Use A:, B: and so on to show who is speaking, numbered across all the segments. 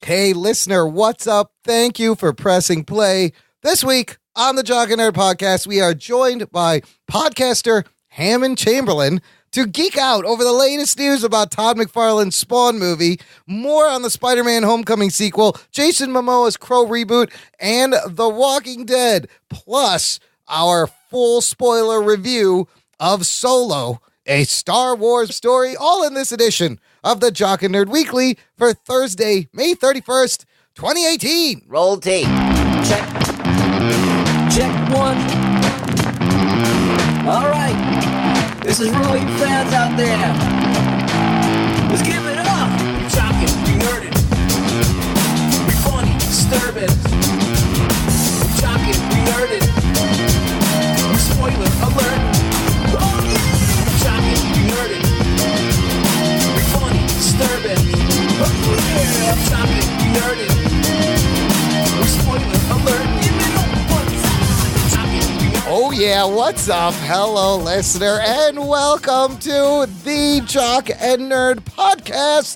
A: Hey, listener, what's up? Thank you for pressing play. This week on the Jock and Nerd podcast, we are joined by podcaster Hammond Chamberlain to geek out over the latest news about Todd McFarlane's Spawn movie, more on the Spider-Man Homecoming sequel, Jason Momoa's Crow reboot, and The Walking Dead, plus our full spoiler review of Solo, a Star Wars story, all in this edition of the Jock and Nerd Weekly for Thursday, May 31st, 2018.
B: Roll tape. Check. Check one. All right. This is really fans out there. Let's give it up. We jockin', we nerdin'. We funny, disturbing. We jockin', we nerdin'. We spoiler alert. Oh yeah. We jockin', we nerdin'. We funny, disturbing. Oh yeah. I'm jockin', we nerdin'. We spoiler alert. Give it up one time. Jockin', we nerdin'.
A: Oh yeah, what's up? Hello, listener, and welcome to the Jock and Nerd podcast.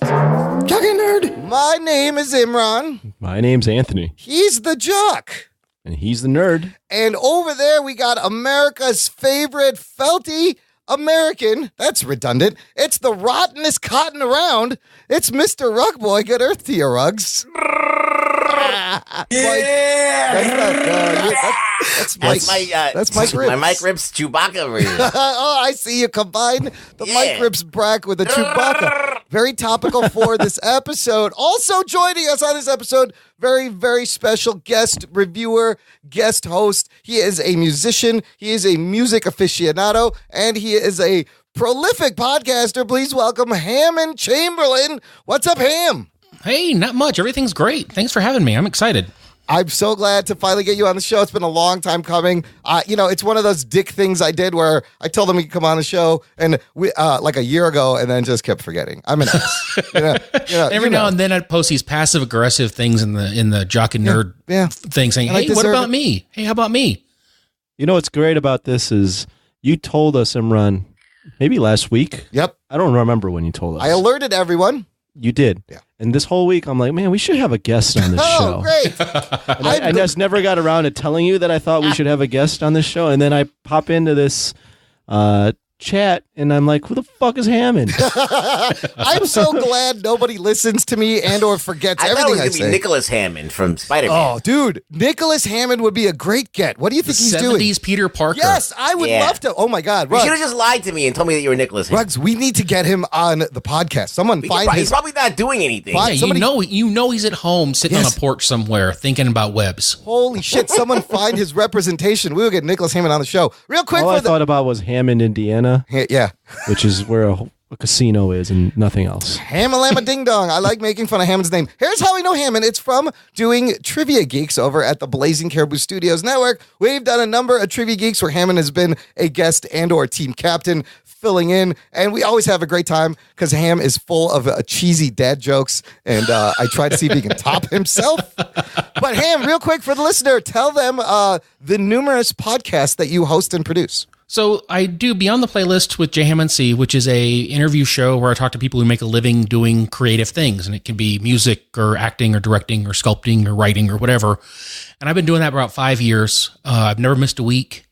A: Jock and Nerd. My name is Imran.
C: My name's Anthony.
A: He's the Jock.
C: And he's the nerd.
A: And over there, we got America's favorite felty American. That's redundant. It's the rottenest cotton around. It's Mr. Rug Boy. Good earth to your rugs. That's Mike Rips.
B: My Mike Rips Chewbacca over here.
A: Oh, I see you combine the Mike Rips Brack with the Chewbacca. Very topical for this episode. Also joining us on this episode, very, very special guest reviewer, guest host. He is a musician. He is a music aficionado, and he is a prolific podcaster. Please welcome Hammond Chamberlain. What's up, Ham?
D: Hey, not much. Everything's great. Thanks for having me. I'm excited.
A: I'm so glad to finally get you on the show. It's been a long time coming. It's one of those dick things I did where I told him he could come on the show and we like a year ago and then just kept forgetting. I'm an ass.
D: Every now and then I'd post these passive aggressive things in the Jock and Nerd thing saying, hey, what about me? Hey, how about me?
C: You know what's great about this is you told us, Imran, maybe last week.
A: Yep.
C: I don't remember when you told us.
A: I alerted everyone.
C: You did. Yeah. And this whole week, I'm like, man, we should have a guest on this show.
A: Oh, great.
C: I just never got around to telling you that I thought we should have a guest on this show. And then I pop into this chat, and I'm like, who the fuck is Hammond?
A: I'm so glad nobody listens to me and or forgets everything I say.
B: I thought it was going to be Nicholas Hammond from Spider-Man.
A: Oh, dude. Nicholas Hammond would be a great get. What do you think he's doing?
D: 70s Peter Parker.
A: Yes, I would love to. Oh, my God.
B: You should have just lied to me and told me that you were Nicholas Hammond.
A: Rugs, we need to get him on the podcast. Someone find his...
B: He's probably not doing anything.
D: You know he's at home sitting on a porch somewhere thinking about webs.
A: Holy shit. Someone find his representation. We will get Nicholas Hammond on the show. Real quick.
C: All I thought about was Hammond, Indiana.
A: Yeah.
C: Which is where a casino is and nothing else.
A: Hammalama Ding Dong. I like making fun of Hammond's name. Here's how we know Hammond. It's from doing Trivia Geeks over at the Blazing Caribou Studios Network. We've done a number of Trivia Geeks where Hammond has been a guest and or team captain filling in, and we always have a great time because Ham is full of cheesy dad jokes, and I try to see if he can top himself. But Ham, real quick for the listener, tell them the numerous podcasts that you host and produce.
D: So I do Beyond the Playlist with J Ham and C, which is a interview show where I talk to people who make a living doing creative things. And it can be music or acting or directing or sculpting or writing or whatever. And I've been doing that for about 5 years. I've never missed a week.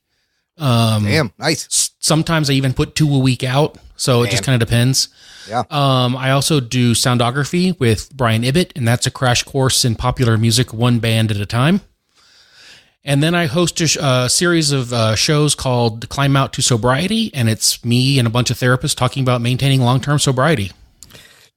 A: Damn, nice.
D: Sometimes I even put 2 a week out. So it just kind of depends.
A: Yeah.
D: I also do soundography with Brian Ibbett, and that's a crash course in popular music, one band at a time. And then I host a series of shows called Climb Out to Sobriety, and it's me and a bunch of therapists talking about maintaining long-term sobriety.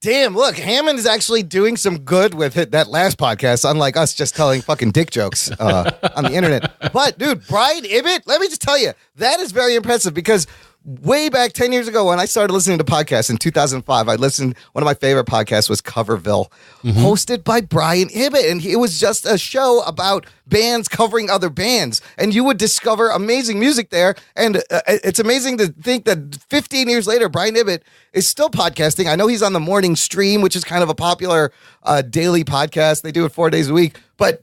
A: Damn, look, Hammond is actually doing some good with that last podcast, unlike us just telling fucking dick jokes on the internet. But, dude, Brian Ibbett, let me just tell you, that is very impressive because way back 10 years ago when I started listening to podcasts in 2005, one of my favorite podcasts was Coverville, hosted by Brian Ibbett. And it was just a show about bands covering other bands. And you would discover amazing music there. And it's amazing to think that 15 years later, Brian Ibbett is still podcasting. I know he's on the Morning Stream, which is kind of a popular daily podcast. They do it 4 days a week. But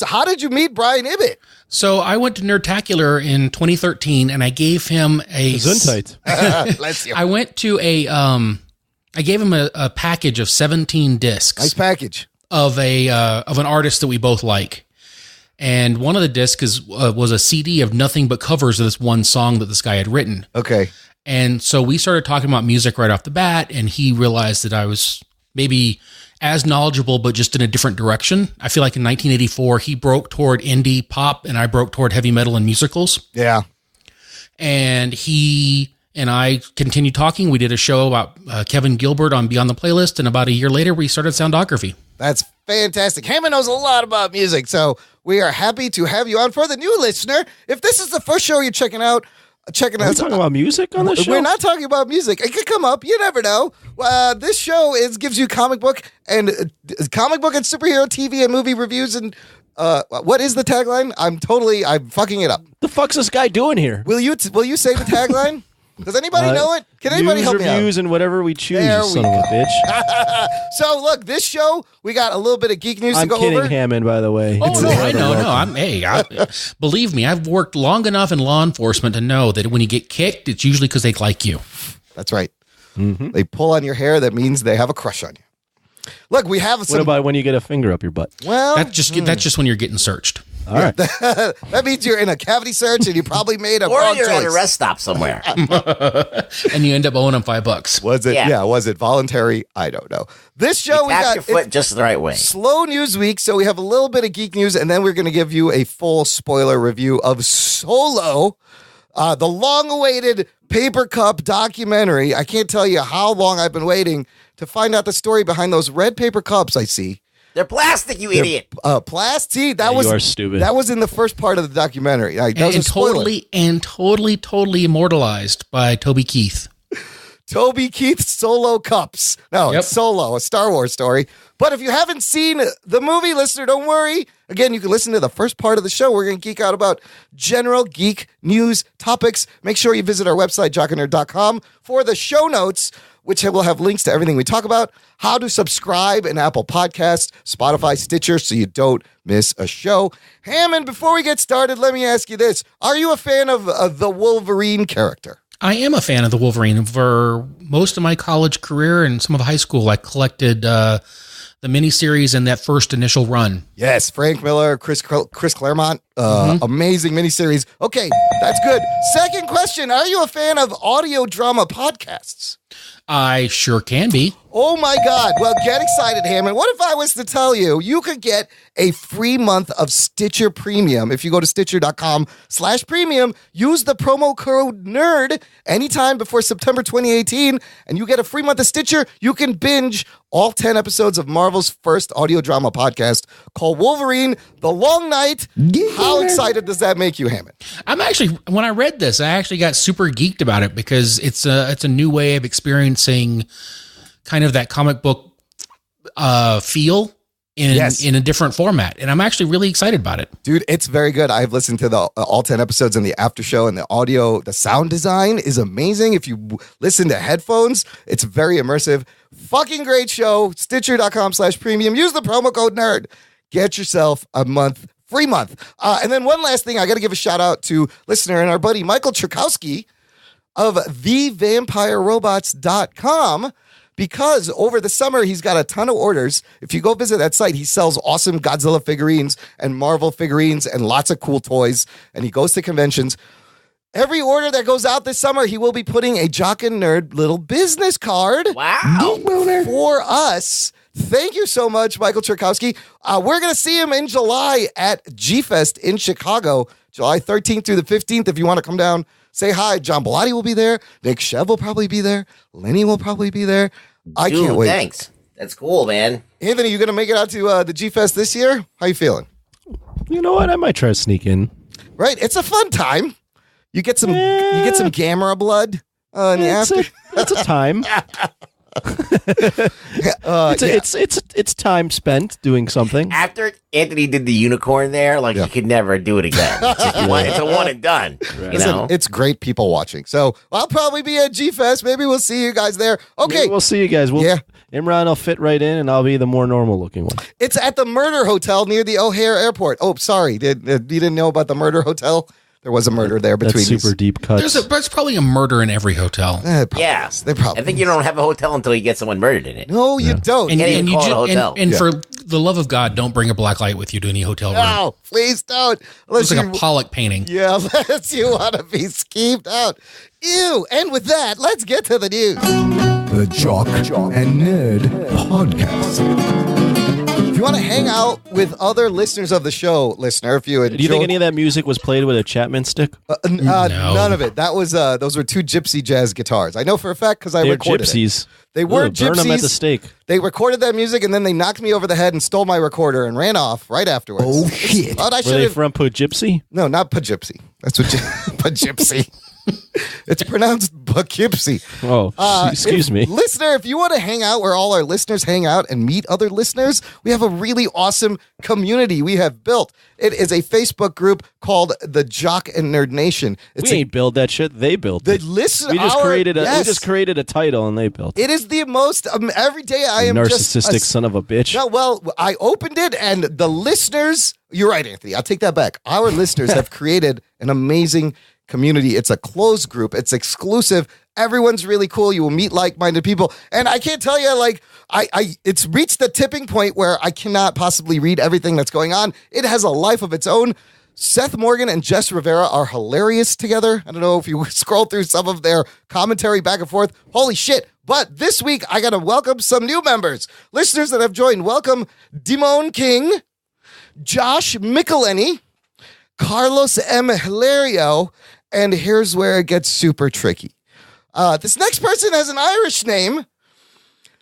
A: how did you meet Brian Ibbett?
D: So I went to Nerdtacular in 2013, and I gave him a...
C: Gesundheit.
D: I went to I gave him a package of 17 discs.
A: Nice package.
D: of an artist that we both like. And one of the discs was a CD of nothing but covers of this one song that this guy had written.
A: Okay.
D: And so we started talking about music right off the bat, and he realized that I was maybe as knowledgeable, but just in a different direction. I feel like in 1984, he broke toward indie pop, and I broke toward heavy metal and musicals.
A: Yeah.
D: And he and I continued talking. We did a show about Kevin Gilbert on Beyond the Playlist, and about a year later, we started Soundography.
A: That's fantastic. Hammond knows a lot about music, so we are happy to have you on. For the new listener, if this is the first show you're checking out,
C: Are we talking about music on this show?
A: We're not talking about music. It could come up. You never know. This show gives you comic book and superhero TV and movie reviews. And what is the tagline? I'm fucking it up.
C: The fuck's this guy doing here?
A: Will you say the tagline? Does anybody know it? Can anybody help me out?
C: Reviews and whatever we choose,
A: There we
C: son of a bitch.
A: So look, this show, we got a little bit of geek news to go over.
C: I'm kidding, Hammond, by the way.
D: Oh, no, I know. Believe me, I've worked long enough in law enforcement to know that when you get kicked, it's usually because they like you.
A: That's right. Mm-hmm. They pull on your hair. That means they have a crush on you. Look, we have some...
C: What about when you get a finger up your butt?
A: Well...
D: That's just when you're getting searched.
C: All right.
A: That means you're in a cavity search and you probably made a wrong choice.
E: Or you're at a rest stop somewhere.
D: And you end up owing them $5.
A: Was it? Yeah. Was it voluntary? I don't know. This show, we got
E: your foot just the right way.
A: Slow news week, so we have a little bit of geek news, and then we're going to give you a full spoiler review of Solo, the long-awaited paper cup documentary. I can't tell you how long I've been waiting to find out the story behind those red paper cups I see.
E: They're plastic, you idiot.
A: Plastic.
C: You are stupid.
A: That was in the first part of the documentary. That was
D: totally immortalized by Toby Keith.
A: Toby Keith's Solo cups. No, It's Solo, a Star Wars story. But if you haven't seen the movie, listener, don't worry. Again, you can listen to the first part of the show. We're going to geek out about general geek news topics. Make sure you visit our website, jockandnerd.com, for the show notes, which will have links to everything we talk about, how to subscribe in Apple Podcasts, Spotify, Stitcher, so you don't miss a show. Hammond, before we get started, let me ask you this. Are you a fan of the Wolverine character?
D: I am a fan of the Wolverine. For most of my college career and some of high school, I collected the miniseries and that first initial run.
A: Yes, Frank Miller, Chris Claremont, amazing miniseries. Okay, that's good. Second question, are you a fan of audio drama podcasts?
D: I sure can be.
A: Oh my God. Well, get excited, Hammond. What if I was to tell you, you could get a free month of Stitcher Premium. If you go to Stitcher.com/premium, use the promo code NERD anytime before September 2018, and you get a free month of Stitcher. You can binge all 10 episodes of Marvel's first audio drama podcast called Wolverine, The Long Night. How excited does that make you, Hammond?
D: When I read this, I actually got super geeked about it because it's a new way of experiencing kind of that comic book feel in a different format. And I'm actually really excited about it. Dude,
A: it's very good. I've listened to the all 10 episodes in the after show, and the audio, the sound design is amazing. If you listen to headphones, it's very immersive. Fucking great show. Stitcher.com/premium. Use the promo code NERD. Get yourself a free month. And then one last thing, I got to give a shout out to listener and our buddy Michael Cherkowski of thevampirerobots.com, because over the summer he's got a ton of orders. If you go visit that site, he sells awesome Godzilla figurines and Marvel figurines and lots of cool toys, and he goes to conventions. Every order that goes out this summer, he will be putting a Jock and Nerd little business card for us. Thank you so much, Michael Cherkowski. We're going to see him in July at G-Fest in Chicago, July 13th through the 15th. If you want to come down, say hi. John Bellotti will be there. Nick Shev will probably be there. Lenny will probably be there. I can't wait.
E: Thanks. That's cool, man.
A: Anthony, you going to make it out to the G-Fest this year? How you feeling?
C: You know what? I might try to sneak in.
A: Right. It's a fun time. You get some Gamera blood in the after.
C: It's a time. It's time spent doing something.
E: After Anthony did the unicorn there, he could never do it again. It's a one and done. Right.
A: Listen, it's great people watching. So I'll probably be at G-Fest. Maybe we'll see you guys there. Okay.
C: Maybe we'll see you guys. Imran will fit right in, and I'll be the more normal looking one.
A: It's at the Murder Hotel near the O'Hare Airport. Oh, sorry. You didn't know about the Murder Hotel? there was a murder there between
C: That's super deep cuts.
D: There's probably a murder in every hotel.
E: Yeah.
A: They probably.
E: I think you don't have a hotel until you get someone murdered in it.
A: No, you don't.
D: And,
E: Can't even
D: and you
E: call it a
D: ju-
E: hotel.
D: and for the love of God, don't bring a black light with you to any hotel room.
A: No, please don't.
D: It's like a Pollock painting.
A: Yeah, unless you want to be skeeved out. Ew. And with that, let's get to the news.
F: The Jock and Nerd Podcast.
A: If you want to hang out with other listeners of the show, listener, if you enjoy,
C: Do you think any of that music was played with a Chapman stick?
D: No.
A: None of it. That was those were two gypsy jazz guitars. I know for a fact because I
C: They're
A: recorded
C: gypsies.
A: it. They were
C: Ugh, burn them at the
A: gypsies.
C: stake.
A: They recorded that music and then they knocked me over the head and stole my recorder and ran off right afterwards.
F: Oh, shit.
A: But I
C: Were
A: should
C: they
A: have.
C: from Poughkeepsie?
A: No, not Poughkeepsie. That's what Poughkeepsie. It's pronounced Poughkeepsie.
C: Oh, excuse me.
A: Listener, if you want to hang out where all our listeners hang out and meet other listeners, we have a really awesome community we have built. It is a Facebook group called the Jock and Nerd Nation. It's
C: We ain't build that shit. They built
A: the
C: it.
A: listener.
C: We just
A: Yes.
C: created a title and they built it.
A: It is the most. Every day I am
C: Narcissistic
A: just
C: son of a bitch.
A: No, well, I opened it and the listeners. You're right, Anthony. I'll take that back. Our listeners have created an amazing community. It's a closed group. It's exclusive. Everyone's really cool. You will meet like-minded people. And I can't tell you, like, it's reached the tipping point where I cannot possibly read everything that's going on. It has a life of its own. Seth Morgan and Jess Rivera are hilarious together. I don't know if you scroll through some of their commentary back and forth. Holy shit. But this week, I got to welcome some new members. Listeners that have joined. Welcome Dimone King, Josh Michelini, Carlos M. Hilario, and here's where it gets super tricky. This next person has an Irish name.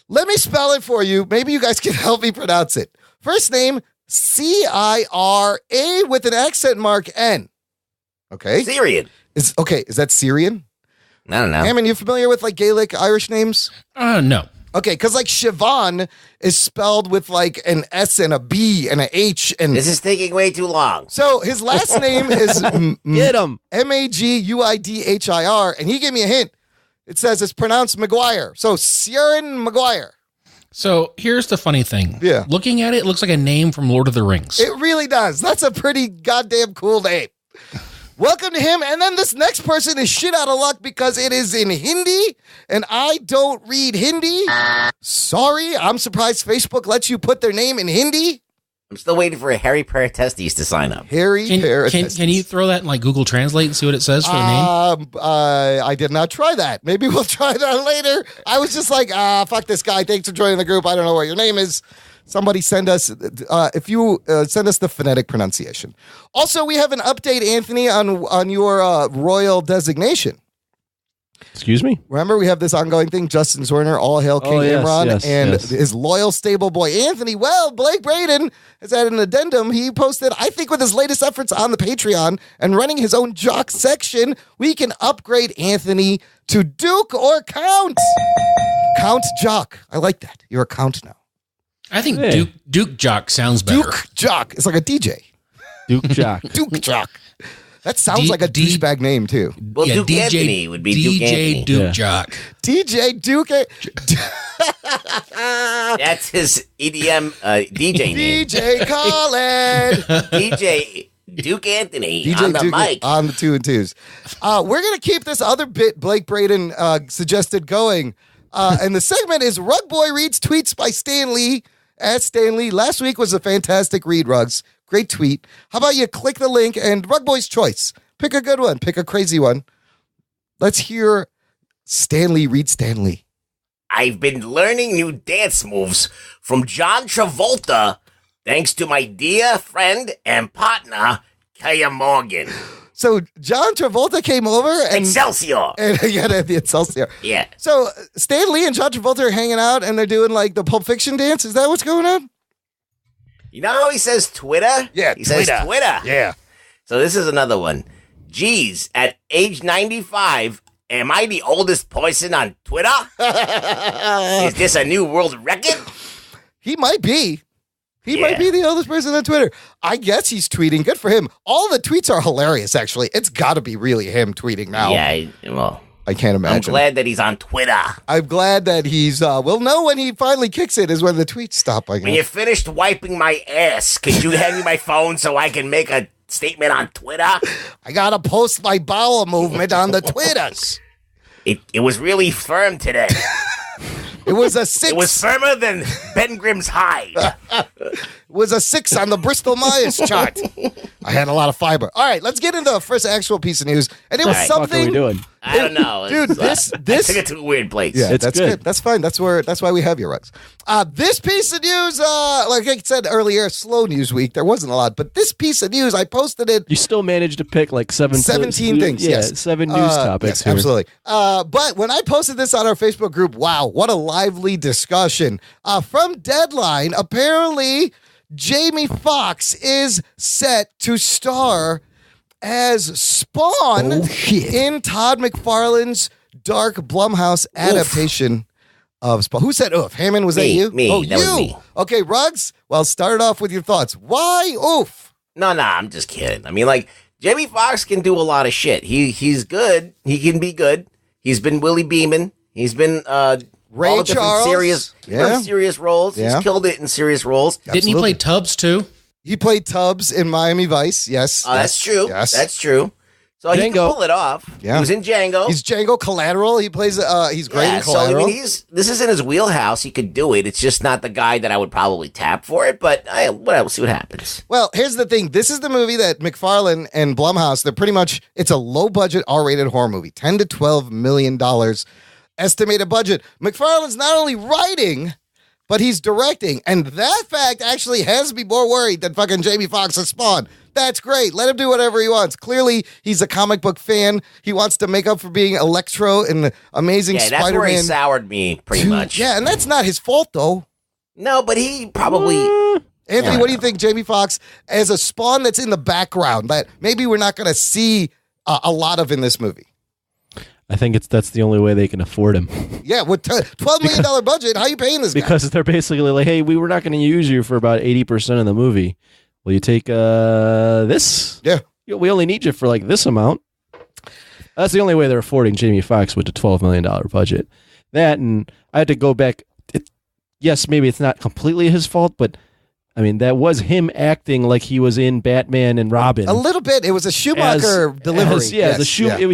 A: Let me spell it for you. Maybe you guys can help me pronounce it. First name, Cira with an accent mark N. Okay.
E: Syrian.
A: Is that Syrian?
E: I don't know.
A: Hammond, you familiar with like Gaelic Irish names?
D: No.
A: Okay, because like Siobhan is spelled with like an S and a B and a H. And
E: This is taking way too long.
A: so his last name is
C: Get him.
A: Maguidhir, and he gave me a hint. It says it's pronounced Maguire. So Ciaran Maguire.
D: So here's the funny thing.
A: Yeah.
D: Looking at it, it looks like a name from Lord of the Rings.
A: It really does. That's a pretty goddamn cool name. Welcome to him. And then this next person is shit out of luck because it is in Hindi, and I don't read Hindi. Sorry, I'm surprised Facebook lets you put their name in Hindi.
E: I'm still waiting for Harry Paratestes to sign up.
A: Harry Paratestes.
D: Can you throw that in like Google Translate and see what it says for the name?
A: I did not try that. Maybe we'll try that later. I was just like, fuck this guy. Thanks for joining the group. I don't know what your name is. Somebody send us, if you send us the phonetic pronunciation. Also, we have an update, Anthony, on your royal designation.
C: Excuse me?
A: Remember, we have this ongoing thing, Justin Zorner, all hail King
C: yes,
A: Imran,
C: yes,
A: and
C: yes.
A: his loyal stable boy, Anthony. Well, Blake Braden has had an addendum. He posted, I think with his latest efforts on the Patreon and running his own jock section, we can upgrade Anthony to Duke or Count. Count Jock. I like that. You're a Count now.
D: I think
C: Hey.
D: Duke Jock sounds better.
A: Duke Jock. It's like a DJ.
C: Duke Jock.
A: Duke Jock. That sounds like a douchebag name, too.
E: Well, Duke Anthony would be Duke Anthony.
D: Duke
C: Yeah.
D: Jock.
A: DJ Duke.
E: That's his EDM DJ name.
A: DJ Khaled.
E: DJ Duke Anthony
A: DJ
E: on the
A: Duke
E: mic.
A: on the 2 and 2s. We're going to keep this other bit Blake Braden suggested going. And the segment is Rug Boy reads tweets by Stan Lee at Stan Lee. Last week was a fantastic read, Rugs. Great tweet. How about you click the link and Rug Boy's choice. Pick a good one. Pick a crazy one. Let's hear Stan Lee read Stan Lee.
E: I've been learning new dance moves from John Travolta thanks to my dear friend and partner, Kaya Morgan.
A: So John Travolta came over and
E: Excelsior.
A: yeah, the Excelsior.
E: Yeah.
A: So Stan Lee and John Travolta are hanging out and they're doing like the Pulp Fiction dance. Is that what's going on?
E: You know how he says Twitter?
A: Yeah,
E: He says Twitter.
A: Yeah.
E: So this is another one. Geez, at age 95, am I the oldest person on Twitter? Is this a new world record?
A: He might be. He
E: Yeah.
A: might be the oldest person on Twitter. I guess he's tweeting. Good for him. All the tweets are hilarious, actually. It's got to be really him tweeting now.
E: Yeah, well,
A: I can't
E: I'm
A: imagine.
E: glad that he's on Twitter.
A: I'm glad that he's, we'll know when he finally kicks it is when the tweets stop, I
E: When you
A: guess.
E: finished wiping my ass, could you hand me my phone so I can make a statement on Twitter.
A: I gotta post my bowel movement on the Twitters.
E: It was really firm today.
A: It was a 6.
E: It was firmer than Ben Grimm's hide.
A: It was a 6 on the Bristol Myers chart. I had a lot of fiber. All right, let's get into the first actual piece of news. And it was
E: All right.
A: something.
C: What are we doing?
E: I don't know.
A: Dude, this
E: I took it to a weird place.
A: Yeah,
C: It's
A: that's
C: good.
A: That's fine. That's why we have you, Rugs. This piece of news, like I said earlier, slow news week. There wasn't a lot, but this piece of news, I posted it.
C: You still managed to pick like
A: 17 things.
C: Yeah,
A: Yes,
C: 7 news topics.
A: Yes,
C: here.
A: absolutely. But when I posted this on our Facebook group, wow, what a lively discussion. From Deadline, apparently Jamie Foxx is set to star as Spawn in Todd McFarlane's dark Blumhouse adaptation of Spawn. Who said oof? Hammond, was that you?
E: Me.
A: Oh,
E: That was me.
A: Okay, Ruggs, well, start it off with your thoughts. Why oof?
E: No, I'm just kidding. I mean, like, Jamie Foxx can do a lot of shit. He's good. He can be good. He's been Willie Beeman. He's been
A: Ray
E: all the different
A: Charles.
E: serious roles.
A: Yeah.
E: He's killed it in serious roles.
D: Didn't he play Tubbs too?
A: He played Tubbs in Miami Vice, yes.
E: That's true.
A: Yes.
E: That's true. So he can
C: Django.
E: pull it off.
A: Yeah.
E: He was in Django.
A: He's Django Collateral. He plays, he's great in
E: So I
A: Collateral.
E: mean, this is in his wheelhouse. He could do it. It's just not the guy that I would probably tap for it. But we'll see what happens.
A: Well, here's the thing. This is the movie that McFarlane and Blumhouse, they're pretty much, it's a low-budget R-rated horror movie. $10 to $12 million estimated budget. McFarlane's not only writing, but he's directing. And that fact actually has me more worried than fucking Jamie Foxx's Spawn. That's great. Let him do whatever he wants. Clearly, he's a comic book fan. He wants to make up for being Electro in the Amazing
E: Yeah,
A: Spider-Man.
E: that's where he soured me pretty
A: 2.
E: much.
A: Yeah, and that's not his fault, though.
E: No, but he probably.
A: Anthony, what do you think, Jamie Foxx, as a Spawn that's in the background that maybe we're not going to see a lot of in this movie?
C: I think that's the only way they can afford him.
A: Yeah, with $12 million budget, how are you paying this guy?
C: Because they're basically like, hey, we were not going to use you for about 80% of the movie. Will you take this?
A: Yeah.
C: We only need you for like this amount. That's the only way they're affording Jamie Foxx with the $12 million budget. That, and I had to go back. Yes, maybe it's not completely his fault, but I mean, that was him acting like he was in Batman and Robin.
A: A little bit. It was a Schumacher delivery.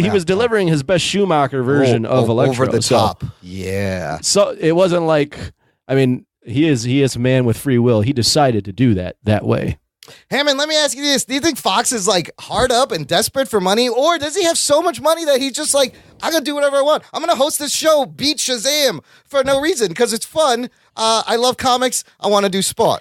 C: He was delivering his best Schumacher version of Electro.
A: Over the
C: so-
A: top. Yeah.
C: So it wasn't like, I mean, he is a man with free will. He decided to do that way.
A: Hammond, let me ask you this. Do you think Fox is like hard up and desperate for money? Or does he have so much money that he's just like, I'm going to do whatever I want. I'm going to host this show, Beat Shazam, for no reason, because it's fun. I love comics. I want to do Spawn.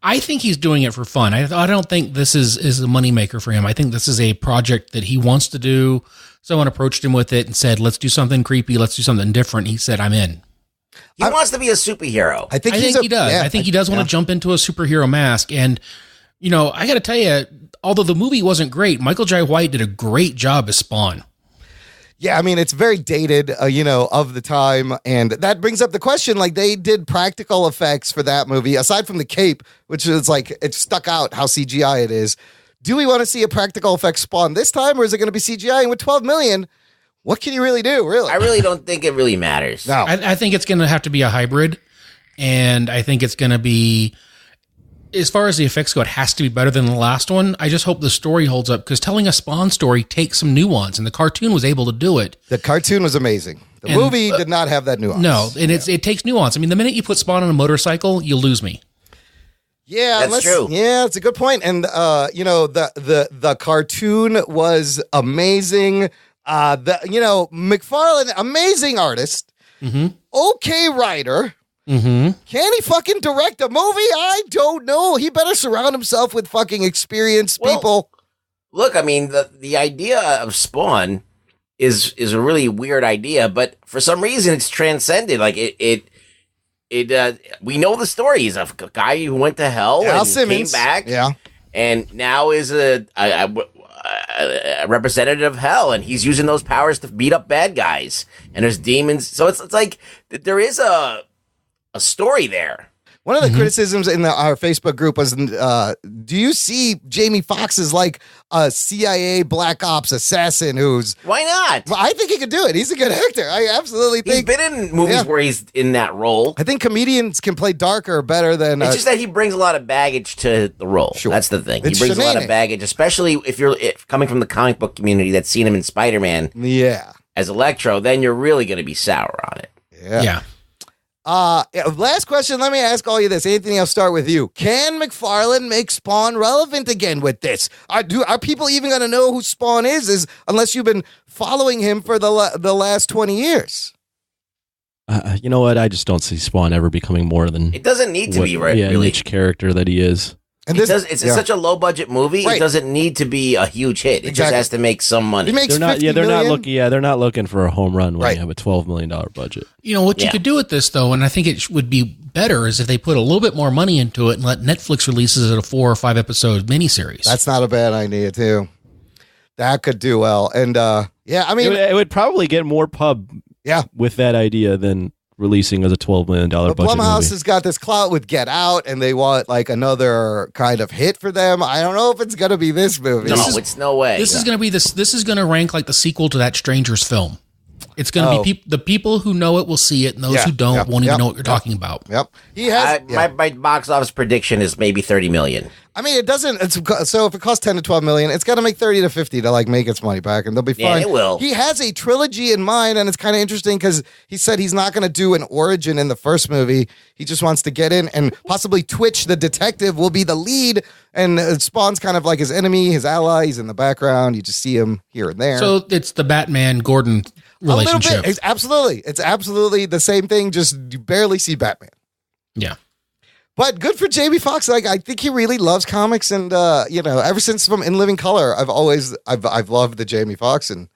D: I think he's doing it for fun. I don't think this is a moneymaker for him. I think this is a project that he wants to do. Someone approached him with it and said, let's do something creepy. Let's do something different. He said, I'm in.
E: He wants to be a superhero.
A: I think
D: he does.
A: Yeah,
D: I think he does want to jump into a superhero mask. And, you know, I got to tell you, although the movie wasn't great, Michael Jai White did a great job as Spawn.
A: Yeah, I mean, it's very dated, of the time. And that brings up the question, like, they did practical effects for that movie, aside from the cape, which is like, it stuck out how CGI it is. Do we want to see a practical effect Spawn this time, or is it going to be CGI? And with $12 million, what can you really do, really?
E: I really don't think it really matters.
A: No.
D: I think it's going to have to be a hybrid. And I think it's going to be, as far as the effects go, it has to be better than the last one. I just hope the story holds up, because telling a Spawn story takes some nuance, and the cartoon was able to do it.
A: The cartoon was amazing. The
D: And,
A: movie did not have that nuance.
D: No, and it takes nuance. I mean, the minute you put Spawn on a motorcycle, you lose me.
A: Yeah,
E: That's true.
A: Yeah, it's a good point. And the cartoon was amazing. McFarlane, amazing artist.
D: Mm-hmm.
A: Okay writer.
D: Mm-hmm.
A: Can he fucking direct a movie? I don't know. He better surround himself with fucking experienced people.
E: Look, I mean, the idea of Spawn is a really weird idea, but for some reason it's transcended. Like we know the story. He's a guy who went to hell
A: Al
E: and
A: Simmons.
E: came back,
A: Yeah.
E: and now is a representative of hell, and he's using those powers to beat up bad guys. And there's demons, so it's like there is a story there.
A: One of the criticisms in our Facebook group was, do you see Jamie Foxx as like a CIA black ops assassin who's...
E: Why not?
A: Well, I think he could do it. He's a good actor. I absolutely think...
E: He's been in movies where he's in that role.
A: I think comedians can play darker better than...
E: It's just that he brings a lot of baggage to the role.
A: Sure.
E: That's the thing.
A: It's
E: he brings a lot
A: shenanigans.
E: of baggage, especially if you're coming from the comic book community that's seen him in Spider-Man
A: Yeah.
E: as Electro, then you're really going to be sour on it.
D: Yeah.
A: Last question. Let me ask all you this. Anthony, I'll start with you. Can McFarlane make Spawn relevant again with this? Are people even going to know who Spawn is unless you've been following him for the last 20 years?
C: You know what? I just don't see Spawn ever becoming more than
E: It doesn't need to be really.
C: niche character that he is.
A: And
E: It's such a low budget movie.
A: Right.
E: It doesn't need to be a huge hit. It just has to make some money.
A: He makes
C: They're not.
A: 50
C: Yeah, they're
A: million.
C: not looking. Yeah, they're not looking for a home run when
A: Right.
C: you have a $12 million budget.
D: You know, what you could do with this, though, and I think it would be better, is if they put a little bit more money into it and let Netflix release it as a 4 or 5 episode miniseries.
A: That's not a bad idea, too. That could do well. And, yeah, I mean...
C: It would probably get more pub with that idea than releasing as a $12 million
A: But
C: budget
A: Blumhouse
C: movie.
A: has got this clout with Get Out, and they want like another kind of hit for them. I don't know if it's going to be this movie.
E: No, it's no way.
D: This is going to be this is going to rank like the sequel to that Strangers film. It's going to be the people who know it will see it, and those who don't won't even know what you're talking about.
A: Yep. He has
E: my box office prediction is maybe 30 million.
A: I mean, it doesn't. So if it costs 10 to 12 million, it's got to make 30 to 50 to like make its money back, and they'll be fine.
E: Yeah, it will.
A: He has a trilogy in mind, and it's kind of interesting because he said he's not going to do an origin in the first movie. He just wants to get in, and possibly Twitch, the detective, will be the lead, and Spawn's kind of like his enemy, his ally. He's in the background. You just see him here and there.
D: So it's the Batman Gordon relationship.
A: A little bit. It's absolutely the same thing. Just you barely see Batman.
D: Yeah.
A: But good for Jamie Foxx. Like I think he really loves comics, and ever since from In Living Color, I've loved the Jamie Foxx and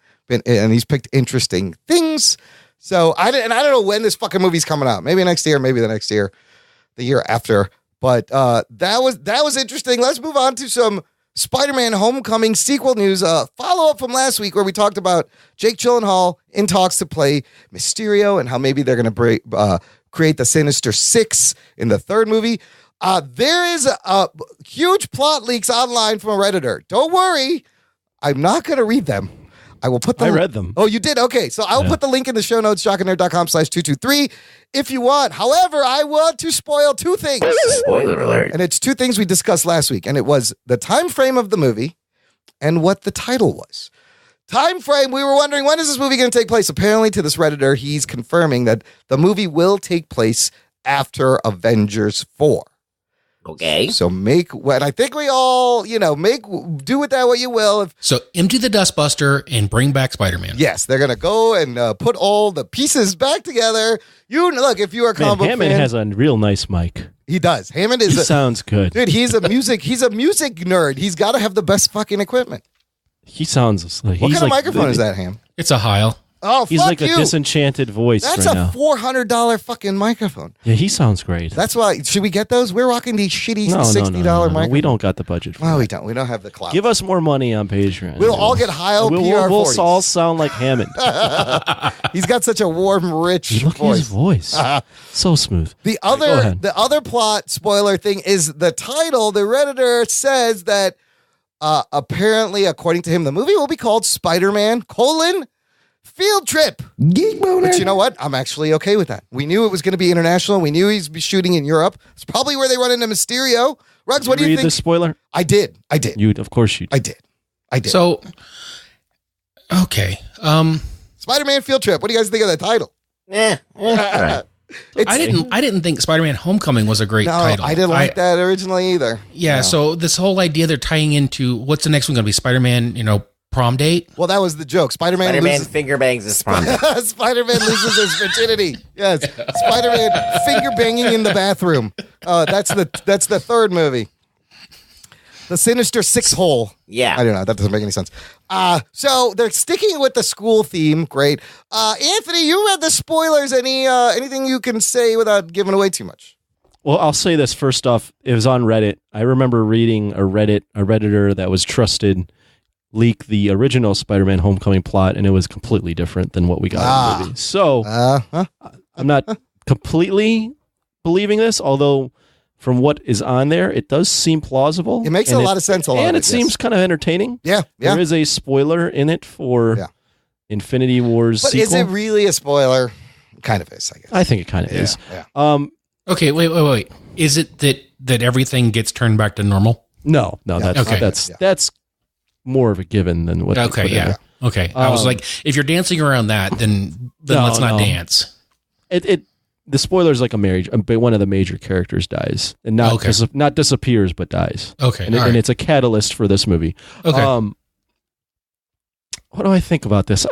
A: he's picked interesting things. So I don't know when this fucking movie's coming out. Maybe next year, maybe the next year, the year after. But that was interesting. Let's move on to some Spider-Man Homecoming sequel news. Follow up from last week where we talked about Jake Gyllenhaal in talks to play Mysterio and how maybe they're going to create the Sinister Six in the third movie. There is a huge plot leaks online from a Redditor. Don't worry. I'm not going to read them. I will put them.
C: I read them.
A: Oh, you did? Okay. So I'll put the link in the show notes, jockandnerd.com/223 if you want. However, I want to spoil two things.
E: Spoiler alert.
A: And it's two things we discussed last week. And it was the time frame of the movie and what the title was. Time frame, we were wondering, when is this movie going to take place? Apparently, to this Redditor, he's confirming that the movie will take place after Avengers 4.
E: Okay.
A: So I think we all, do with that what you will.
D: So empty the dustbuster and bring back Spider-Man.
A: Yes, they're going to go and put all the pieces back together. Look, if you are a comic book
C: Hammond
A: fan,
C: has a real nice mic.
A: he does. Hammond
C: He
A: is
C: sounds good.
A: dude, he's a music nerd. He's got to have the best fucking equipment.
C: He sounds like
A: What kind of microphone is that, Ham?
D: It's a Heil.
A: Oh,
C: He's
A: fuck
C: like
A: you.
C: a disenchanted voice
A: That's
C: right
A: a
C: now.
A: $400 fucking microphone.
C: Yeah, he sounds great.
A: That's why. Should we get those? We're rocking these shitty
C: No,
A: $60 microphones.
C: we don't got the budget for
A: Well,
C: that.
A: we don't. We don't have the clout.
C: Give us more money on Patreon.
A: We'll all get Heil
C: We'll
A: PR40s.
C: all sound like Hammond.
A: He's got such a warm, rich
C: Look at his
A: voice.
C: voice. So smooth.
A: The
C: Go ahead.
A: other plot spoiler thing is the title. The Redditor says that apparently, according to him, the movie will be called Spider-Man: Field Trip.
F: Geek Boner.
A: But you know what? I'm actually okay with that. We knew it was going to be international. We knew he's shooting in Europe. It's probably where they run into Mysterio. Ruggs, what do you
C: read
A: think?
C: the spoiler?
A: I did.
C: Of course you did.
A: I did.
D: So, okay.
A: Spider-Man Field Trip. What do you guys think of that title?
E: All right.
D: I didn't think Spider-Man Homecoming was a great title.
A: I didn't like that originally either.
D: Yeah,
A: No.
D: so this whole idea they're tying into what's the next one going to be? Spider-Man, prom date?
A: Well, that was the joke. Spider-Man
E: Spider-Man
A: loses.
E: finger bangs his prom.
A: Spider-Man loses his virginity. Yes, Spider-Man finger banging in the bathroom. That's the third movie. The Sinister Six Hole.
E: Yeah.
A: I don't know. That doesn't make any sense. So they're sticking with the school theme. Great. Anthony, you read the spoilers. Anything you can say without giving away too much?
C: Well, I'll say this first off. It was on Reddit. I remember reading a Redditor that was trusted leak the original Spider-Man Homecoming plot, and it was completely different than what we got in the movie. So I'm not completely believing this, although from what is on there, it does seem plausible.
A: It makes a lot of sense.
C: And it seems kind of entertaining.
A: Yeah.
C: There is a spoiler in it for Infinity Wars
A: But
C: sequel.
A: is it really a spoiler? Kind of is, I guess.
C: I think it kind of is.
A: Yeah.
D: Okay, wait. Is it that everything gets turned back to normal?
C: No, that's more of a given than what.
D: Okay, yeah. Okay, I was like, if you're dancing around that, then let's not dance.
C: The spoiler is like one of the major characters dies, and not disappears, but dies.
D: Okay,
C: and it's a catalyst for this movie.
D: Okay.
C: What do I think about this?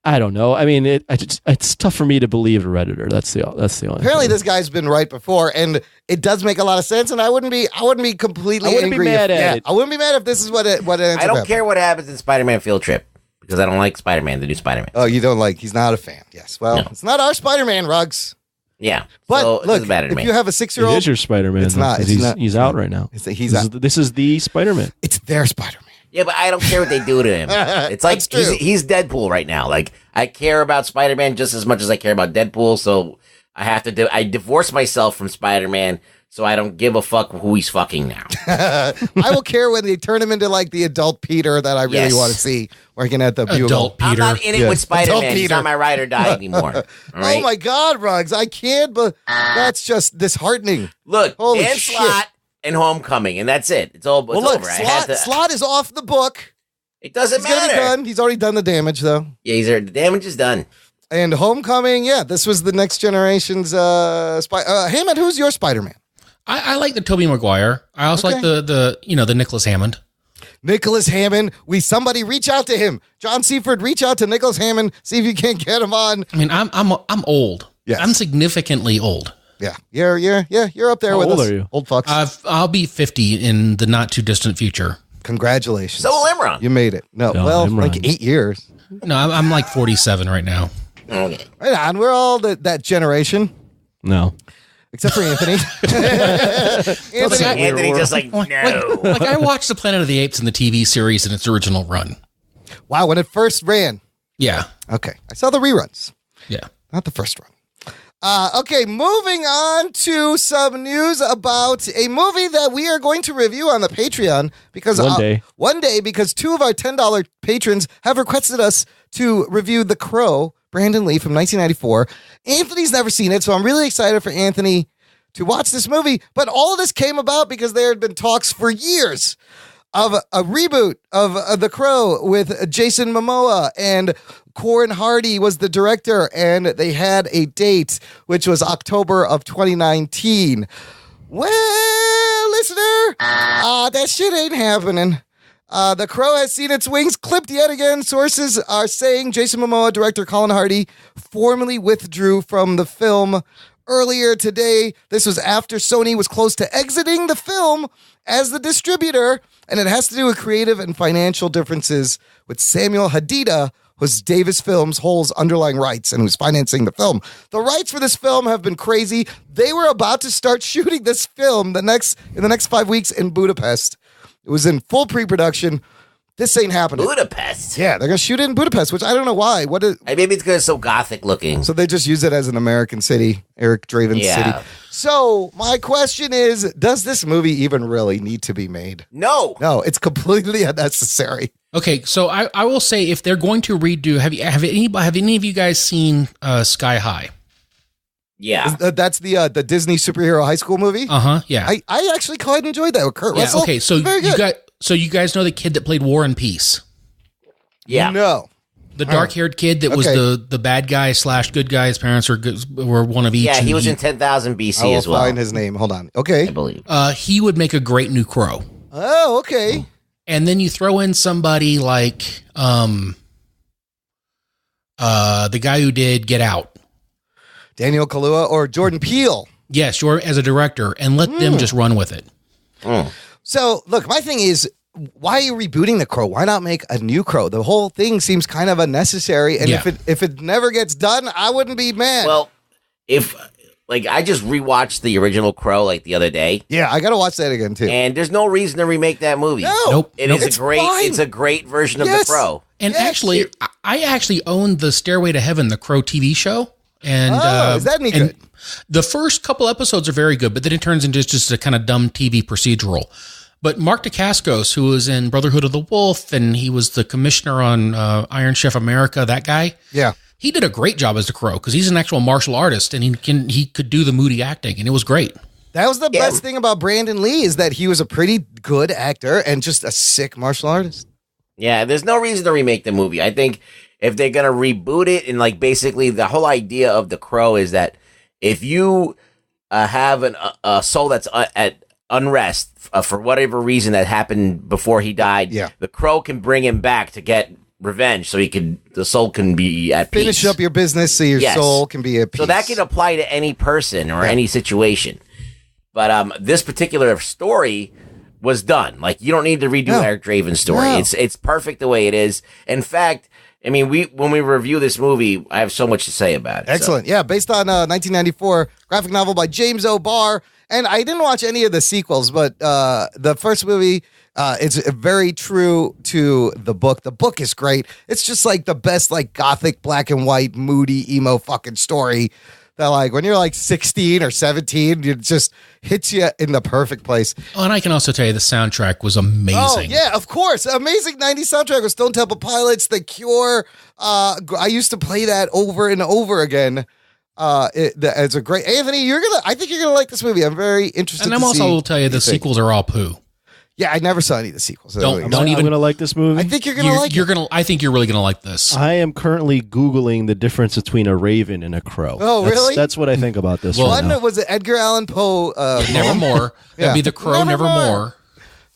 C: I don't know. I mean, it's tough for me to believe a Redditor. That's the only.
A: Apparently, this guy's been right before, and it does make a lot of sense. And I wouldn't be completely.
C: I wouldn't
A: angry
C: be mad at it.
A: I wouldn't be mad if this is what it ends
E: I
A: up
E: don't care what happens in Spider-Man Field Trip because I don't like Spider-Man, the new Spider-Man.
A: Oh, you don't like? He's not a fan. Yes. Well, It's not our Spider-Man, Rugs.
E: Yeah,
A: but
E: so
A: look,
E: if
A: you have a 6-year-old,
C: it is your Spider-Man.
A: It's not.
C: He's out right now. This is the Spider-Man.
A: It's their Spider-Man.
E: Yeah, but I don't care what they do to him. It's like he's Deadpool right now. Like I care about Spider-Man just as much as I care about Deadpool. So I divorce myself from Spider-Man. So I don't give a fuck who he's fucking now.
A: I will care when they turn him into like the adult Peter that I really want to see working at the Bugle.
D: Adult Peter.
E: I'm not in it with Spider-Man. He's not my ride or die anymore. Right?
A: Oh my God, Ruggs. I can't, but that's just disheartening.
E: Look,
A: Holy
E: Dan
A: shit.
E: Slott and Homecoming, and that's it. It's over.
A: Slott is off the book.
E: It doesn't
A: He's gonna be
E: matter.
A: done. He's already done the damage, though.
E: Yeah, the damage is done.
A: And Homecoming, this was the next generation's Hammond, who's your Spider-Man?
D: I like the Tobey Maguire. I also like the Nicholas Hammond.
A: Nicholas Hammond. Somebody reach out to him. John Seaford, reach out to Nicholas Hammond. See if you can't get him on.
D: I mean, I'm old.
A: Yes.
D: I'm significantly old.
A: Yeah, you're up there
C: How
A: with
C: old
A: us.
C: Are you?
A: Old fucks.
D: I'll be 50 in the not too distant future.
A: Congratulations.
E: So will Imran.
A: You made it. No,
C: Imran.
A: like 8 years.
D: No, I'm like 47 right now.
E: Okay.
A: Right on. We're all that generation,
C: No.
A: except for Anthony.
E: Anthony just like, no.
D: Like I watched the Planet of the Apes in the TV series in its original run.
A: Wow, when it first ran.
D: Yeah.
A: Okay, I saw the reruns,
D: Yeah.
A: not the first run. Okay, moving on to some news about a movie that we are going to review on the Patreon because one day because two of our $10 patrons have requested us to review The Crow, Brandon Lee from 1994. Anthony's never seen it, so I'm really excited for Anthony to watch this movie. But all of this came about because there had been talks for years of a reboot of The Crow with Jason Momoa, and Corin Hardy was the director, and they had a date, which was October of 2019. Well, listener, that shit ain't happening. The Crow has seen its wings clipped yet again. Sources are saying Jason Momoa, director Colin Hardy, formally withdrew from the film earlier today. This was after Sony was close to exiting the film as the distributor, and it has to do with creative and financial differences with Samuel Hadida, who's Davis Films holds underlying rights and who's financing the film. The rights for this film have been crazy. They were about to start shooting this film in the next 5 weeks in Budapest. It was in full pre-production. This ain't happening.
E: Budapest.
A: Yeah, they're going to shoot it in Budapest, which I don't know why.
E: Maybe it's because it's so gothic looking.
A: So they just use it as an American city, Eric Draven's city. So my question is, does this movie even really need to be made?
E: No.
A: No, it's completely unnecessary.
D: Okay, so I will say if they're going to redo, have any of you guys seen Sky High?
E: Yeah.
A: That's the Disney superhero high school movie?
D: Yeah.
A: I actually quite enjoyed that with Kurt Russell.
D: Okay, so
A: very good.
D: you guys know the kid that played War and Peace?
E: Yeah.
A: No.
D: The dark-haired kid that was the bad guy / good guy. His parents were one of each.
E: Yeah, he was in 10,000 BC
A: I will
E: as well.
A: find his name. Hold on. Okay.
E: I believe.
D: He would make a great new Crow.
A: Oh, okay.
D: And then you throw in somebody like the guy who did Get Out.
A: Daniel Kaluuya or Jordan Peele.
D: Yes, you're as a director, and let them just run with it.
A: So, look, my thing is, why are you rebooting The Crow? Why not make a new Crow? The whole thing seems kind of unnecessary, and if it never gets done, I wouldn't be mad.
E: Well, I just rewatched the original Crow like the other day.
A: Yeah, I got to watch that again too.
E: And there's no reason to remake that movie.
A: No.
D: Nope.
E: It's a great version of The Crow.
D: And actually, I actually owned the Stairway to Heaven, the Crow TV show. And
A: is that any good?
D: The first couple episodes are very good, but then it turns into just a kind of dumb TV procedural. But Mark Dacascos, who was in Brotherhood of the Wolf, and he was the commissioner on Iron Chef America, that guy.
A: Yeah.
D: He did a great job as the Crow because he's an actual martial artist, and he could do the moody acting, and it was great.
A: That was the best thing about Brandon Lee is that he was a pretty good actor and just a sick martial artist.
E: Yeah, there's no reason to remake the movie. I think if they're going to reboot it, and like basically the whole idea of the Crow is that if you have a soul that's at unrest for whatever reason that happened before he died, the Crow can bring him back to get revenge, so the soul can be at peace.
A: Finish up your business so your soul can be at peace.
E: So that can apply to any person or any situation. But this particular story was done. Like, you don't need to redo Eric Draven's story. No. It's perfect the way it is. In fact, I mean, when we review this movie, I have so much to say about it.
A: Excellent. So. Yeah, based on 1994 graphic novel by James O'Barr. And I didn't watch any of the sequels, but the first movie, it's very true to the book. The book is great. It's just like the best, like, gothic, black and white, moody, emo fucking story that, like, when you're like 16 or 17, it just hits you in the perfect place.
D: Oh, and I can also tell you the soundtrack was amazing.
A: Oh, yeah, of course. Amazing 90s soundtrack with Stone Temple Pilots, The Cure. I used to play that over and over again. It's a great Anthony. I think you're gonna like this movie. I'm very interested.
D: And I'm also will tell you the sequels are all poo.
A: Yeah, I never saw any of the sequels.
C: I'm gonna like this movie.
A: I think you're gonna like it.
D: I think you're really gonna like this.
C: I am currently Googling the difference between a raven and a crow.
A: Oh, really?
C: That's what I think about this.
A: One was it Edgar Allan Poe?
D: Nevermore. That'd be the Crow Nevermore.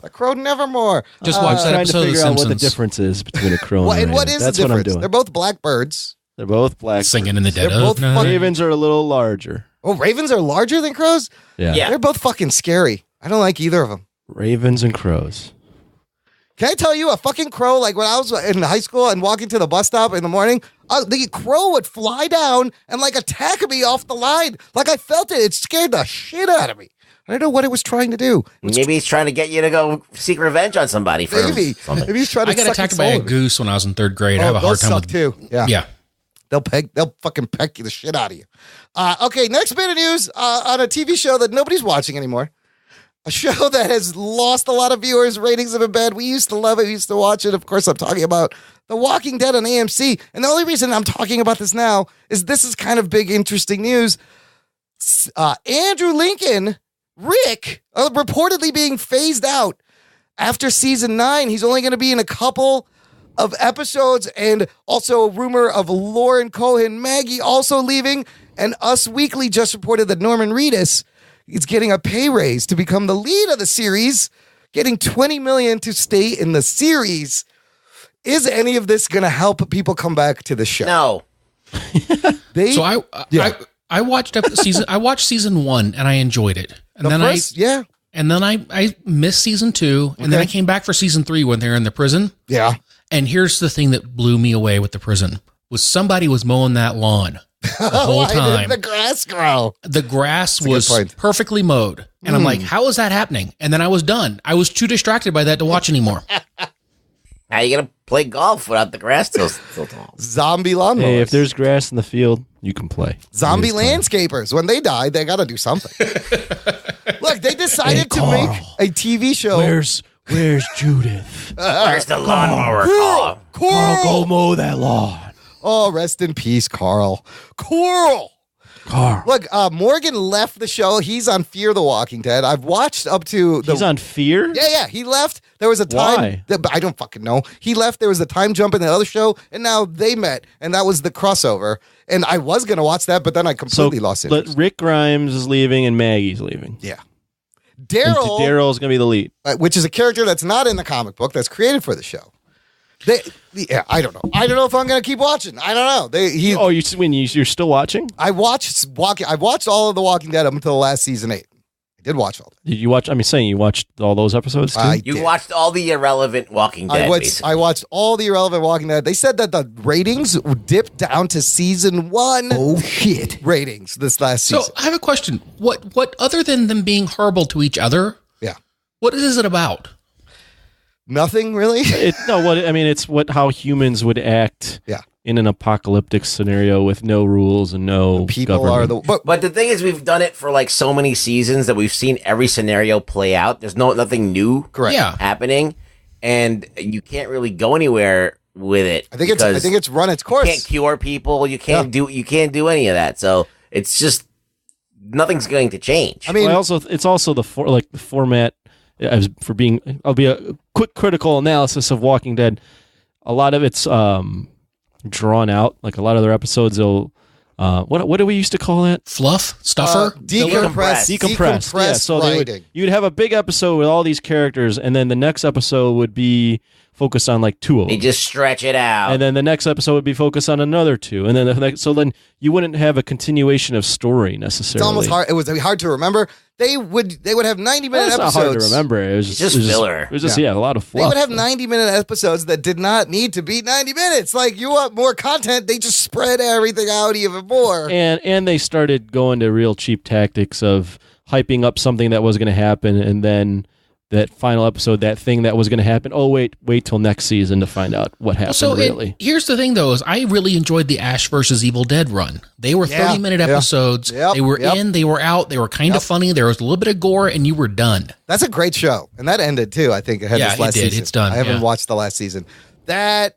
A: The Crow Nevermore.
D: Just watch that episode of The Simpsons.
C: Trying to figure out what the difference is between a crow and a raven.
A: What is the difference? What I'm doing. They're both blackbirds.
C: They're both black.
D: Singing in the dead of night.
C: Ravens are a little larger.
A: Oh, ravens are larger than crows?
C: Yeah.
A: They're both fucking scary. I don't like either of them.
C: Ravens and crows.
A: Can I tell you a fucking crow, like when I was in high school and walking to the bus stop in the morning, the crow would fly down and like attack me off the line. Like I felt it. It scared the shit out of me. I don't know what it was trying to do.
E: Maybe he's trying to get you to go seek revenge on somebody.
A: Maybe he's trying to.
D: I got attacked by a goose when I was in third grade. I have a hard time with
A: too. Yeah.
D: They'll
A: fucking peck the shit out of you. Okay, next bit of news on a TV show that nobody's watching anymore. A show that has lost a lot of viewers. Ratings have been bad. We used to love it. We used to watch it. Of course, I'm talking about The Walking Dead on AMC. And the only reason I'm talking about this now is this is kind of big, interesting news. Andrew Lincoln, Rick, reportedly being phased out after season 9. He's only going to be in a couple of episodes, and also a rumor of Lauren Cohan, Maggie also leaving. And Us Weekly just reported that Norman Reedus is getting a pay raise to become the lead of the series, getting $20 million to stay in the series. Is any of this going to help people come back to the show?
E: No.
D: I watched season. I watched season 1 and I enjoyed it, and then I missed season 2, and then I came back for season 3 when they're in the prison.
A: Yeah.
D: And here's the thing that blew me away with the prison was somebody was mowing that lawn the whole time.
A: Why did the grass grow?
D: The grass was perfectly mowed. And I'm like, how is that happening? And then I was done. I was too distracted by that to watch anymore.
E: How are you going to play golf without the grass so tall?
A: Zombie lawnmowers.
C: Hey, if there's grass in the field, you can play.
A: Zombie landscapers. When they die, they got to do something. Look, they decided to make a TV show.
C: Where's Judith?
E: Where's the lawnmower?
C: Carl, go mow that lawn.
A: Oh, rest in peace, Carl. Carl. Look, Morgan left the show. He's on Fear the Walking Dead. I've watched up to
C: He's on Fear?
A: Yeah. He left. There was a time.
C: Why?
A: I don't fucking know. He left. There was a time jump in the other show, and now they met, and that was the crossover. And I was going to watch that, but then I completely lost interest.
C: But Rick Grimes is leaving and Maggie's leaving.
A: Yeah. Daryl's
C: going to be the lead.
A: Which is a character that's not in the comic book, that's created for the show. I don't know. I don't know if I'm going to keep watching. I don't know.
C: You're still watching?
A: I watched all of The Walking Dead up until last season 8. I did watch all that.
C: Did you watch? You watched all those episodes too?
E: You watched all the irrelevant Walking Dead.
A: I watched all the irrelevant Walking Dead. They said that the ratings dipped down to season 1.
F: Oh shit!
A: Ratings this last season.
D: So I have a question. What other than them being horrible to each other?
A: Yeah.
D: What is it about?
A: Nothing really.
C: It's how humans would act.
A: Yeah.
C: in an apocalyptic scenario with no rules and no
A: People
C: government.
A: are the
E: But the thing is, we've done it for like so many seasons that we've seen every scenario play out. There's nothing new
A: correct.
D: Yeah.
E: happening, and you can't really go anywhere with it.
A: I think it's run its course.
E: You can't cure people. You can't do any of that. So it's just nothing's going to change.
A: I mean,
C: Well, it's also the format. I'll be a quick critical analysis of Walking Dead. A lot of it's drawn out. Like a lot of their episodes, they'll what do we used to call that?
D: Fluff? Stuffer?
C: Decompressed. Yeah, so you'd have a big episode with all these characters, and then the next episode would be focused on like two of
E: They
C: them.
E: just stretch it out.
C: And then the next episode would be focused on another two, and then then you wouldn't have a continuation of story necessarily.
A: It's almost hard. It was hard to remember. They would have 90-minute
C: Well, it's
A: episodes.
C: not hard to remember. It was
E: just filler.
C: It was just a lot of fluff.
A: They would have 90-minute episodes that did not need to be 90 minutes. Like, you want more content, they just spread everything out even more.
C: And they started going to real cheap tactics of hyping up something that was going to happen, and then that final episode, that thing that was going to happen. Oh, wait till next season to find out what happened. Really,
D: here's the thing, though: is I really enjoyed the Ash versus Evil Dead run. They were 30-minute episodes.
A: Yep,
D: they were in, they were out. They were kind of funny. There was a little bit of gore, and you were done.
A: That's a great show, and that ended too. I think it had this last
D: it did.
A: season.
D: It's done.
A: I haven't watched the last season. And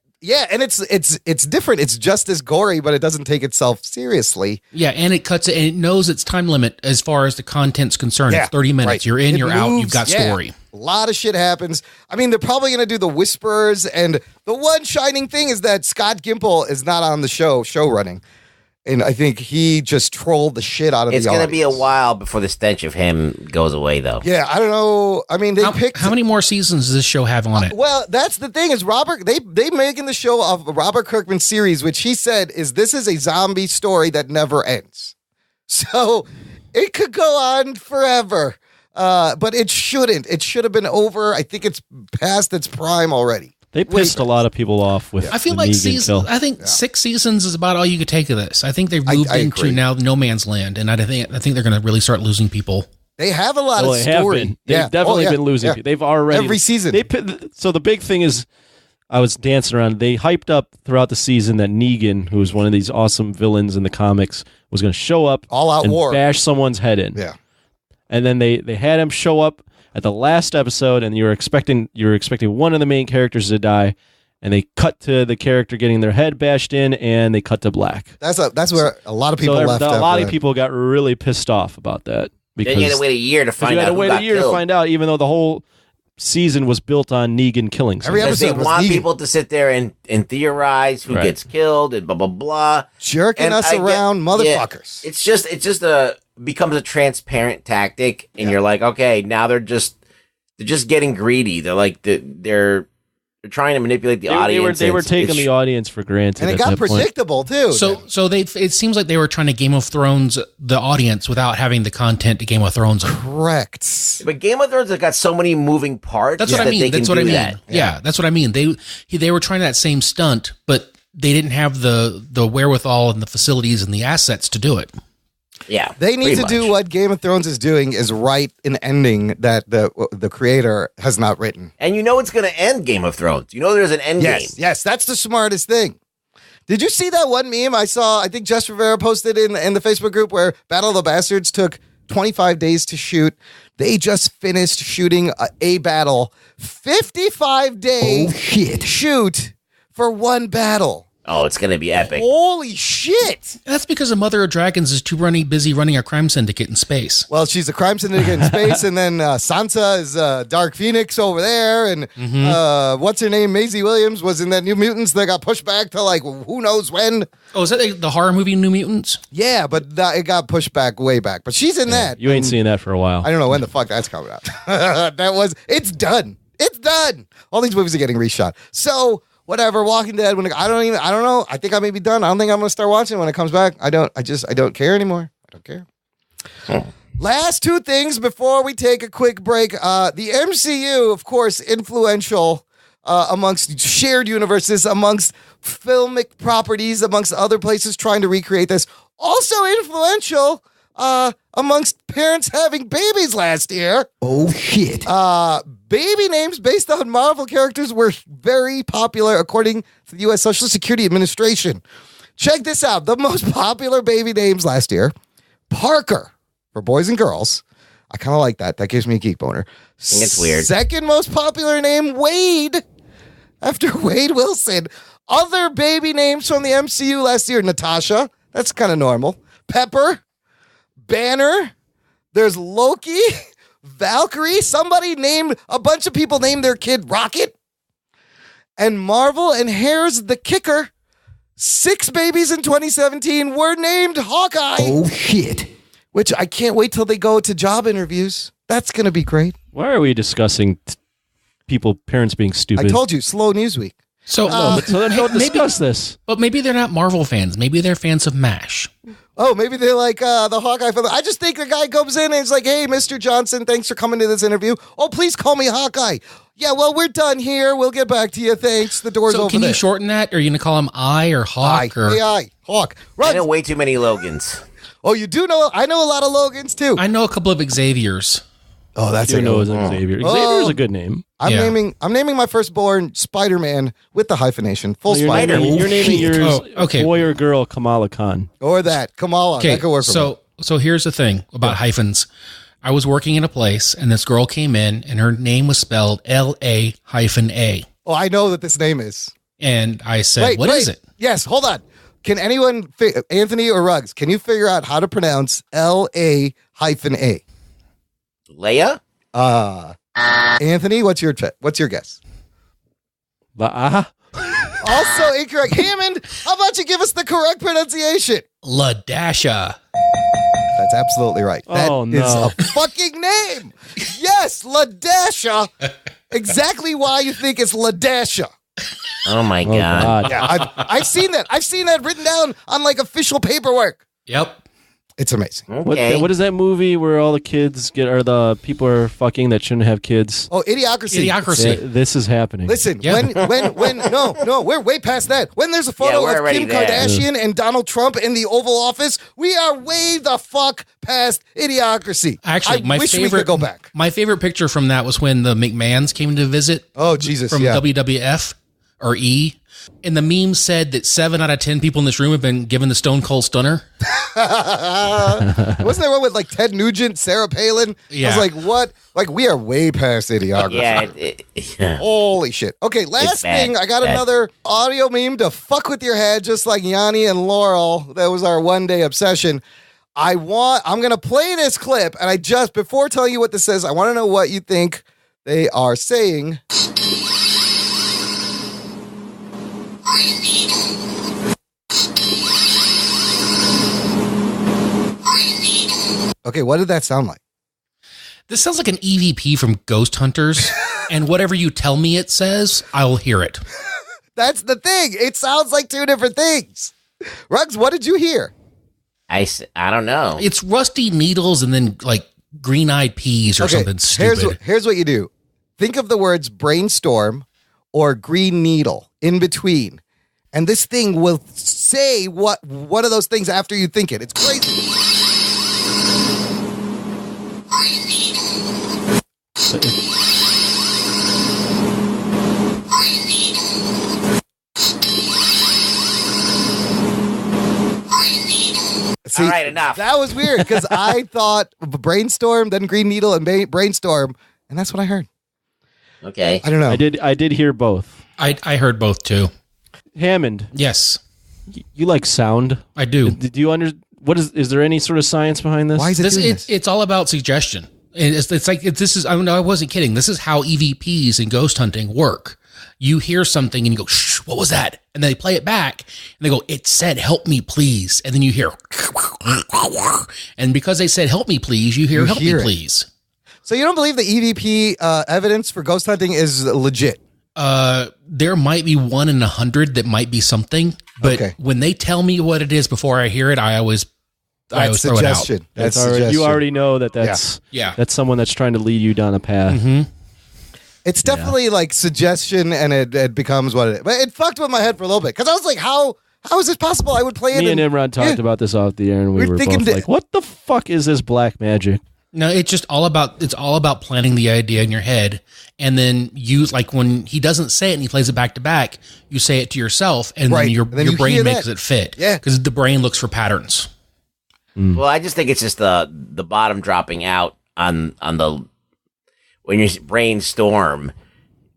A: it's different. It's just as gory, but it doesn't take itself seriously.
D: Yeah, and it cuts it, and it knows its time limit as far as the content's concerned. It's 30 minutes.
A: Right.
D: You're in,
A: It
D: you're out.
A: moves,
D: You've got story.
A: A lot of shit happens. I mean, they're probably going to do the Whispers, and the one shining thing is that Scott Gimple is not on the show running. And I think he just trolled the shit out of
E: It's
A: the
E: going
A: audience.
E: to be a while before the stench of him goes away, though.
A: Yeah, I don't know. I mean,
D: How many more seasons does this show have on it?
A: Well, that's the thing is Robert. They making the show of Robert Kirkman's series, which he said this is a zombie story that never ends. So it could go on forever, but it shouldn't. It should have been over. I think it's past its prime already.
C: they pissed a lot of people off with.
D: I feel
C: the
D: like
C: Negan kill.
D: I think 6 seasons is about all you could take of this. I think they've moved
A: I
D: into
A: agree.
D: now no man's land, and I think they're going to really start losing people.
A: They have a lot of
C: They have
A: story.
C: been. They've definitely been losing.
A: Yeah.
C: People. They've already
A: Every season.
C: So the big thing is, I was dancing around. They hyped up throughout the season that Negan, who was one of these awesome villains in the comics, was going to show up
A: All out
C: and
A: war.
C: bash someone's head in.
A: Yeah.
C: And then they had him show up at the last episode, and you were expecting one of the main characters to die, and they cut to the character getting their head bashed in, and they cut to black.
A: That's where a lot of people left.
C: A lot
A: after
C: of
A: that.
C: people got really pissed off about that because
E: Then you had to wait a year to find
C: you
E: out
C: had to
E: who
C: wait
E: got
C: a year
E: killed.
C: to find out, even though the whole season was built on Negan killing someone.
A: Every
E: Because they
A: episode was
E: want
A: Negan.
E: people to sit there and theorize who
C: Right.
E: gets killed and blah blah blah.
A: Jerking
E: And
A: us
E: I get-
A: around, motherfuckers.
E: Yeah, it's just becomes a transparent tactic, and you're like, okay, now they're just getting greedy. They're like they're trying to manipulate the audience.
C: They were taking
E: It's-
C: the audience for granted.
A: And it
C: at
A: got
C: that point.
A: predictable too.
D: So it seems like they were trying to Game of Thrones the audience without having the content to Game of Thrones them.
A: Correct.
E: But Game of Thrones has got so many moving parts.
D: That's what I
E: that
D: mean.
E: They can
D: That's what I
E: do
D: mean.
E: that.
D: Yeah, that's what I mean. They were trying that same stunt, but they didn't have the wherewithal and the facilities and the assets to do it.
E: Yeah,
A: They need
E: pretty
A: to
E: much.
A: do what Game of Thrones is doing is write an ending that the creator has not written.
E: And you know it's going to end Game of Thrones. You know there's an end game.
A: Yes, that's the smartest thing. Did you see that one meme I saw? I think Jess Rivera posted in the Facebook group where Battle of the Bastards took 25 days to shoot. They just finished shooting a battle. 55-day shoot for one battle.
E: Oh, it's going to be epic.
A: Holy shit.
D: That's because a Mother of Dragons is too busy running a crime syndicate in space.
A: Well, she's a crime syndicate in space, and then Sansa is Dark Phoenix over there, and what's her name? Maisie Williams was in that New Mutants that got pushed back to like who knows when.
D: Oh, is that the horror movie New Mutants?
A: Yeah, but it got pushed back way back. But she's in that.
C: You ain't
A: and
C: seen that for a while.
A: I don't know when the fuck that's coming out. It's done. It's done. All these movies are getting reshot. So whatever. Walking Dead. I don't know. I think I may be done. I don't think I'm gonna start watching when it comes back. I don't care anymore. I don't care. Last two things before we take a quick break. The MCU, of course, influential amongst shared universes, amongst filmic properties, amongst other places trying to recreate this. Also influential amongst parents having babies last year.
F: Oh shit.
A: baby names based on Marvel characters were very popular according to the U.S. Social Security Administration. Check this out. The most popular baby names last year, Parker for boys and girls. I kind of like that. That gives me a geek boner.
E: I think it's weird.
A: Second most popular name, Wade. After Wade Wilson. Other baby names from the MCU last year, Natasha. That's kind of normal. Pepper. Banner. There's Loki. Valkyrie. Somebody named, a bunch of people named their kid Rocket. And Marvel, and here's the kicker. 6 babies in 2017 were named Hawkeye.
F: Oh, shit.
A: Which I can't wait till they go to job interviews. That's going to be great.
C: Why are we discussing parents being stupid?
A: I told you, slow news week.
D: So,
C: so then don't discuss this.
D: But maybe they're not Marvel fans. Maybe they're fans of MASH.
A: Oh, maybe they're like the Hawkeye fan. I just think the guy comes in and he's like, hey, Mr. Johnson, thanks for coming to this interview. Oh, please call me Hawkeye. Yeah, well, we're done here. We'll get back to you. Thanks. The door's
D: So
A: over
D: can
A: there.
D: you shorten that? Or are you going to call him I or Hawk? Or
A: AI. Hawk.
E: I
A: Right.
E: know way too many Logans.
A: Oh, you do know? I know a lot of Logans, too.
D: I know a couple of Xaviers.
A: Oh, that's
C: You
A: a
C: know
A: good
C: it's
A: one.
C: Xavier.
A: Oh.
C: Xavier's a good name.
A: I'm
D: Yeah.
A: naming my firstborn Spider-Man with the hyphenation. Full
C: You're
A: Spider.
C: naming, you're naming yours
D: Oh, okay.
C: boy or girl Kamala Khan.
A: Or that. Kamala.
D: Okay,
A: That could work for me.
D: so here's the thing about hyphens. I was working in a place, and this girl came in, and her name was spelled LA-A.
A: Oh, I know what this name is.
D: And I said, "What is it?"
A: Yes, hold on. Can anyone, Anthony or Ruggs, can you figure out how to pronounce LA-A?
E: Leia?
A: Anthony, what's your guess? Also incorrect. Hammond, how about you give us the correct pronunciation?
D: LaDasha.
A: That's absolutely right. That
C: Oh,
A: is
C: no.
A: a fucking name. Yes, LaDasha. Exactly why you think it's LaDasha.
E: Oh my
C: Oh,
E: God.
C: God.
A: Yeah, I've seen that. I've seen that written down on like official paperwork.
D: Yep.
A: It's amazing.
E: Okay.
C: What is that movie where all the kids or the people are fucking that shouldn't have kids?
A: Oh, Idiocracy.
D: Idiocracy.
C: This is happening.
A: Listen,
D: Yeah.
A: when no, we're way past that. When there's a photo
E: we're
A: of
E: already
A: Kim
E: there.
A: Kardashian and Donald Trump in the Oval Office, we are way the fuck past Idiocracy.
D: Actually,
A: I
D: my
A: wish
D: favorite
A: we could go back.
D: My favorite picture from that was when the McMahons came to visit
A: Oh Jesus,
D: from
A: yeah.
D: WWF or E. And the meme said that 7 out of 10 people in this room have been given the Stone Cold Stunner.
A: Wasn't there one with like Ted Nugent, Sarah Palin? I
D: Yeah.
A: was like, what? Like we are way past Idiocracy.
E: Yeah.
A: Holy shit. Okay, last
E: bad.
A: thing. I got
E: Bad.
A: another audio meme to fuck with your head, just like Yanni and Laurel. That was our one-day obsession. I'm going to play this clip, and before telling you what this says, I want to know what you think they are saying. Okay, what did that sound like?
D: This sounds like an EVP from Ghost Hunters. And whatever you tell me it says, I'll hear it.
A: That's the thing. It sounds like two different things. Ruggs, what did you hear?
E: I don't know.
D: It's rusty needles and then like green-eyed peas or something stupid.
A: Here's what you do. Think of the words brainstorm or green needle in between. And this thing will say one of those things after you think it. It's crazy. See,
E: All right, enough.
A: That was weird because I thought brainstorm, then green needle, and brainstorm, and that's what I heard.
E: Okay.
A: I don't know.
C: I did hear both.
D: I heard both too.
C: Hammond,
D: Yes,
C: you like sound?
D: I do.
C: Do you what is there any sort of science behind this?
A: Why is it doing this?
D: It's all about suggestion. And it's like this is. I don't know. I wasn't kidding. This is how EVPs and ghost hunting work. You hear something and you go, "Shh, what was that?" And they play it back and they go, "It said, help me, please." And then you hear, and because they said, "Help me, please," you hear, "Help me,
A: hear it.
D: please."
A: So you don't believe the EVP evidence for ghost hunting is legit?
D: There might be 1 in 100 that might be something, but
A: Okay.
D: when they tell me what it is before I hear it, I always throw it out.
A: suggestion. That's suggestion.
C: You already know that's
D: Yeah.
C: that's someone that's trying to lead you down a path.
D: Mm-hmm.
A: It's definitely like suggestion, and it becomes what it is. But it fucked with my head for a little bit because I was like, how is this possible? I would play it.
C: Me and Imran talked
A: yeah.
C: about this off the air, and we
A: We're
C: were
A: thinking
C: both
A: that-
C: like, "What the fuck is this black magic?"
D: No, it's all about planting the idea in your head, and then you, like, when he doesn't say it and he plays it back to back, you say it to yourself, and then your brain makes it fit.
A: Yeah,
D: because the brain looks for patterns.
E: Well, I just think it's just the bottom dropping out on the when your brainstorm.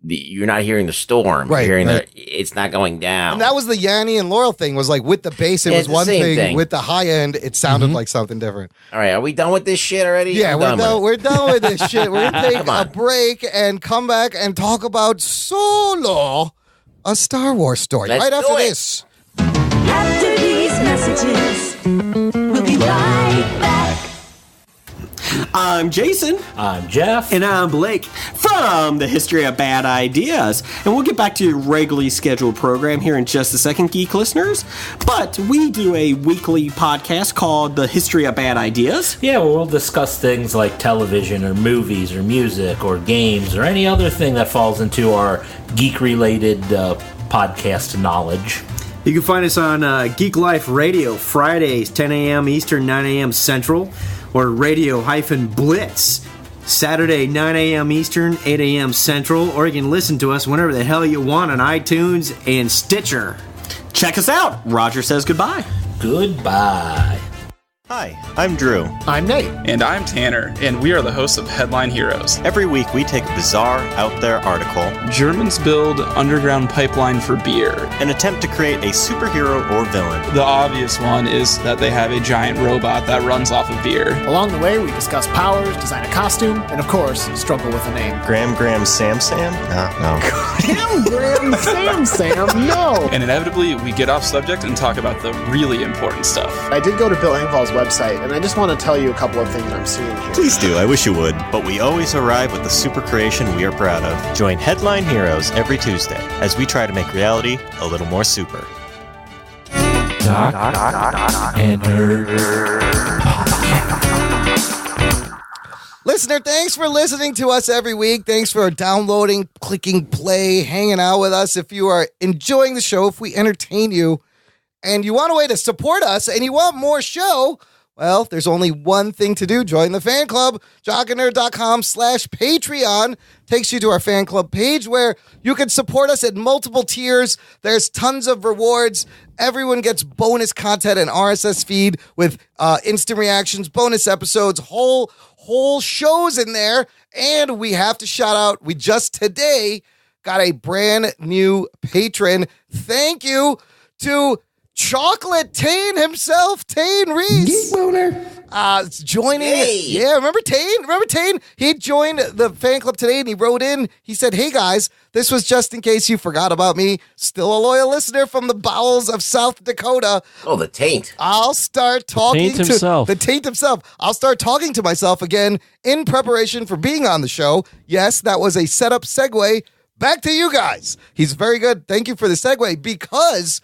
E: You're not hearing the storm.
A: Right.
E: You're hearing it's not going down.
A: And that was the Yanni and Laurel thing. Was like with the bass, it was one thing. With the high end, it sounded like something different.
E: All right, are we done with this shit already?
A: Yeah, we're done with this shit. We're gonna take a break and come back and talk about Solo, a Star Wars story.
E: Let's
A: right
E: do
A: after
E: it.
A: this.
G: After these messages, we'll be right back.
H: I'm Jason.
I: I'm Jeff.
H: And I'm Blake from the History of Bad Ideas. And we'll get back to your regularly scheduled program here in just a second, geek listeners. But we do a weekly podcast called The History of Bad Ideas.
I: Yeah, where we'll discuss things like television or movies or music or games or any other thing that falls into our geek-related podcast knowledge.
J: You can find us on Geek Life Radio, Fridays, 10 a.m. Eastern, 9 a.m. Central, or Radio-Blitz, Saturday, 9 a.m. Eastern, 8 a.m. Central, or you can listen to us whenever the hell you want on iTunes and Stitcher.
H: Check us out. Roger says goodbye.
I: Goodbye.
K: Hi, I'm Drew.
L: I'm Nate.
M: And I'm Tanner, and we are the hosts of Headline Heroes.
K: Every week we take a bizarre, out there article.
M: Germans build underground pipeline for beer.
K: And attempt to create a superhero or villain.
M: The obvious one is that they have a giant robot that runs off of beer.
L: Along the way, we discuss powers, design a costume, and of course, struggle with a name.
K: Gram Sam?
L: Gram Sam, no!
M: And inevitably, we get off subject and talk about the really important stuff.
L: I did go to Bill Engvall's website, and I just want to tell you a couple of things I'm seeing here.
K: Please do, I wish you would. But we always arrive with the super creation we are proud of. Join Headline Heroes every Tuesday as we try to make reality a little more super.
B: Doc and Nerd.
A: Listener, thanks for listening to us every week. Thanks for downloading, clicking play, hanging out with us. If you are enjoying the show, if we entertain you, and you want a way to support us, and you want more show, well, there's only one thing to do. Join the fan club. jockandnerd.com/Patreon takes you to our fan club page where you can support us at multiple tiers. There's tons of rewards. Everyone gets bonus content and RSS feed with instant reactions, bonus episodes, whole shows in there. And we have to shout out, we just today got a brand new patron. Thank you to Chocolate Tane himself, Tane Reese.
F: Geek boner.
A: Joining.
E: Hey.
A: Yeah, remember Tane? He joined the fan club today and he wrote in. He said, "Hey guys, this was just in case you forgot about me. Still a loyal listener from the bowels of South Dakota."
E: Oh, the taint.
A: I'll start talking
C: taint himself.
A: the taint himself. I'll start talking to myself again in preparation for being on the show. Yes, that was a setup segue. Back to you guys. He's very good. Thank you for the segue because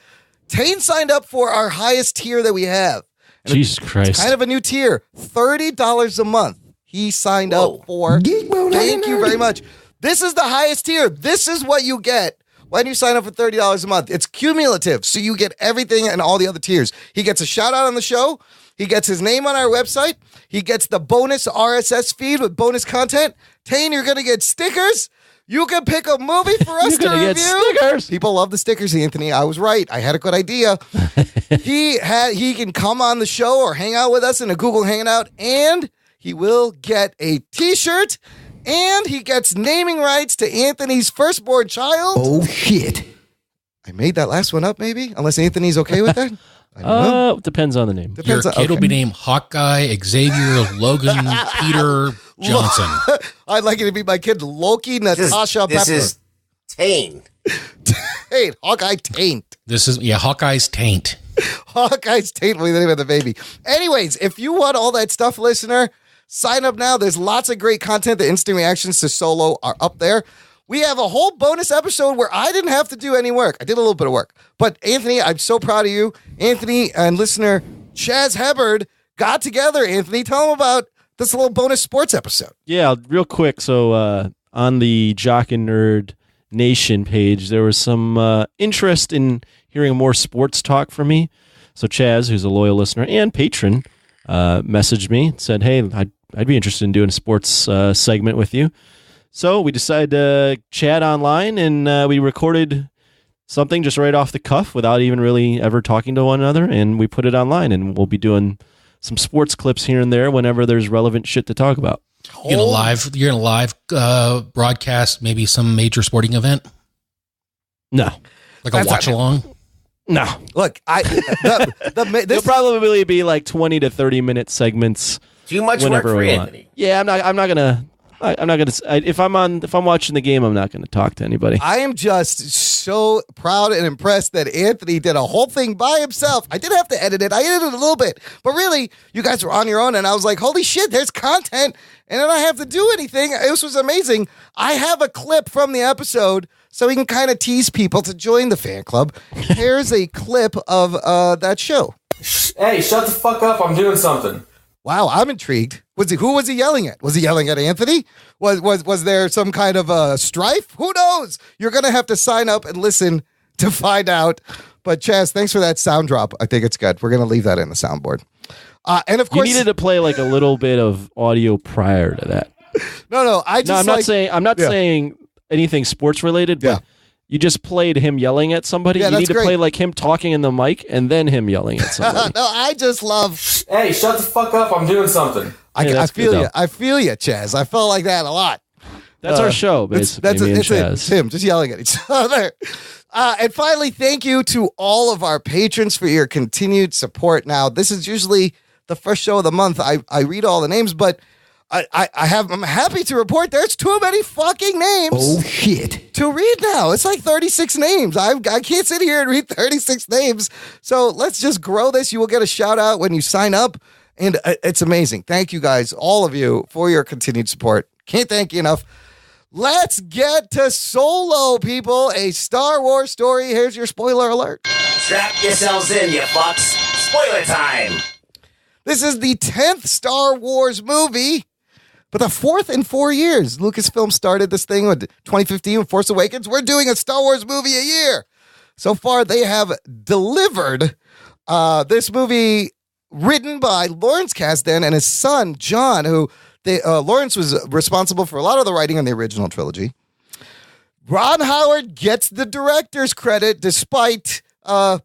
A: Tane signed up for our highest tier that we have. And
C: Jesus Christ.
A: It's kind of a new tier. $30 a month. He signed up for. Thank you very much. This is the highest tier. This is what you get when you sign up for $30 a month. It's cumulative, so you get everything and all the other tiers. He gets a shout out on the show. He gets his name on our website. He gets the bonus RSS feed with bonus content. Tane, you're going to get stickers. You can pick a movie for us to review.
C: Stickers.
A: People love the stickers, Anthony. I was right. I had a good idea. He can come on the show or hang out with us in a Google Hangout, and he will get a T-shirt, and he gets naming rights to Anthony's firstborn child.
F: Oh, shit.
A: I made that last one up, maybe, unless Anthony's okay with that. I don't know.
C: Depends on the name.
D: Your kid will be named Hawkeye, Xavier, Logan, Peter, Johnson.
A: I'd like it to be my kid Loki, Natasha
E: This
A: Pepper.
E: is Tane.
A: Taint, Hawkeye Taint.
D: This is, Hawkeye's taint.
A: Hawkeye's Taint will be the name of the baby. Anyways, if you want all that stuff, listener, sign up now. There's lots of great content. The instant reactions to Solo are up there. We have a whole bonus episode where I didn't have to do any work. I did a little bit of work. But Anthony, I'm so proud of you. Anthony and listener Chaz Hubbard got together. Anthony, tell them about this little bonus sports episode.
C: Yeah, real quick. So on the Jock and Nerd Nation page, there was some interest in hearing more sports talk from me. So Chaz, who's a loyal listener and patron, messaged me and said, "Hey, I I'd be interested in doing a sports segment with you. So we decided to chat online, and we recorded something just right off the cuff without even really ever talking to one another, and we put it online, and we'll be doing some sports clips here and there whenever there's relevant shit to talk about.
D: You're gonna live broadcast maybe some major sporting event?
C: No.
D: Like a watch along?
C: No.
A: Look, this
C: will probably be like 20 to 30-minute segments.
E: Too much work for Anthony.
C: Yeah, I'm not gonna. If I'm watching the game, I'm not gonna talk to anybody.
A: I am just so proud and impressed that Anthony did a whole thing by himself. I did have to edit it. I edited it a little bit, but really, you guys were on your own, and I was like, "Holy shit, there's content!" And I don't have to do anything. This was amazing. I have a clip from the episode, so we can kind of tease people to join the fan club. Here's a clip of that show.
N: Hey, shut the fuck up! I'm doing something.
A: Wow, I'm intrigued. Who was he yelling at? Was he yelling at Anthony? Was there some kind of strife? Who knows? You're going to have to sign up and listen to find out. But Chaz, thanks for that sound drop. I think it's good. We're going to leave that in the soundboard. And of course,
C: you needed to play like a little bit of audio prior to that.
A: No. I'm
C: not saying anything sports related, but you just played him yelling at somebody.
A: Yeah,
C: you need to
A: great.
C: play like him talking in the mic and then him yelling at somebody.
A: No, I just love.
N: Hey, shut the fuck up! I'm doing something.
A: I feel you. I feel you, Chaz. I felt like that a lot.
C: That's our show, basically.
A: It's him just yelling at each other. And finally, thank you to all of our patrons for your continued support. Now, this is usually the first show of the month. I read all the names, but I'm happy to report there's too many fucking names.
F: Oh, shit.
A: To read now. It's like 36 names. I can't sit here and read 36 names. So let's just grow this. You will get a shout out when you sign up. And it's amazing. Thank you guys, all of you, for your continued support. Can't thank you enough. Let's get to Solo, people. A Star Wars story. Here's your spoiler alert.
E: Strap yourselves in, you fucks. Spoiler time.
A: This is the 10th Star Wars movie, but the 4th in 4 years. Lucasfilm started this thing with 2015 with Force Awakens. We're doing a Star Wars movie a year. So far, they have delivered this movie written by Lawrence Kasdan and his son, John, who Lawrence was responsible for a lot of the writing on the original trilogy. Ron Howard gets the director's credit despite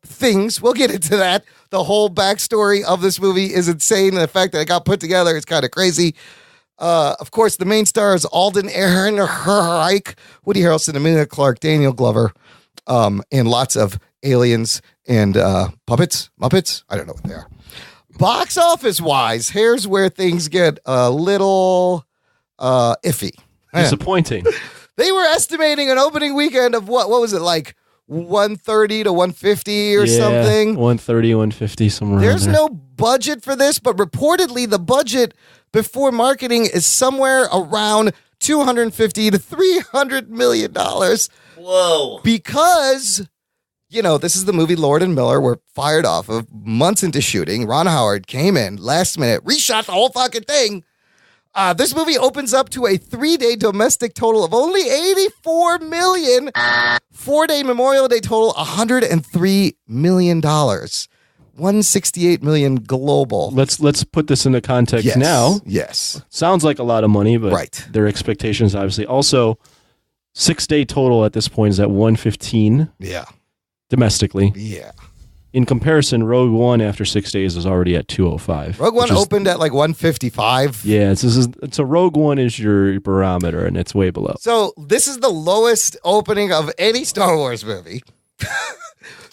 A: things. We'll get into that. The whole backstory of this movie is insane, and the fact that it got put together is kind of crazy. Of course, the main star is Alden Ehrenreich, Woody Harrelson, Emilia Clarke, Daniel Glover, and lots of aliens and Muppets. I don't know what they are. Box office wise, here's where things get a little iffy.
C: Disappointing.
A: They were estimating an opening weekend of what was it, like 130 to 150 or something?
C: 130, 150, somewhere.
A: There's no budget for this, but reportedly the budget before marketing is somewhere around $250 to $300 million.
E: Whoa.
A: Because, this is the movie Lord and Miller were fired off of months into shooting. Ron Howard came in last minute, reshot the whole fucking thing. This movie opens up to a 3-day domestic total of only $84 million. 4-day Memorial Day total, $103 million. $168 million global.
C: Let's put this into context now.
A: Yes.
C: Sounds like a lot of money, but
A: right.
C: Their expectations obviously. Also, 6-day total at this point is at 115.
A: Yeah.
C: Domestically.
A: Yeah.
C: In comparison, Rogue One after 6 days is already at 205.
A: Rogue One opened at like 155.
C: Yeah, so Rogue One is your barometer, and it's way below.
A: So this is the lowest opening of any Star Wars movie.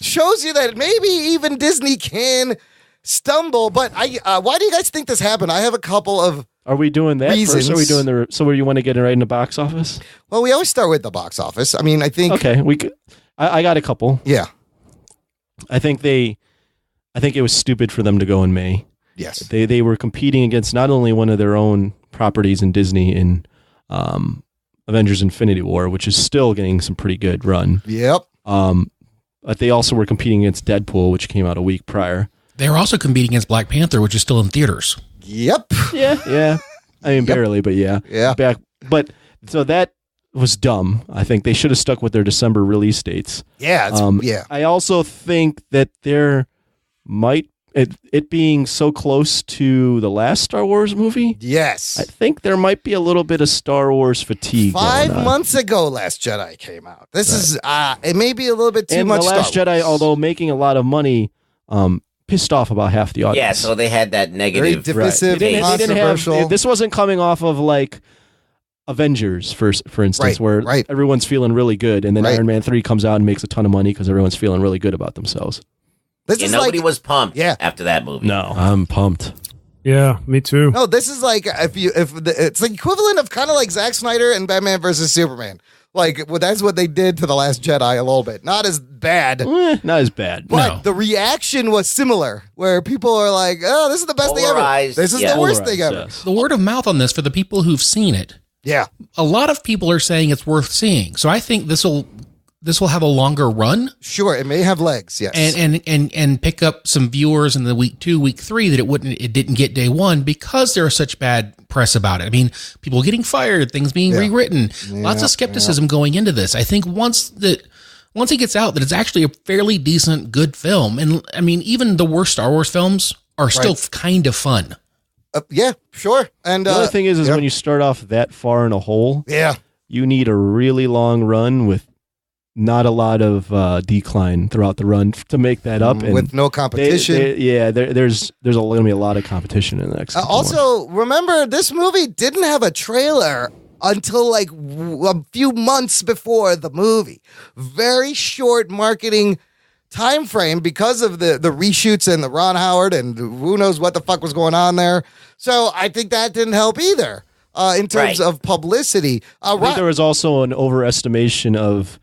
A: Shows you that maybe even Disney can stumble. But why do you guys think this happened? I have a couple of
C: Are we doing that
A: reasons.
C: first? Are we doing so where you want to get it right in the box office?
A: Well, we always start with the box office. I mean, I think.
C: Okay, we could. I got a couple.
A: Yeah.
C: I think it was stupid for them to go in May.
A: Yes.
C: They were competing against not only one of their own properties in Disney in Avengers Infinity War, which is still getting some pretty good run.
A: Yep.
C: But they also were competing against Deadpool, which came out a week prior.
D: They were also competing against Black Panther, which is still in theaters.
A: Yep.
C: Yeah. I mean, barely, but yeah.
A: Yeah.
C: So that was dumb. I think they should have stuck with their December release dates.
A: Yeah. Yeah.
C: I also think that there might, it being so close to the last Star Wars movie.
A: Yes.
C: I think there might be a little bit of Star Wars fatigue.
A: 5 months ago, Last Jedi came out. This is it may be a little bit too much.
C: The Last
A: Star
C: Jedi,
A: Wars.
C: although making a lot of money, pissed off about half the audience.
E: Yeah, so they had that negative.
A: Very divisive, controversial.
C: This wasn't coming off of like Avengers, for instance, where everyone's feeling really good, and then Iron Man 3 comes out and makes a ton of money because everyone's feeling really good about themselves.
E: Nobody was pumped after that movie.
C: No, I'm pumped.
O: Yeah, me too.
A: No, this is like it's the equivalent of kind of like Zack Snyder and Batman versus Superman. Like, well, that's what they did to The Last Jedi a little bit. Not as bad.
C: Not as bad.
A: But the reaction was similar, where people are like, oh, this is the best thing ever. This is the worst thing ever.
D: The word of mouth on this for the people who've seen it.
A: Yeah.
D: A lot of people are saying it's worth seeing. So I think this will have a longer run.
A: Sure, it may have legs, yes.
D: And pick up some viewers in the week 2, week 3 that it didn't get day 1 because there is such bad press about it. I mean, people getting fired, things being rewritten, lots of skepticism going into this. I think once it gets out that it's actually a fairly decent, good film. And I mean, even the worst Star Wars films are still kind of fun.
A: Yeah, sure. And
C: the other thing is when you start off that far in a hole, you need a really long run with not a lot of decline throughout the run to make that up, and
A: with no competition.
C: There's going to be a lot of competition in the next.
A: Also, remember this movie didn't have a trailer until like a few months before the movie. Very short marketing time frame because of the reshoots and the Ron Howard and who knows what the fuck was going on there. So I think that didn't help either in terms of publicity.
C: I think there was also an overestimation of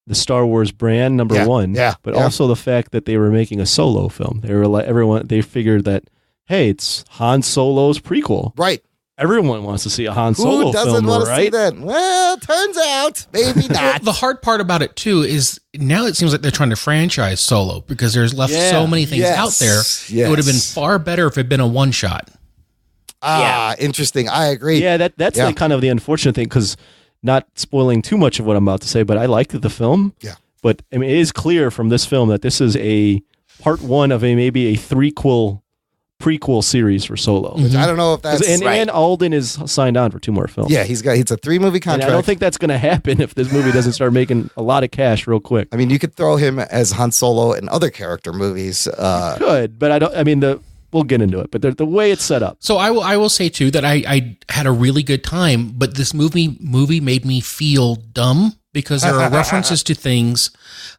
C: the Star Wars brand, number one, but also the fact that they were making a Solo film. They were like they figured that, hey, it's Han Solo's prequel,
A: right?
C: Everyone wants to see a Han Solo film,
A: who doesn't want to see that? Well, turns out maybe not.
D: The hard part about it too is now it seems like they're trying to franchise Solo because there's left so many things out there. It would have been far better if it had been a one shot.
A: Interesting. I agree.
C: Yeah, that's like kind of the unfortunate thing because. Not spoiling too much of what I'm about to say, but I liked the film.
A: Yeah.
C: But I mean, it is clear from this film that this is a part 1 of maybe a prequel series for Solo.
A: Which I don't know if that's
C: and Alden is signed on for 2 more films.
A: Yeah, it's a 3-movie contract.
C: And I don't think that's going to happen if this movie doesn't start making a lot of cash real quick.
A: I mean, you could throw him as Han Solo in other character movies.
C: Could, but I don't. I mean, we'll get into it, but the way it's set up.
D: So I will say too that I had a really good time, but this movie made me feel dumb because there are references to things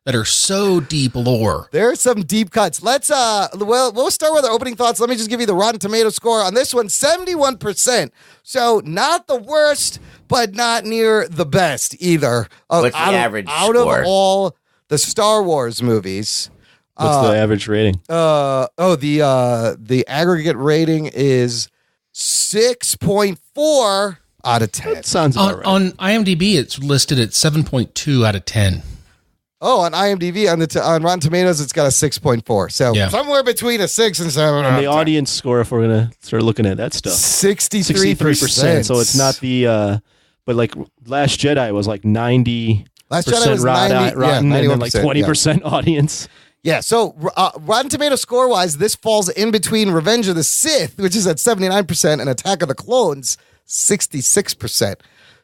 D: that are so deep lore.
A: There are some deep cuts. Let's we'll start with our opening thoughts. Let me just give you the Rotten Tomato score on this one, 71%. So not the worst, but not near the best either.
E: What's the average
A: out
E: score?
A: of all the Star Wars movies?
C: What's the average rating?
A: The aggregate rating is 6.4 out of 10.
C: That sounds about right.
D: On IMDb, it's listed at 7.2 out of 10.
A: Oh, on IMDb, on Rotten Tomatoes, it's got a 6.4. So somewhere between a 6 and 7.
C: And the audience score, if we're going to start looking at that stuff,
A: 63%.
C: So it's not the, but like Last Jedi was like 90%.
A: Last Jedi was 90,
C: rotten, and then like 20% audience.
A: Yeah, so Rotten Tomato score-wise, this falls in between Revenge of the Sith, which is at 79%, and Attack of the Clones, 66%.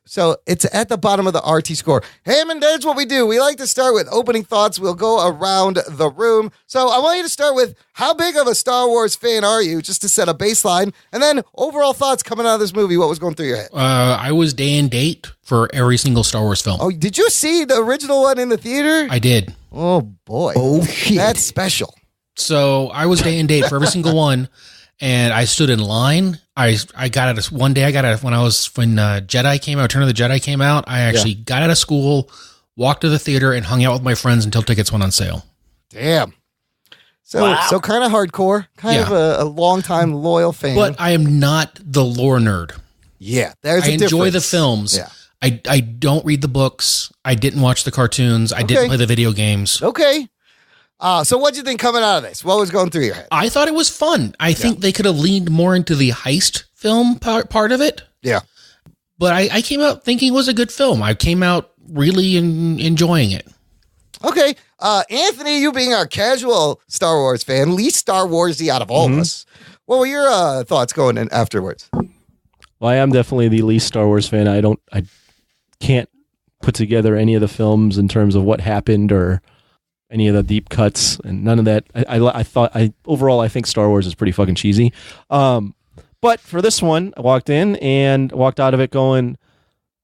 A: So it's at the bottom of the RT score. Hammond, that's what we do. We like to start with opening thoughts. We'll go around the room. So I want you to start with, how big of a Star Wars fan are you, just to set a baseline, and then overall thoughts coming out of this movie. What was going through your head?
D: I was day and date for every single Star Wars film.
A: Oh, did you see the original one in the theater?
D: I did.
A: Oh, boy. Oh, shit. That's special.
D: So I was day and date for every single one, and I stood in line. I got it one day. I got it when Jedi came out. Return of the Jedi came out. I actually got out of school, walked to the theater, and hung out with my friends until tickets went on sale.
A: Damn. So kind of hardcore, kind of a long-time loyal fan.
D: But I am not the lore nerd.
A: Yeah, there's a
D: I enjoy
A: difference.
D: the films.
A: Yeah.
D: I don't read the books. I didn't watch the cartoons. I didn't play the video games.
A: Okay. So what'd you think coming out of this? What was going through your head?
D: I thought it was fun. I think they could have leaned more into the heist film part of it.
A: Yeah.
D: But I came out thinking it was a good film. I came out really enjoying it.
A: Okay. Anthony, you being our casual Star Wars fan, least Star Warsy out of all of us. What were your thoughts going in afterwards?
C: Well, I am definitely the least Star Wars fan. I can't put together any of the films in terms of what happened or any of the deep cuts and none of that. Overall, I think Star Wars is pretty fucking cheesy. But for this one, I walked in and walked out of it going,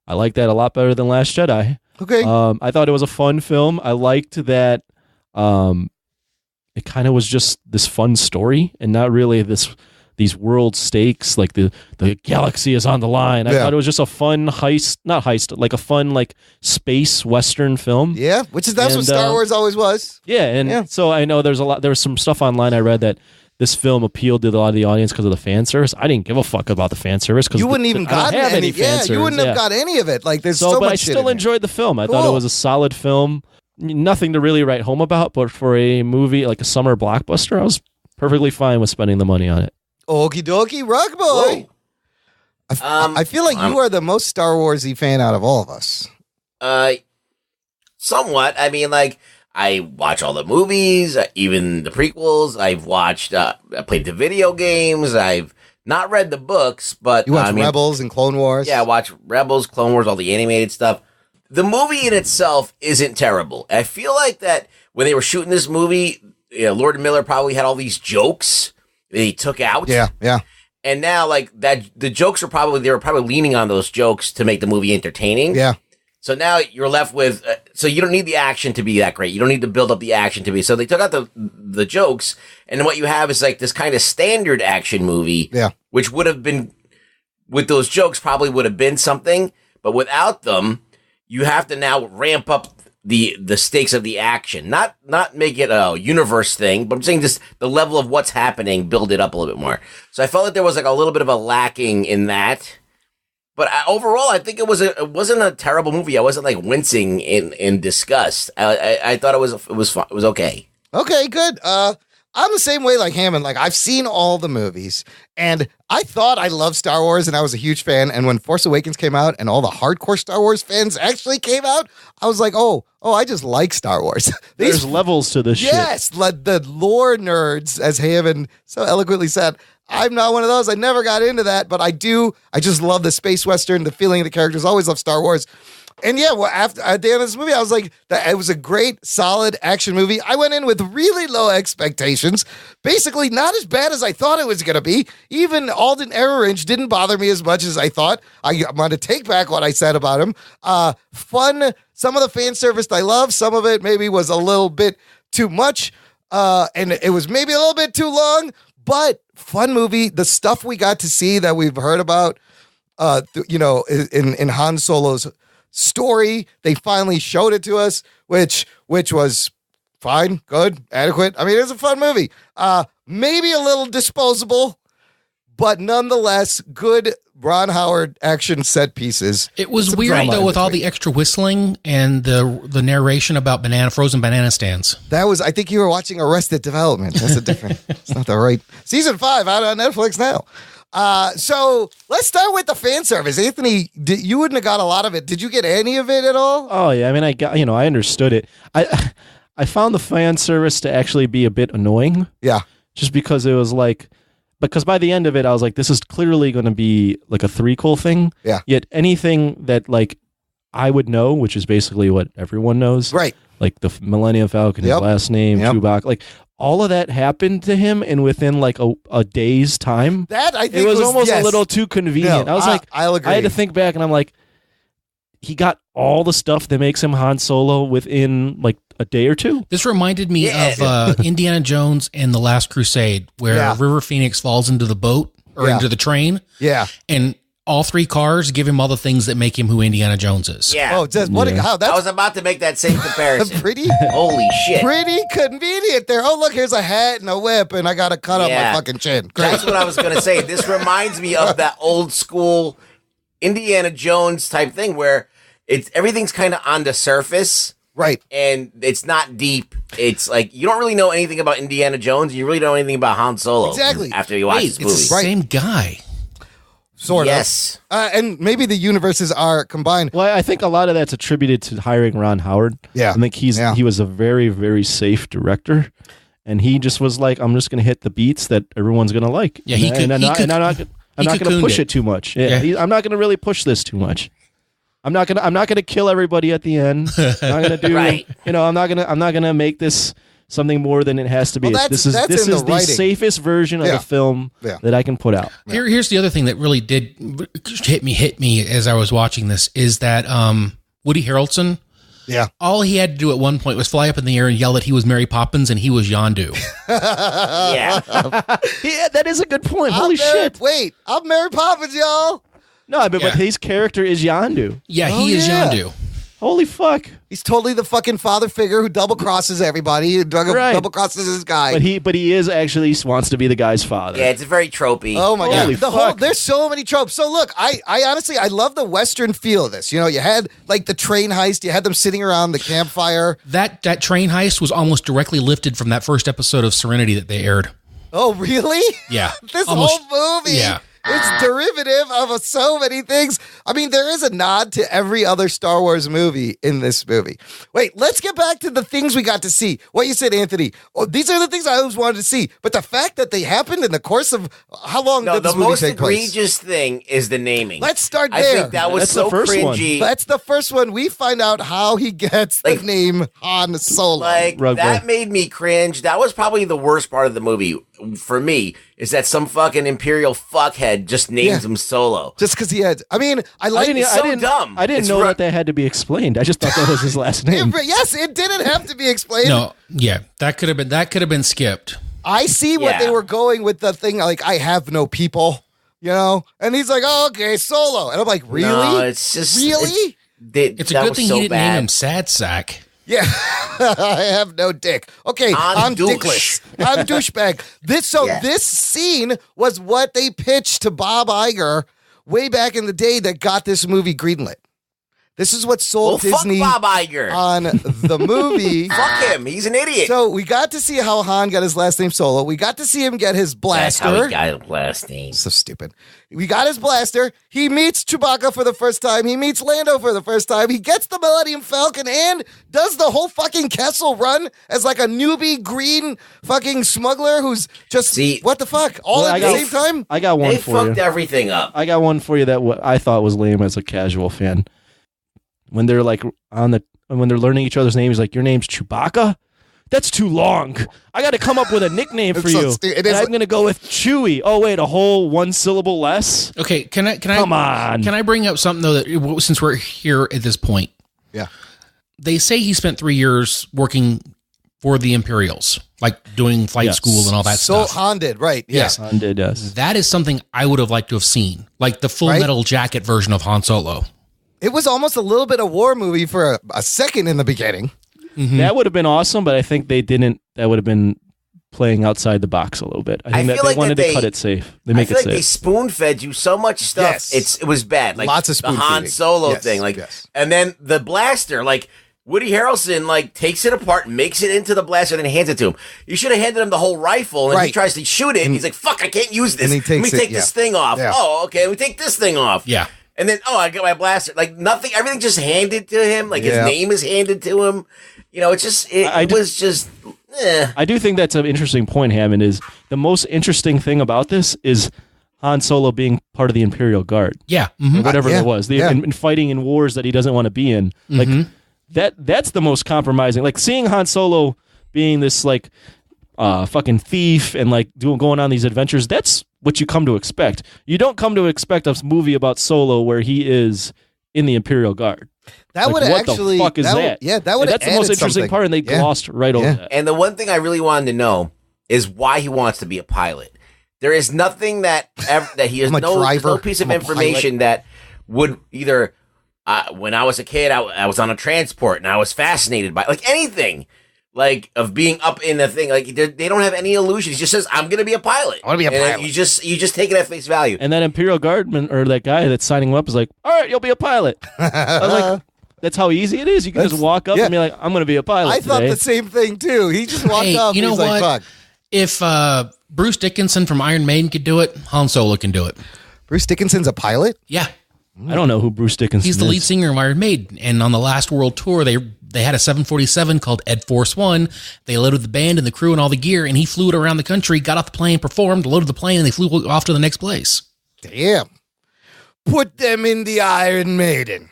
C: I like that a lot better than Last Jedi.
A: Okay.
C: I thought it was a fun film. I liked that it kind of was just this fun story and not really these world stakes, like the galaxy is on the line. I thought it was just a fun like a fun like space western film.
A: Yeah, that's what Star Wars always was.
C: Yeah, and so I know there's some stuff online I read that this film appealed to a lot of the audience because of the fan service. I didn't give a fuck about the fan service because
A: you wouldn't even got any fan service. You wouldn't have got any of it. Like there's so much.
C: But I still enjoyed the film. I thought it was a solid film. Nothing to really write home about, but for a movie like a summer blockbuster, I was perfectly fine with spending the money on it.
A: Okie dokie, Rug Boy. I feel like you are the most Star Warsy fan out of all of us.
E: Somewhat. I mean, like, I watch all the movies, even the prequels. I've watched, I played the video games. I've not read the books, but
A: you watch Rebels and Clone Wars.
E: Yeah, I watch Rebels, Clone Wars, all the animated stuff. The movie in itself isn't terrible. I feel like that when they were shooting this movie, Lord Miller probably had all these jokes that he took out.
A: Yeah.
E: And now, like, that the jokes they were probably leaning on those jokes to make the movie entertaining.
A: Yeah.
E: So now you're left with, so you don't need the action to be that great. You don't need to build up the action to be. So they took out the jokes, and then what you have is like this kind of standard action movie, which would have been, with those jokes, probably would have been something, but without them, you have to now ramp up the stakes of the action. Not make it a universe thing, but I'm saying just the level of what's happening, build it up a little bit more. So I felt like there was like a little bit of a lacking in that. But overall, I think it wasn't a terrible movie. I wasn't like wincing in disgust. I thought it was okay.
A: Okay, good. I'm the same way like Hammond. Like I've seen all the movies, and I thought I loved Star Wars, and I was a huge fan. And when Force Awakens came out, and all the hardcore Star Wars fans actually came out, I was like, oh, I just like Star Wars.
C: There's levels to this shit.
A: Yes, like the lore nerds, as Hammond so eloquently said. I'm not one of those. I never got into that, but I do. I just love the space western, the feeling of the characters. Always love Star Wars. And yeah, well, at the end of this movie, I was like, it was a great, solid action movie. I went in with really low expectations. Basically, not as bad as I thought it was going to be. Even Alden Ehrenreich didn't bother me as much as I thought. I'm going to take back what I said about him. Fun. Some of the fan service I love. Some of it maybe was a little bit too much. And it was maybe a little bit too long. But fun movie. The stuff we got to see that we've heard about, in Han Solo's story, they finally showed it to us, which was fine, good, adequate. I mean, it was a fun movie. Maybe a little disposable, but nonetheless, good Ron Howard action set pieces.
D: It was weird though, with all the extra whistling and the narration about frozen banana stands.
A: That was, I think you were watching Arrested Development. That's a different. It's not the right season 5 out on Netflix now. So let's start with the fan service. Anthony, you wouldn't have got a lot of it. Did you get any of it at all?
C: Oh yeah, I mean, I understood it. I found the fan service to actually be a bit annoying.
A: Yeah,
C: just because it was like. Because by the end of it, I was like, this is clearly going to be like a threequel thing.
A: Yeah.
C: Yet anything that like I would know, which is basically what everyone knows.
A: Right.
C: Like the Millennium Falcon, his last name, Chewbacca. Like all of that happened to him and within like a day's time.
A: That I think
C: it was almost a little too convenient.
A: No,
C: I was like,
A: I'll agree.
C: I had to think back and I'm like, he got all the stuff that makes him Han Solo within like a day or two.
D: This reminded me of Indiana Jones and the Last Crusade, where River Phoenix falls into the boat or into the train.
A: Yeah.
D: And all 3 cars give him all the things that make him who Indiana Jones is.
E: Yeah.
A: Oh, how that's
E: I was about to make that same comparison.
A: Pretty.
E: Holy shit.
A: Pretty convenient there. Oh, look, here's a hat and a whip, and I got to cut up my fucking chin. Great.
E: That's what I was going to say. This reminds me of that old school Indiana Jones type thing where everything's kind of on the surface.
A: Right.
E: And it's not deep. It's like you don't really know anything about Indiana Jones. You really don't know anything about Han Solo.
A: Exactly.
E: After you watch this movie.
D: It's the same guy.
A: sort
E: Yes.
A: of. And maybe the universes are combined.
C: Well, I think a lot of that's attributed to hiring Ron Howard.
A: Yeah.
C: I think he was a very, very safe director. And he just was like, I'm just going to hit the beats that everyone's going to like.
D: Yeah,
C: I'm not going to push it too much. Yeah. I'm not going to really push this too much. I'm not going to kill everybody at the end. I'm not going to do
E: Right.
C: I'm not going to make this something more than it has to be.
A: Well,
C: This is the safest version of the film that I can put out.
D: Here's the other thing that really did hit me as I was watching this is that Woody Harrelson.
A: Yeah.
D: All he had to do at one point was fly up in the air and yell that he was Mary Poppins and he was Yondu.
E: Yeah.
C: Yeah, that is a good point. Holy shit.
A: Wait, I'm Mary Poppins, y'all.
C: No, but his character is Yondu.
D: Yeah, he is Yondu.
C: Holy fuck.
A: He's totally the fucking father figure who double crosses everybody, who double crosses his guy.
C: But he is actually wants to be the guy's father.
E: Yeah, it's very tropey.
A: Oh my
C: Holy
A: god.
C: fuck.
A: There's so many tropes. So look, I honestly I love the Western feel of this. You know, you had like the train heist, you had them sitting around the campfire.
D: That train heist was almost directly lifted from that first episode of Serenity that they aired.
A: Oh, really?
D: Yeah.
A: This
D: Almost-
A: whole movie.
D: Yeah.
A: It's derivative of so many things. I mean, there is a nod to every other Star Wars movie in this movie. Wait, let's get back to the things we got to see. What you said, Anthony. Oh, these are the things I always wanted to see. But the fact that they happened in the course of how long did this
E: the
A: movie
E: most
A: take place?
E: egregious thing is the naming.
A: Let's start there.
E: I think that was
C: That's
E: so
C: the first
E: cringy.
A: That's the first one. We find out how he gets the name Han Solo.
E: Like,
C: Rug
E: that
C: boy.
E: made me cringe. That was probably the worst part of the movie for me, is that some fucking Imperial fuckhead just names him Solo.
A: Just because he had, I mean, I like
E: it's so dumb.
C: I didn't
E: It's
C: know
E: ru-
C: that had to be explained. I just thought that was his last name.
A: Yes, it didn't have to be explained.
D: No, yeah, that could have been skipped.
A: I see what
E: Yeah.
A: they were going with the thing, like, I have no people, you know? And he's like, oh, okay, Solo. And I'm like, really?
E: No, it's just
A: Really?
D: It's a
E: that
D: good
E: was
D: thing
E: so
D: he didn't
E: bad.
D: name him Sad Sack.
A: Yeah, I have no dick. Okay, I'm
E: douche.
A: dickless. I'm douchebag. This scene was what they pitched to Bob Iger way back in the day that got this movie greenlit. This is what sold Disney
E: fuck Bob Iger.
A: on the movie.
E: Fuck him. He's an idiot.
A: So we got to see how Han got his last name Solo. We got to see him get his
E: That's
A: blaster.
E: how he got his last name.
A: So stupid. We got his blaster. He meets Chewbacca for the first time. He meets Lando for the first time. He gets the Millennium Falcon and does the whole fucking Kessel run as like a newbie green fucking smuggler who's just, what the fuck? All at the same time?
C: I got one
E: They
C: for you.
E: fucked everything up.
C: I got one for you that I thought was lame as a casual fan. When they're like when they're learning each other's names, like, your name's Chewbacca? That's too long. I got to come up with a nickname for
A: It's so
C: you.
A: stu-
C: I'm going to go with Chewy. Oh wait, a whole one syllable less.
D: Okay, can I
C: Come on.
D: Can I bring up something though that since we're here at this point?
A: Yeah.
D: They say he spent 3 years working for the Imperials, like doing flight school and all that
A: So
D: stuff.
A: Han did, right.
C: Yes, Han did, yes.
D: That is something I would have liked to have seen, like the Full
A: Right?
D: Metal Jacket version of Han Solo.
A: It was almost a little bit of war movie for a second in the beginning.
C: That would have been awesome, but I think they didn't. That would have been playing outside the box a little bit. I think
E: feel
C: that
E: like
C: they wanted
E: that
C: to cut it safe. They
E: I
C: make
E: feel
C: it
E: like they
C: safe.
E: spoon fed you so much stuff.
A: Yes.
E: It was bad. Like
A: Lots of
E: the Han
A: spoon-feeding.
E: Solo
A: Yes,
E: thing. Like,
A: yes.
E: and then the blaster. Like, Woody Harrelson like takes it apart, makes it into the blaster, and then hands it to him. You should have handed him the whole rifle, and he
A: Right.
E: tries to shoot it, and he's like, "Fuck, I can't use this.
A: And he
E: Let me
A: takes it,
E: take this thing off.
A: Yeah.
E: Oh, okay. Let me take this thing off.
D: Yeah.
E: And then, I got my blaster. Like, nothing, everything just handed to him. Like,
A: Yeah.
E: his name is handed to him. You know, it's just, it was just,
C: I do think that's an interesting point, Hammond. Is the most interesting thing about this is Han Solo being part of the Imperial Guard.
D: Yeah.
C: Or whatever
A: Yeah,
C: it was.
A: yeah.
C: And fighting in wars that he doesn't want to be in. Like that's the most compromising. Like seeing Han Solo being this like fucking thief and like going on these adventures, that's what you come to expect. You don't come to expect a movie about Solo where he is in the Imperial Guard.
A: That
C: Like,
A: would
C: what
A: actually.
C: the fuck is that?
A: Yeah, that would.
C: That's the most interesting part, and they glossed right over that.
E: And the one thing I really wanted to know is why he wants to be a pilot. There is nothing that he has
A: I'm a driver.
E: no piece of
A: I'm a
E: information that would either. When I was a kid, I was on a transport and I was fascinated by like anything, like of being up in the thing. Like they don't have any illusions. He just says, "I'm going to be a pilot."
A: I want to be a
E: And
A: pilot.
E: you just take it at face value.
C: And that Imperial Guardman or that guy that's signing him up is like, all right, you'll be a pilot. I was like, that's how easy it is. You can just walk up and be like, I'm going to be a pilot.
A: I thought
C: today.
A: the same thing too. He just walked
D: Hey,
A: up.
D: you know
A: He's like,
D: what?
A: "Fuck."
D: If Bruce Dickinson from Iron Maiden could do it, Han Solo can do it.
A: Bruce Dickinson's a pilot?
D: Yeah.
C: I don't know who Bruce Dickinson is.
D: He's the lead singer of Iron Maiden. And on the last world tour, they had a 747 called Ed Force One. They loaded the band and the crew and all the gear, and he flew it around the country, got off the plane, performed, loaded the plane, and they flew off to the next place.
A: Damn. Put them in the Iron Maiden.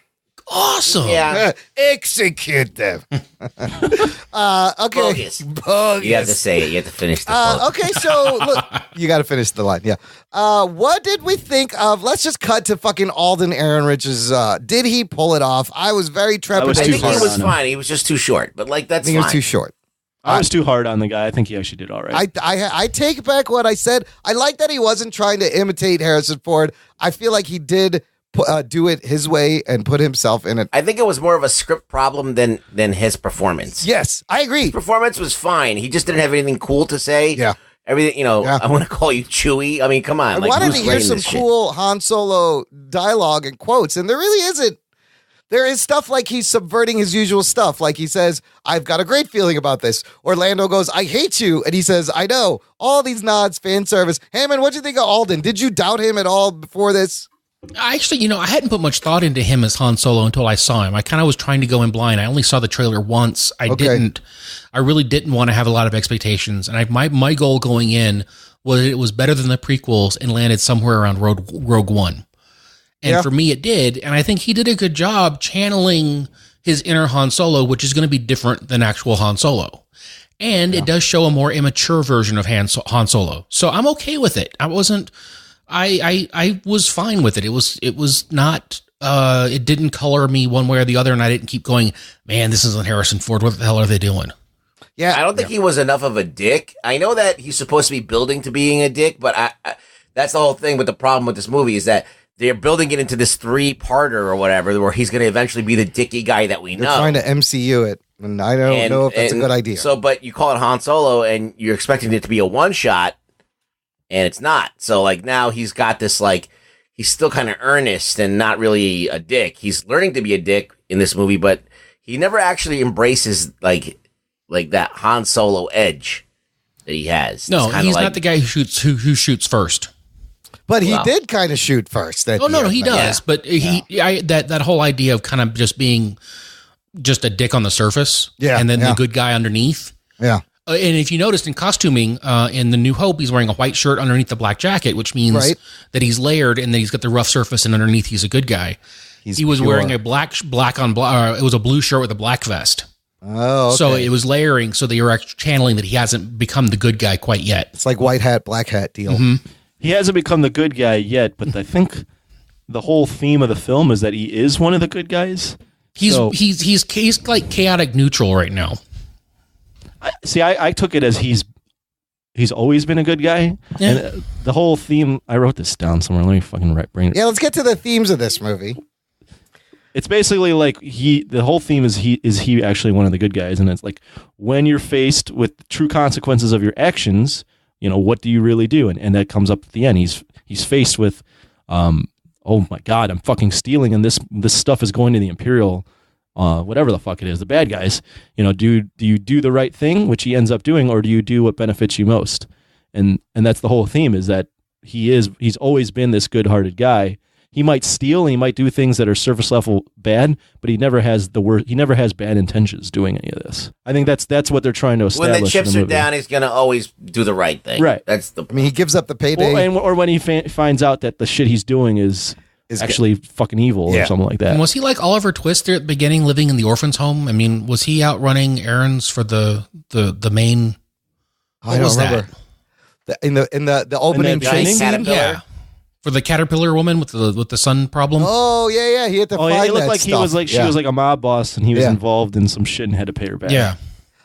D: Awesome.
E: Yeah.
A: Execute them. Okay.
E: Bogus.
A: Bogus.
E: You have to say it. You have to finish the quote.
A: Okay, so look, you got to finish the line. Yeah. What did we think of? Let's just cut to fucking Alden Ehrenreich's. Did he pull it off? I was very trepidatious.
E: I think he was fine. He was just too short, but like that's
A: I think
E: fine.
A: he was too short.
C: I was too hard on the guy. I think he actually did all right.
A: I take back what I said. I like that he wasn't trying to imitate Harrison Ford. I feel like he did do it his way and put himself in it.
E: I think it was more of a script problem than his performance.
A: Yes, I agree.
E: His performance was fine. He just didn't have anything cool to say.
A: Yeah.
E: Everything, I want to call you Chewie. I mean, come on.
A: I wanted to hear some cool Han Solo dialogue and quotes, and there really isn't. There is stuff like he's subverting his usual stuff. Like he says, I've got a great feeling about this. Orlando goes, I hate you. And he says, I know. All these nods, fan service. Hammond, what'd you think of Alden? Did you doubt him at all before this?
D: Actually, I hadn't put much thought into him as Han Solo until I saw him. I kind of was trying to go in blind. I only saw the trailer once. I really didn't want to have a lot of expectations. And my goal going in was it was better than the prequels and landed somewhere around Rogue One. And for me, it did. And I think he did a good job channeling his inner Han Solo, which is going to be different than actual Han Solo. And it does show a more immature version of Han Solo. So I'm okay with it. I was fine with it. It was not, it didn't color me one way or the other. And I didn't keep going, man, this isn't Harrison Ford. What the hell are they doing?
A: Yeah.
E: I don't think he was enough of a dick. I know that he's supposed to be building to being a dick, but I that's the whole thing with the problem with this movie is that they're building it into this 3-parter or whatever, where he's going to eventually be the dicky guy that we know.
A: They're trying to MCU it, and I don't know if that's a good idea.
E: So, but you call it Han Solo, and you're expecting it to be a one-shot, and it's not. So, like, now he's got this, like, he's still kind of earnest and not really a dick. He's learning to be a dick in this movie, but he never actually embraces, like that Han Solo edge that he has.
D: No, he's not the guy who shoots first.
A: But he did kind of shoot first.
D: No, he does. Yeah. But that whole idea of kind of just being just a dick on the surface, and then the good guy underneath.
A: Yeah.
D: And if you noticed in costuming in The New Hope, he's wearing a white shirt underneath the black jacket, which means that he's layered and that he's got the rough surface, and underneath he's a good guy. He was wearing a black on black. It was a blue shirt with a black vest.
A: Oh, okay.
D: So it was layering, so they were actually channeling that he hasn't become the good guy quite yet.
A: It's like white hat, black hat deal.
D: Mm-hmm.
C: He hasn't become the good guy yet, but I think the whole theme of the film is that he is one of the good guys.
D: He's like chaotic neutral right now.
C: I took it as he's always been a good guy.
D: Yeah.
C: And the whole theme, I wrote this down somewhere. Let me fucking bring it.
A: Yeah, let's get to the themes of this movie.
C: It's basically like the whole theme is he actually one of the good guys, and it's like when you're faced with the true consequences of your actions, what do you really do? And that comes up at the end. He's faced with, oh my God, I'm fucking stealing, and this stuff is going to the Imperial, whatever the fuck it is, the bad guys. Do you do the right thing, which he ends up doing, or do you do what benefits you most? And that's the whole theme, is that he's always been this good-hearted guy. He might steal and he might do things that are surface level bad, but he never has he never has bad intentions doing any of this. I think that's what they're trying to establish.
E: When the chips are down, he's going to always do the right thing.
C: Right.
A: He gives up the payday.
C: Or when he finds out that the shit he's doing is actually fucking evil or something like that.
D: And was he like Oliver Twist there at the beginning, living in the orphan's home? I mean, was he out running errands for the main?
A: I don't remember. In the opening chase scene?
D: Yeah. For the caterpillar woman with the sun problem.
A: Oh yeah, he had to find that.
C: He looked like
A: stuff.
C: He was like she was like a mob boss, and he was involved in some shit and had to pay her back.
D: Yeah,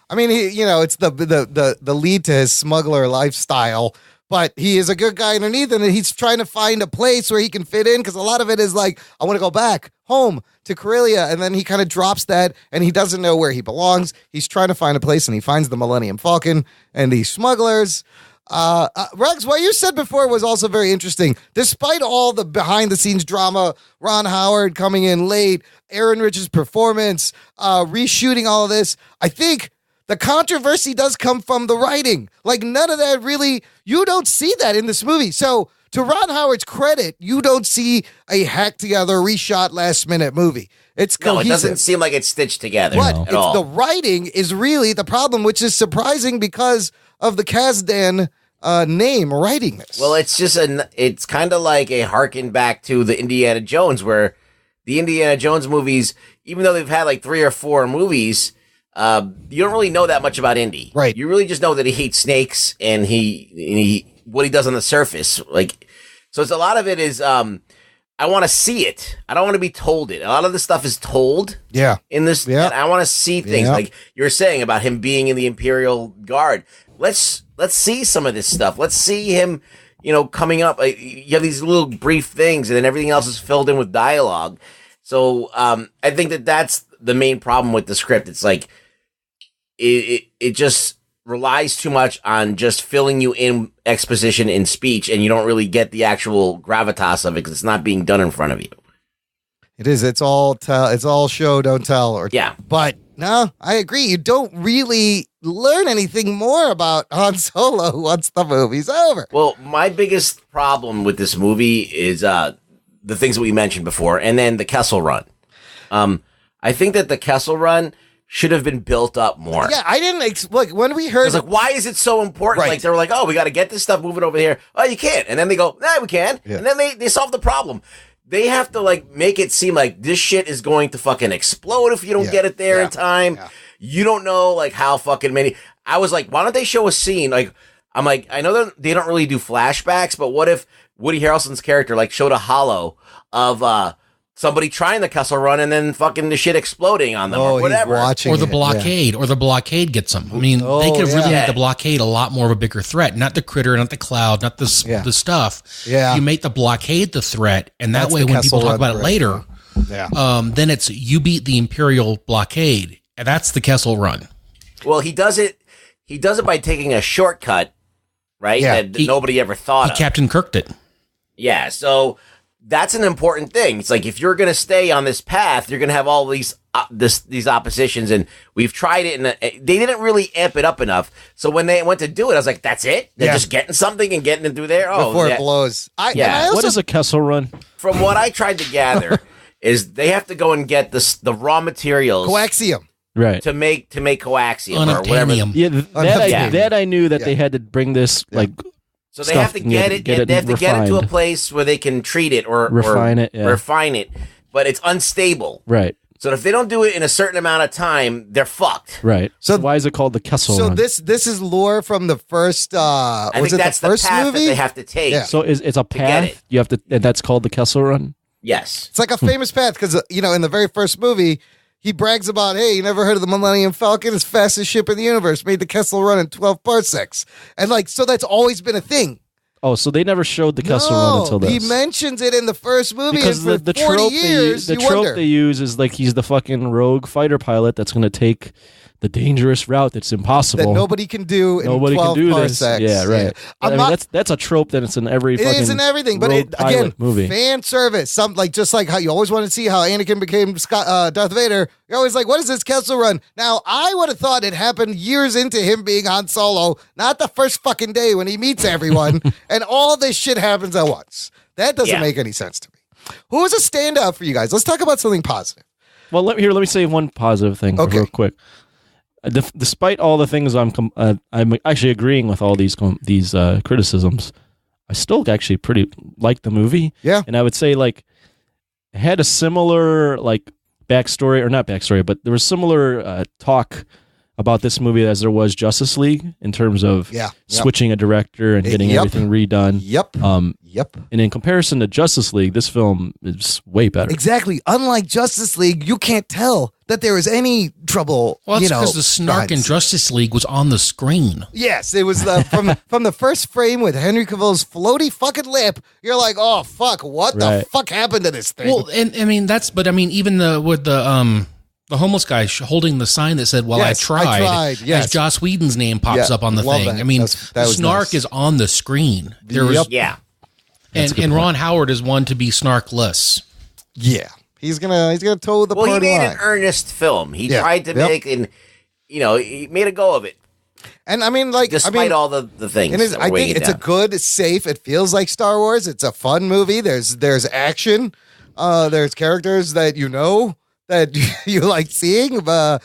A: I mean, it's the lead to his smuggler lifestyle, but he is a good guy underneath, and he's trying to find a place where he can fit in, because a lot of it is like, I want to go back home to Corellia, and then he kind of drops that, and he doesn't know where he belongs. He's trying to find a place, and he finds the Millennium Falcon and these smugglers. Rugs, what you said before was also very interesting. Despite all the behind-the-scenes drama, Ron Howard coming in late, Ehrenreich's performance, reshooting all of this, I think the controversy does come from the writing. Like, none of that really, you don't see that in this movie. So to Ron Howard's credit, you don't see a hacked together, reshot last minute movie. It's cohesive.
E: No, it doesn't seem like it's stitched together
A: But
E: at all.
A: the writing is really the problem, which is surprising because of the Kazdan name writing this.
E: Well, it's just it's kind of like a harken back to the Indiana Jones, where the Indiana Jones movies, even though they've had like 3 or 4 movies, you don't really know that much about Indy.
A: Right.
E: You really just know that he hates snakes and he what he does on the surface. Like, so it's a lot of it is, I want to see it. I don't want to be told it. A lot of this stuff is told.
A: Yeah.
E: In this, and I want to see things like you were saying about him being in the Imperial Guard. Let's see some of this stuff. Let's see him, coming up. You have these little brief things, and then everything else is filled in with dialogue. So I think that's the main problem with the script. It's like it just relies too much on just filling you in exposition in speech, and you don't really get the actual gravitas of it because it's not being done in front of you.
A: It is. It's all show, don't tell. But no, I agree. You don't really learn anything more about Han Solo once the movie's over.
E: Well, my biggest problem with this movie is the things that we mentioned before, and then the Kessel Run. I think that the Kessel Run should have been built up more.
A: Yeah, I didn't look when we heard.
E: It's like, why is it so important?
A: Right.
E: Like they were like, oh, we got to get this stuff moving over here. Oh, you can't. And then they go, nah, we can.
A: Yeah.
E: And then they solve the problem. They have to like make it seem like this shit is going to fucking explode if you don't get it there in time. Yeah. You don't know like how fucking many. I was like, why don't they show a scene? Like, I'm like, I know that they don't really do flashbacks, but what if Woody Harrelson's character like showed a holo of somebody trying the Kessel Run and then fucking the shit exploding on them or whatever.
D: Or the blockade, or the blockade gets them. I mean, they could really make the blockade a lot more of a bigger threat. Not the critter, not the cloud, not the stuff.
A: Yeah.
D: You make the blockade the threat, and that
A: That's
D: way
A: the
D: when people
A: Kessel
D: talk
A: Run
D: about it
A: threat.
D: later, then it's you beat the Imperial blockade. And that's the Kessel Run.
E: Well, he does it by taking a shortcut, right?
A: Yeah.
E: That nobody ever thought of.
D: Captain Kirked it.
E: Yeah, so that's an important thing. It's like if you're going to stay on this path, you're going to have all these oppositions, and we've tried it, and they didn't really amp it up enough. So when they went to do it, I was like, "That's it? They're just getting something and getting it through there." Oh,
A: before it blows.
C: What is a Kessel Run?
E: From what I tried to gather, is they have to go and get the raw materials,
A: coaxium,
C: right,
E: to make coaxium or whatever.
C: Yeah, that I knew that they had to bring this like.
E: So they have to get it. They have to get it to a place where they can treat it or refine it. But it's unstable.
C: Right.
E: So if they don't do it in a certain amount of time, they're fucked.
C: Right. So why is it called the Kessel Run?
A: So this is lore from the first.
E: I think that's the path
A: movie?
E: that they have to take.
A: Yeah.
C: So it's a path you have to, and that's called the Kessel Run.
E: Yes.
A: It's like a famous path because in the very first movie, he brags about, hey, you never heard of the Millennium Falcon? It's fastest ship in the universe. Made the Kessel Run in 12 parsecs, and so that's always been a thing.
C: Oh, so they never showed the Kessel Run until this.
A: He mentions it in the first movie,
C: because
A: and for 40 years,
C: the trope they use is like he's the fucking rogue fighter pilot that's going to take the dangerous route that's impossible.
A: That nobody can do in 12
C: this.
A: parsecs.
C: Yeah, right.
A: Yeah.
C: That's a trope that it's in every
A: It
C: fucking
A: is in everything, but
C: again, movie.
A: Fan service. Just like how you always want to see how Anakin became Darth Vader. You're always like, what is this Kessel Run? Now, I would have thought it happened years into him being Han Solo, not the first fucking day when he meets everyone, and all this shit happens at once. That doesn't make any sense to me. Who was a standout for you guys? Let's talk about something positive.
C: Well, let me say one positive thing real quick. Despite all the things I'm actually agreeing with all these criticisms, I still actually pretty like the movie.
A: Yeah,
C: and I would say like it had a similar like backstory, or not backstory, but there was similar talk about this movie as there was Justice League in terms of switching a director and getting everything redone.
A: Yep.
C: And in comparison to Justice League, this film is way better.
A: Exactly. Unlike Justice League, you can't tell that there was any trouble.
D: Well, it's because the snark in Justice League was on the screen.
A: Yes, it was from the first frame with Henry Cavill's floaty fucking lip. You're like, oh fuck, what the fuck happened to this thing?
D: Well, and I mean even the homeless guy holding the sign that said, "Well, I tried." As Joss Whedon's name pops up on the thing.
A: That.
D: I mean,
A: that
D: the snark is on the screen. There was, and Ron Howard is one to be snarkless.
A: Yeah, he's gonna toe the party line.
E: Well, he made an earnest film. He tried to make he made a go of it.
A: And I mean, like,
E: despite all the things,
A: I think it's a good, safe. It feels like Star Wars. It's a fun movie. There's action. There's characters that that you like seeing. But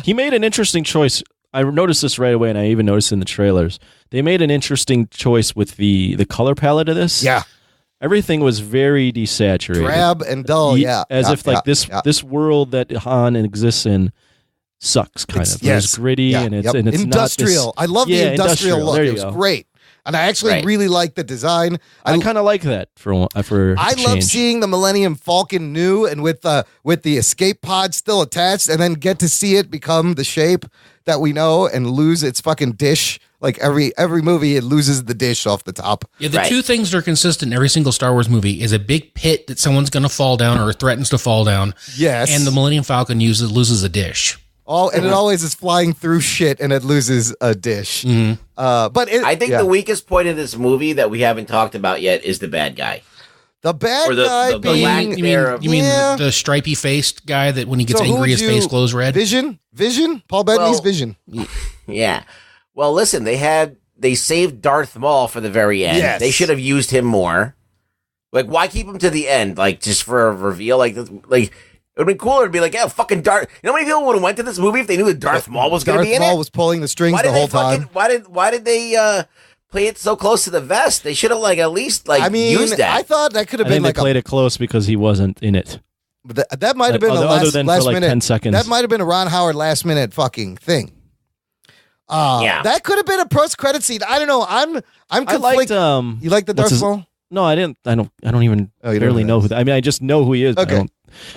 C: he made an interesting choice. I noticed this right away, and I even noticed in the trailers. They made an interesting choice with the color palette of this.
A: Yeah.
C: Everything was very desaturated.
A: Drab and dull,
C: As if this world that Han exists in sucks, kind of.
A: Yes.
C: It's gritty and it's
A: industrial.
C: Not
A: I love the industrial look. It was
C: go.
A: great. And I actually really like the design.
C: I kind of like that for
A: I love seeing the Millennium Falcon new and with the escape pod still attached, and then get to see it become the shape that we know and lose its fucking dish. Like every movie, it loses the dish off the top.
D: Yeah, the two things that are consistent in every single Star Wars movie is a big pit that someone's going to fall down or threatens to fall down.
A: Yes.
D: And the Millennium Falcon loses a dish.
A: And it always is flying through shit and it loses a dish.
D: Mm-hmm.
A: But
E: I think the weakest point of this movie that we haven't talked about yet is the bad guy.
A: The bad guy being...
D: You mean the stripy-faced guy that when he gets angry, his face glows red?
A: Vision? Paul Bettany's Vision.
E: Yeah. Well, listen, they saved Darth Maul for the very end.
A: Yes.
E: They should have used him more. Like, why keep him to the end? Like, just for a reveal? Like, it would have been cooler to be like, yeah, fucking Darth. You know how many people would have went to this movie if they knew that Darth Maul was going to be in it?
A: Darth Maul was pulling the strings the whole time.
E: Why did they play it so close to the vest? They should have at least used that.
A: I thought that could have been
C: they played it close because he wasn't in it.
A: That might have been the last minute.
C: 10 seconds.
A: That might have been a Ron Howard last minute fucking thing. That could have been a post-credit scene. I don't know. I'm conflicted. You like the Darth Maul?
C: No, I didn't. I don't even barely know who. I mean, I just know who he is.
A: Okay.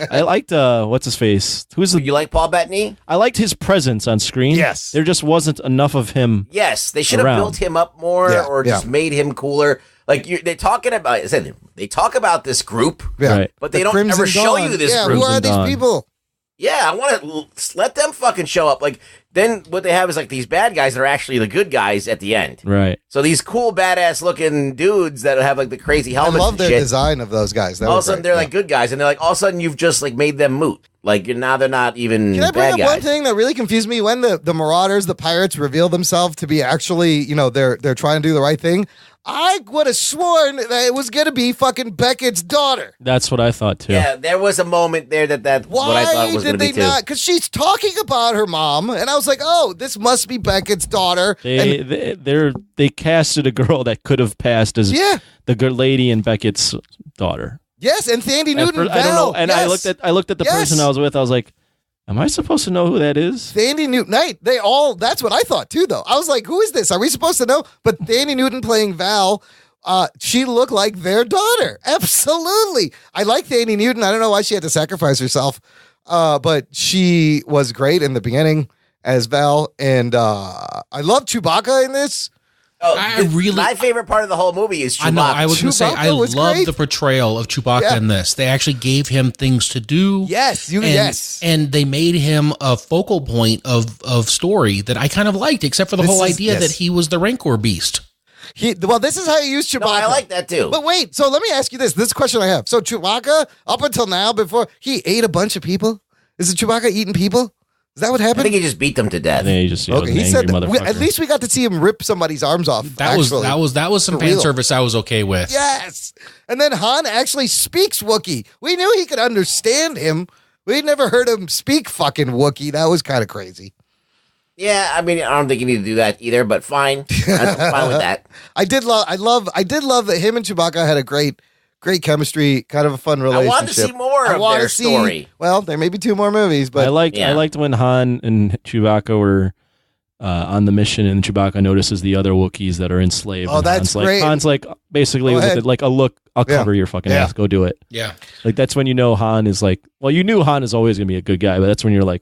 C: I liked what's his face?
E: You like Paul Bettany?
C: I liked his presence on screen.
A: Yes.
C: There just wasn't enough of him.
E: Yes, they should have built him up more or just made him cooler. Like they're talking about. They talk about this group,
C: right.
E: but they don't ever show you this group.
A: Who are these people?
E: Yeah, I want to let them fucking show up. Like, then what they have is these bad guys that are actually the good guys at the end.
C: Right.
E: So these cool, badass looking dudes that have the crazy helmets.
A: I love their
E: shit.
A: design of those guys.
E: All of a sudden they're good guys, and they're all of a sudden you've just made them moot. Now they're not even.
A: Can I bring
E: bad
A: up
E: guys.
A: one thing that really confused me when the Marauders, the pirates, reveal themselves to be actually, they're trying to do the right thing. I would have sworn that it was going to be fucking Beckett's daughter.
C: That's what I thought too.
E: Yeah, there was a moment there that what I thought it was going to be too.
A: Why did they not? Because she's talking about her mom, and I was like, oh, this must be Beckett's daughter.
C: They casted a girl that could have passed as the good lady and Beckett's daughter.
A: Yes, and Thandie Newton.
C: I don't know. And I looked at the person I was with. I was like, am I supposed to know who that is?
A: Thandie Newton. That's what I thought too, though. I was like, who is this? Are we supposed to know? But Thandie Newton playing Val, she looked like their daughter. Absolutely. I like Thandie Newton. I don't know why she had to sacrifice herself, but she was great in the beginning as Val. And I love Chewbacca in this.
E: Oh, my favorite part of the whole movie is Chewbacca.
D: I know. I was going to say, I love
A: great.
D: the portrayal of Chewbacca in this. They actually gave him things to do.
A: Yes,
D: and they made him a focal point of story that I kind of liked, except for the whole idea that he was the Rancor beast.
A: This is how you use Chewbacca.
E: No, I like that too.
A: But wait, so let me ask you this. This question I have. So Chewbacca, up until now, before he ate a bunch of people, is it Chewbacca eating people? Is that what happened?
E: I think he just beat them to death.
C: Yeah, he said
A: that. At least we got to see him rip somebody's arms off.
D: That was some fan service I was okay with.
A: Yes. And then Han actually speaks Wookiee. We knew he could understand him. We'd never heard him speak fucking Wookiee. That was kind of crazy.
E: Yeah, I mean, I don't think you need to do that either, but fine. I'm fine with that.
A: I did love that him and Chewbacca had a great chemistry, kind of a fun relationship.
E: I want to see more of their story.
A: Well, there may be 2 more movies, but
C: I liked when Han and Chewbacca were on the mission, and Chewbacca notices the other Wookiees that are enslaved.
A: Oh, that's great.
C: Han's basically with a look. I'll cover your fucking ass. Go do it.
D: Yeah,
C: that's when you know Han is you knew Han is always gonna be a good guy, but that's when you're like,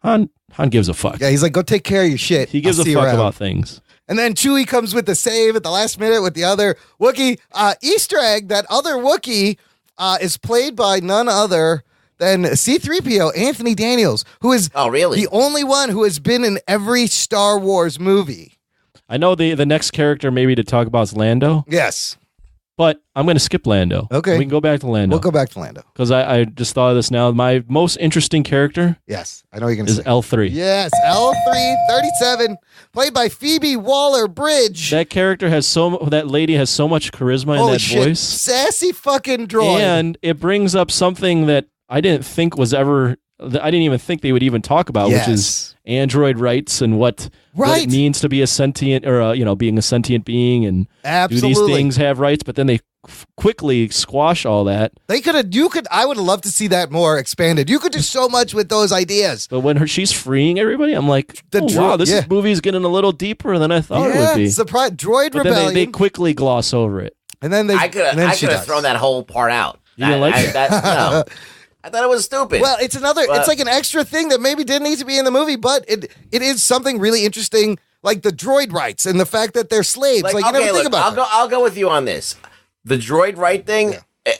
C: Han gives a fuck.
A: Yeah, he's like, go take care of your shit.
C: He gives a fuck about things.
A: And then Chewie comes with the save at the last minute with the other Wookiee. Easter egg, that other Wookiee is played by none other than C-3PO, Anthony Daniels, who is the only one who has been in every Star Wars movie.
C: I know the next character maybe to talk about is Lando.
A: Yes.
C: But I'm going to skip Lando.
A: Okay.
C: We can go back to Lando.
A: We'll go back to Lando.
C: Because I just thought of this now. My most interesting character
A: Yes, I know you're going to
C: is
A: say.
C: L3.
A: Yes, L3, 37, played by Phoebe Waller-Bridge.
C: That character has that lady has so much charisma in
A: Holy
C: that
A: shit,
C: voice.
A: sassy fucking droid.
C: And it brings up something that I didn't think was ever, that I didn't even think they would even talk about, which is android rights and what it means to be a sentient, or being a sentient being, and do these things have rights? But then they quickly squash all that.
A: I would love to see that more expanded. You could do so much with those ideas.
C: But when she's freeing everybody, I'm like, wow, this movie's getting a little deeper than I thought it would be.
A: Surprise, droid
C: but
A: rebellion.
C: Then they quickly gloss over it.
A: And then
E: I could have thrown that whole part out.
C: You didn't like it?
E: No. I thought it was stupid.
A: Well, it's like an extra thing that maybe didn't need to be in the movie, but it is something really interesting, like the droid rights and the fact that they're slaves. Like you never think about that.
E: I'll go with you on this. The droid right thing,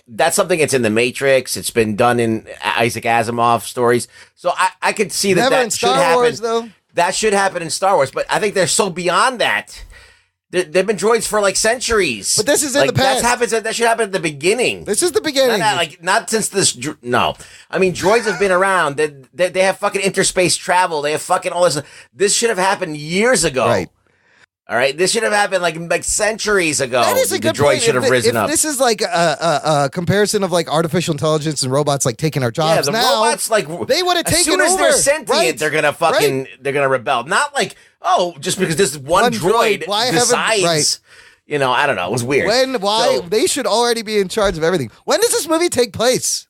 E: that's something that's in the Matrix. It's been done in Isaac Asimov stories. So I could see that
A: Never in
E: should
A: Star
E: happen.
A: Wars, though.
E: That should happen in Star Wars, but I think they're so beyond that. They've been droids for like centuries.
A: But this is in the past.
E: That should happen at the beginning.
A: This is the beginning.
E: Not since this. No, I mean droids have been around. They have fucking interspace travel. They have fucking all this. This should have happened years ago.
A: Right.
E: All right. This should have happened like centuries ago.
A: That is a good
E: the droid
A: point.
E: should have risen up.
A: This is like a comparison of like artificial intelligence and robots like taking our jobs.
E: Yeah, the
A: now,
E: robots like
A: they would have taken
E: as soon as
A: over.
E: they're sentient,
A: Right.
E: they're gonna fucking they're gonna rebel. Not like just because this one droid decides. I don't know. It was weird.
A: They should already be in charge of everything. When does this movie take place?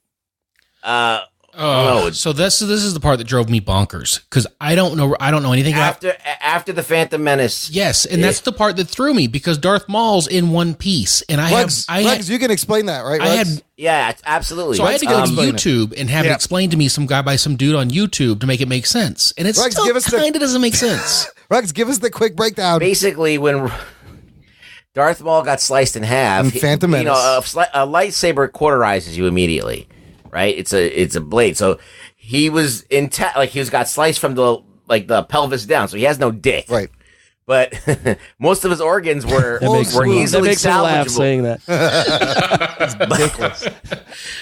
D: So this is the part that drove me bonkers because I don't know anything
E: after the Phantom Menace.
D: Yes, and that's the part that threw me because Darth Maul's in one piece, and
A: Rugs, you can explain that, right? Rugs?
E: Yeah, absolutely.
D: So I had to go to YouTube and have it explained to me by some dude on YouTube to make it make sense, and it still kind of doesn't make sense.
A: Rugs, give us the quick breakdown.
E: Basically, when Darth Maul got sliced in half,
A: Phantom Menace,
E: a lightsaber cauterizes you immediately. Right, it's a blade. So he was got sliced from the pelvis down, so he has no dick.
A: Right,
E: but most of his organs were easily
C: that makes me laugh saying that.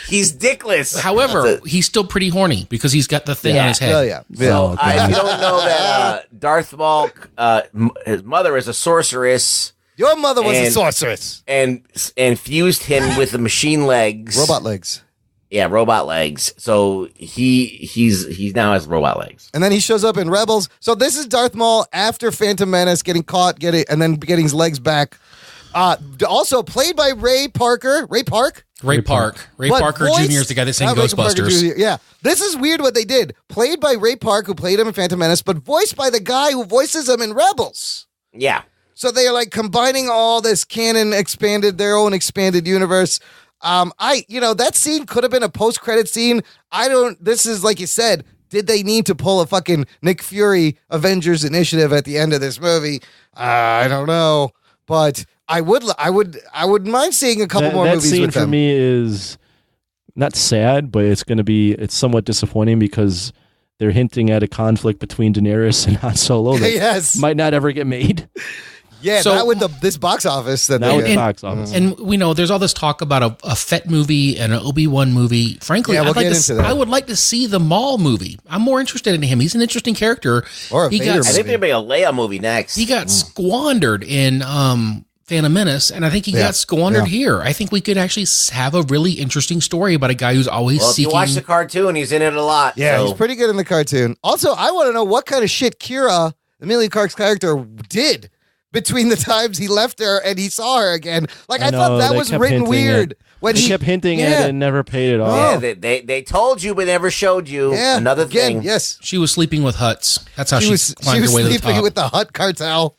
E: He's dickless.
D: However, he's still pretty horny because he's got the thing on his head.
A: Oh yeah.
E: So if you don't know that Darth Maul, his mother is a sorceress.
A: Your mother was a sorceress
E: and fused him with the machine legs,
A: robot legs.
E: Yeah, robot legs. So he now has robot legs.
A: And then he shows up in Rebels. So this is Darth Maul after Phantom Menace getting caught, and then getting his legs back. Also played by Ray Parker. Ray Park?
D: Ray Parker Jr. is the guy that sang Ghostbusters.
A: Yeah. This is weird what they did. Played by Ray Park, who played him in Phantom Menace, but voiced by the guy who voices him in Rebels.
E: Yeah.
A: So they are like combining all this canon their own expanded universe. That scene could have been a post-credit scene. This is like you said, did they need to pull a fucking Nick Fury Avengers Initiative at the end of this movie? I don't know, but I wouldn't mind seeing a couple more movies with them.
C: That scene for me is not sad, but it's somewhat disappointing because they're hinting at a conflict between Daenerys and Han Solo that might not ever get made.
A: Yeah, not with this box office.
C: Box office.
D: And we know there's all this talk about a Fett movie and an Obi-Wan movie. Frankly, I would like to see the Maul movie. I'm more interested in him. He's an interesting character.
A: Or a Vader movie.
E: I think they're making a Leia movie next.
D: He got squandered in Phantom Menace, and I think he got squandered here. I think we could actually have a really interesting story about a guy who's always seeking.
E: If you watch the cartoon, he's in it a lot.
A: Yeah, he's pretty good in the cartoon. Also, I want to know what kind of shit Kira, Emilia Clarke's character, did between the times he left her and he saw her again. Like, I thought that was written weird.
C: When he kept hinting at it and never paid it off.
E: Yeah, they told you but never showed you.
A: Yeah,
E: another thing.
A: Yes.
D: She was sleeping with Huts. That's how she climbed her way to the top.
A: Sleeping with the Hut cartel.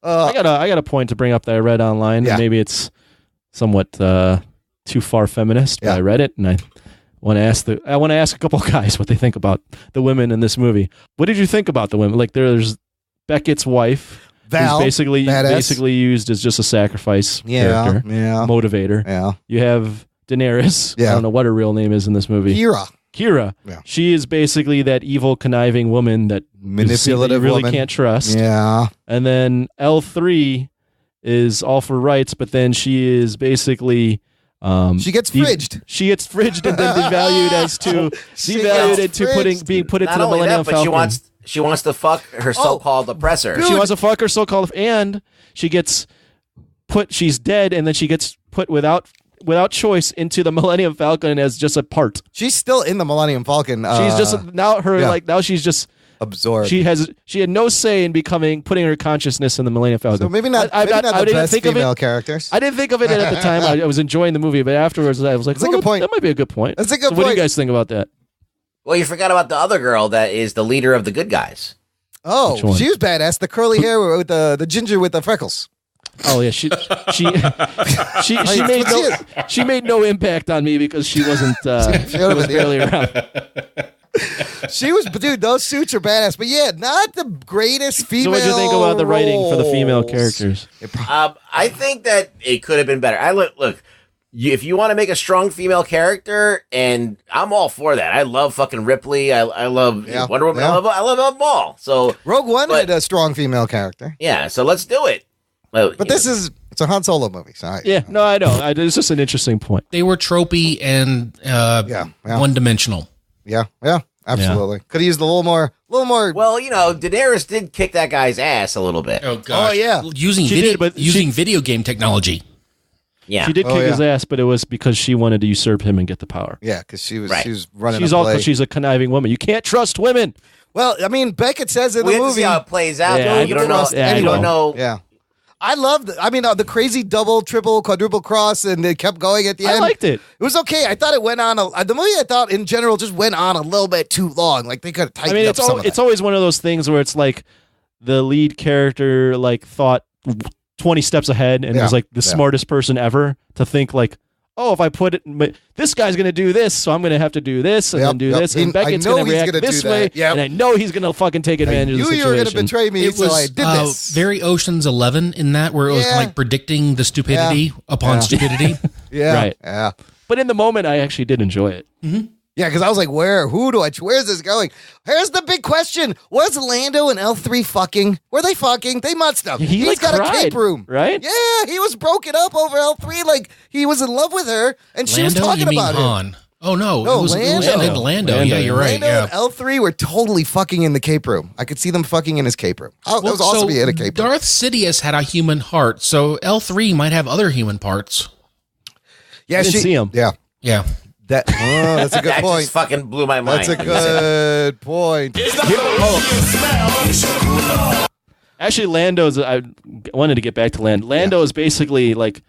C: I got a point to bring up that I read online.
A: Yeah.
C: Maybe it's somewhat too far feminist, but I read it and I want to ask a couple of guys what they think about the women in this movie. What did you think about the women? Like, there's Beckett's wife,
A: Val,
C: who's basically used as just a sacrifice character, motivator.
A: Yeah.
C: You have Daenerys.
A: Yeah.
C: I don't know what her real name is in this movie. Kira.
A: Yeah.
C: She is basically that evil, conniving woman that
A: manipulative
C: you really
A: woman.
C: Can't trust.
A: Yeah.
C: And then L3 is all for rights, but then she is basically
A: she gets fridged.
C: She gets fridged and then devalued being put into the Millennium Falcon.
E: She wants to fuck her so-called oppressor.
C: She wants to fuck her so-called, and she gets put. She's dead, and then she gets put without choice into the Millennium Falcon as just a part.
A: She's still in the Millennium Falcon.
C: She's just now she's just
A: absorbed.
C: She had no say in putting her consciousness in the Millennium Falcon.
A: So maybe not the best female characters.
C: I didn't think of it at the time. I was enjoying the movie, but afterwards I was like,
A: that's a good point.
C: That might be a good point.
A: That's a good point.
C: What do you guys think about that?
E: Well, you forgot about the other girl that is the leader of the good guys.
A: Oh, she was badass. The curly hair with the ginger with the freckles.
C: Oh yeah, she made no impact on me because she wasn't she was barely around.
A: Dude, those suits are badass, but yeah, not the greatest female.
C: So what do you think about the writing for the female characters?
E: I think that it could have been better. Look, if you want to make a strong female character, and I'm all for that. I love fucking Ripley. I love Wonder Woman. Yeah. I love them all. So
A: Rogue One had a strong female character.
E: Yeah, so let's do it.
A: But it's a Han Solo movie. So
C: I know. It's just an interesting point.
D: They were tropey and one-dimensional.
A: Yeah, absolutely. Could have used a little more.
E: Well, Daenerys did kick that guy's ass a little bit.
D: Oh god.
A: Oh yeah.
D: Using video game technology.
E: Yeah,
C: she did kick his ass, but it was because she wanted to usurp him and get the power.
A: Yeah, because she was running.
C: She's a conniving woman. You can't trust women.
A: Well, I mean, Beckett says in the movie,
E: see how it plays out.
C: Yeah,
E: you don't know. You don't know.
A: Yeah. I loved the crazy double, triple, quadruple cross, and it kept going at the end.
C: I liked it.
A: It was okay. I thought it went on. The movie, I thought, in general, just went on a little bit too long. Like, they could have tightened up some of
C: it's always one of those things where it's like the lead character, like, thought 20 steps ahead and was, like, the smartest person ever to think, like, oh, if I put it, this guy's going to do this, so I'm going to have to do this and then do this. And Beckett's going to react this way, and I know he's going to fucking take advantage of the situation.
A: You were going to betray me, so I did this.
D: Very Ocean's 11 in that, where it was like predicting the stupidity upon stupidity.
C: Right.
A: Yeah.
C: But in the moment, I actually did enjoy it.
D: Mm-hmm.
A: Yeah, because I was like, where's this going? Here's the big question. Was Lando and L3 fucking? Were they fucking? They must have. He's got a cape room.
C: Right?
A: Yeah, he was broken up over L3. Like, he was in love with her, and she was talking about
D: Han. Oh, no. It was Lando. Yeah, you're right.
A: Lando and L3 were totally fucking in the cape room. I could see them fucking in his cape room. That was awesome to be in a cape room.
D: Darth Sidious had a human heart, so L3 might have other human parts.
A: Yeah,
C: I didn't see him.
A: Yeah.
D: Yeah.
A: That's a good point.
E: That just fucking blew my mind.
A: That's a good point.
C: Actually, Lando's. I wanted to get back to Lando. Lando is basically like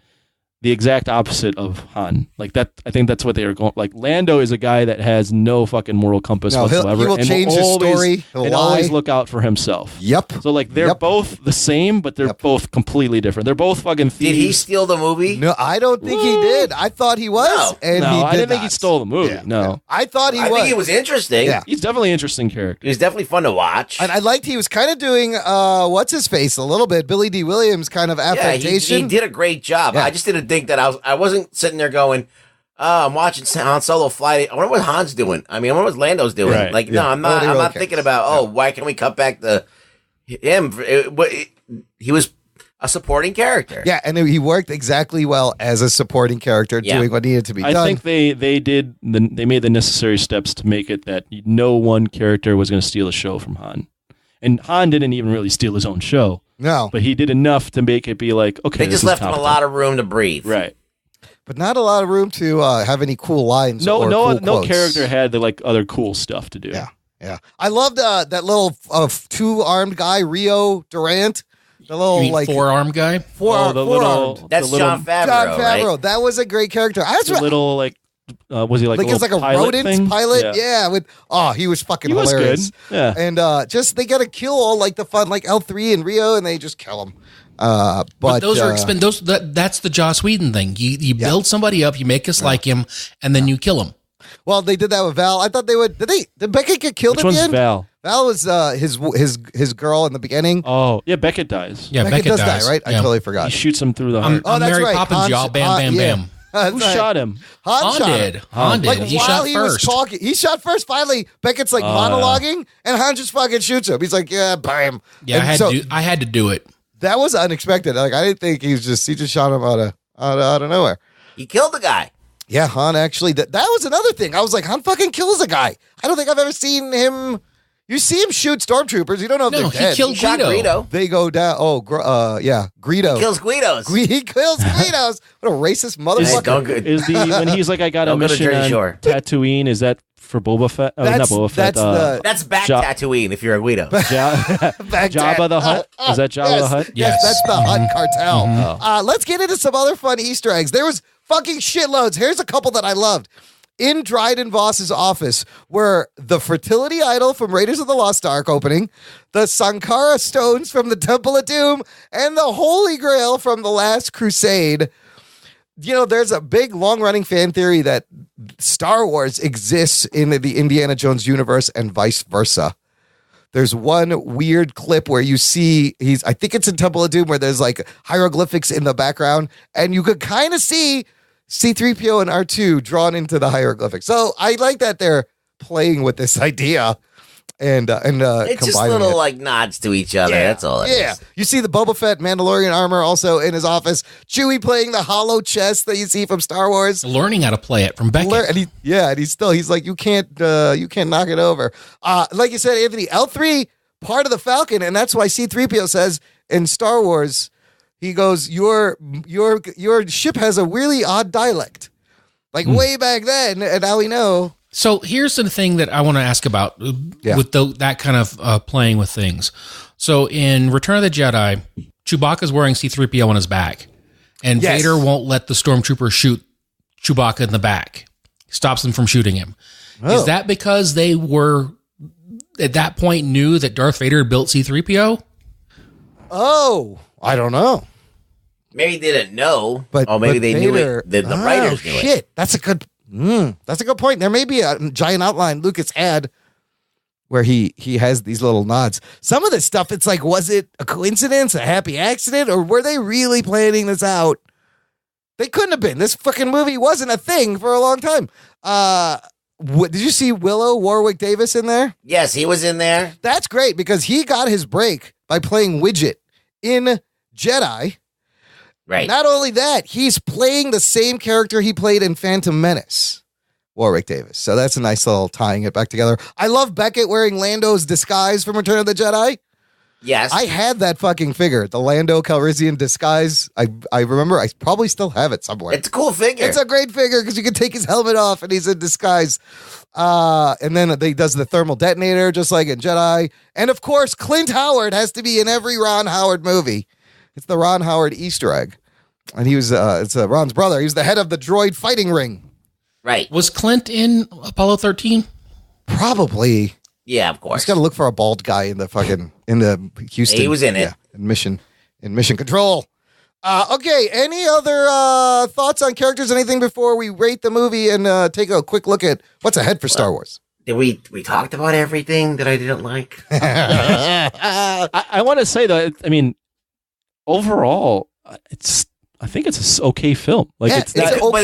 C: the exact opposite of Han. Like that. I think that's what they are going. Like Lando is a guy that has no fucking moral compass whatsoever.
A: He will change his story.
C: And always look out for himself.
A: Yep.
C: So like they're both the same, but they're both completely different. They're both fucking thieves.
E: Did he steal the movie?
A: No, I don't think he did. I thought he was.
C: I didn't think he stole the movie. No.
A: I thought he was.
E: I think he was interesting.
A: Yeah.
C: He's definitely an interesting character.
E: He was definitely fun to watch.
A: And I liked he was kind of doing what's his face a little bit, Billy D. Williams kind of affectation.
E: He did a great job.
A: Yeah.
E: I just didn't think that I wasn't sitting there going, I'm watching Han Solo fly. I wonder what Han's doing. I mean, I wonder what Lando's doing.
C: Right.
E: Like, no, I'm not. I'm not thinking about. Why can't we cut back him? He was a supporting character.
A: Yeah, and he worked exactly well as a supporting character, doing what needed to be done.
C: I think they made the necessary steps to make it that no one character was going to steal a show from Han, and Han didn't even really steal his own show.
A: No,
C: but he did enough to make it be like, okay,
E: they just left him a lot of room to breathe.
C: Right.
A: But not a lot of room to have any cool lines.
C: No character had the like other cool stuff to do.
A: Yeah. I loved that little 2-armed guy, Rio Durant. The little like
D: 4-armed guy.
A: Four-armed.
E: That's Jon Favreau.
A: John Favreau.
E: Right?
A: That was a great character.
C: The little like. Was he like
A: it's like a rodent pilot? Yeah. He was fucking hilarious.
C: Good. Yeah.
A: And just they gotta kill all like the fun like L3 and Rio, and they just kill them. But
D: those are expensive. That's the Joss Whedon thing. You build somebody up, you make us like him, and then you kill him.
A: Well, they did that with Val. I thought they would. Did Beckett get killed at the end?
C: Val?
A: Val was his girl in the beginning.
C: Oh yeah, Beckett dies.
A: Yeah, Beckett does die, right?
C: Yeah.
A: I totally forgot.
C: He shoots him through the heart.
D: I'm
A: that's
D: Mary
A: right.
D: Poppins, y'all. Bam, bam.
C: Who shot him?
A: Han
D: did. Han did.
A: Like,
D: he
A: while
D: shot
A: he
D: first.
A: was talking, he shot first. Finally, Beckett's like monologuing, and Han just fucking shoots him. He's like, "Yeah, bam."
D: Yeah, I had to do it.
A: that was unexpected. Like, I didn't think he just shot him out of nowhere.
E: He killed the guy.
A: Yeah, Han actually, that was another thing. I was like, Han fucking kills a guy. I don't think I've ever seen him. You see him shoot stormtroopers. You don't know if they're dead.
E: He killed Greedo.
A: They go down. Oh, yeah, Greedo.
E: He kills Guidos.
A: He kills Guidos. What a racist motherfucker.
C: Is when he's like, I got a mission on Tatooine, is that for Boba Fett? Oh, not Boba Fett.
E: That's back Tatooine if you're a Guido.
C: Jabba the Hutt? Is that Jabba the Hutt?
A: Yes, that's the Hutt cartel. Let's get into some other fun Easter eggs. There was fucking shitloads. Here's a couple that I loved. In Dryden Voss's office were the fertility idol from Raiders of the Lost Ark opening, the Sankara stones from the Temple of Doom, and the Holy Grail from the Last Crusade. You know, there's a big long-running fan theory that Star Wars exists in the Indiana Jones universe and vice versa. There's one weird clip where you see I think it's in Temple of Doom, where there's like hieroglyphics in the background, and you could kind of see C-3PO and R2 drawn into the hieroglyphics. So I like that they're playing with this idea and
E: it's just little like nods to each other. That's all it is.
A: You see the Boba Fett Mandalorian armor also in his office. Chewie playing the hollow chest that you see from Star Wars.
D: Learning how to play it from Beckett.
A: And he's like, you can't knock it over. Like you said, Anthony, L3 part of the Falcon, and that's why C-3PO says in Star Wars, he goes, your ship has a really odd dialect. Like way back then, and now we know.
D: So here's the thing that I want to ask about with that kind of playing with things. So in Return of the Jedi, Chewbacca's wearing C-3PO on his back, and Vader won't let the stormtrooper shoot Chewbacca in the back. Stops them from shooting him. Oh. Is that because they were, at that point, knew that Darth Vader built C-3PO?
A: Oh, I don't know.
E: Maybe they didn't know, or maybe they knew it. The writers knew it.
A: That's a good point. There may be a giant outline Lucas had where he has these little nods. Some of this stuff, it's like, was it a coincidence, a happy accident, or were they really planning this out? They couldn't have been. This fucking movie wasn't a thing for a long time. Did you see Willow Warwick Davis in there?
E: Yes, he was in there.
A: That's great because he got his break by playing Widget in Jedi.
E: Right.
A: Not only that, he's playing the same character he played in Phantom Menace, Warwick Davis. So that's a nice little tying it back together. I love Beckett wearing Lando's disguise from Return of the Jedi.
E: Yes.
A: I had that fucking figure, the Lando Calrissian disguise. I remember, I probably still have it somewhere.
E: It's a cool figure.
A: It's a great figure because you can take his helmet off and he's in disguise. And then he does the thermal detonator just like in Jedi. And of course, Clint Howard has to be in every Ron Howard movie. It's the Ron Howard Easter egg. And he was, it's Ron's brother. He was the head of the droid fighting ring.
E: Right.
D: Was Clint in Apollo 13?
A: Probably.
E: Yeah, of course.
A: Just got to look for a bald guy in the Houston.
E: He was in it.
A: Yeah, in Mission Control. Okay, any other thoughts on characters, anything before we rate the movie and take a quick look at what's ahead for Star Wars?
E: Did we talked about everything that I didn't like?
C: I want to say that, I mean, overall, I think it's an okay film. Like
A: yeah,
C: it's not,
A: okay.
E: But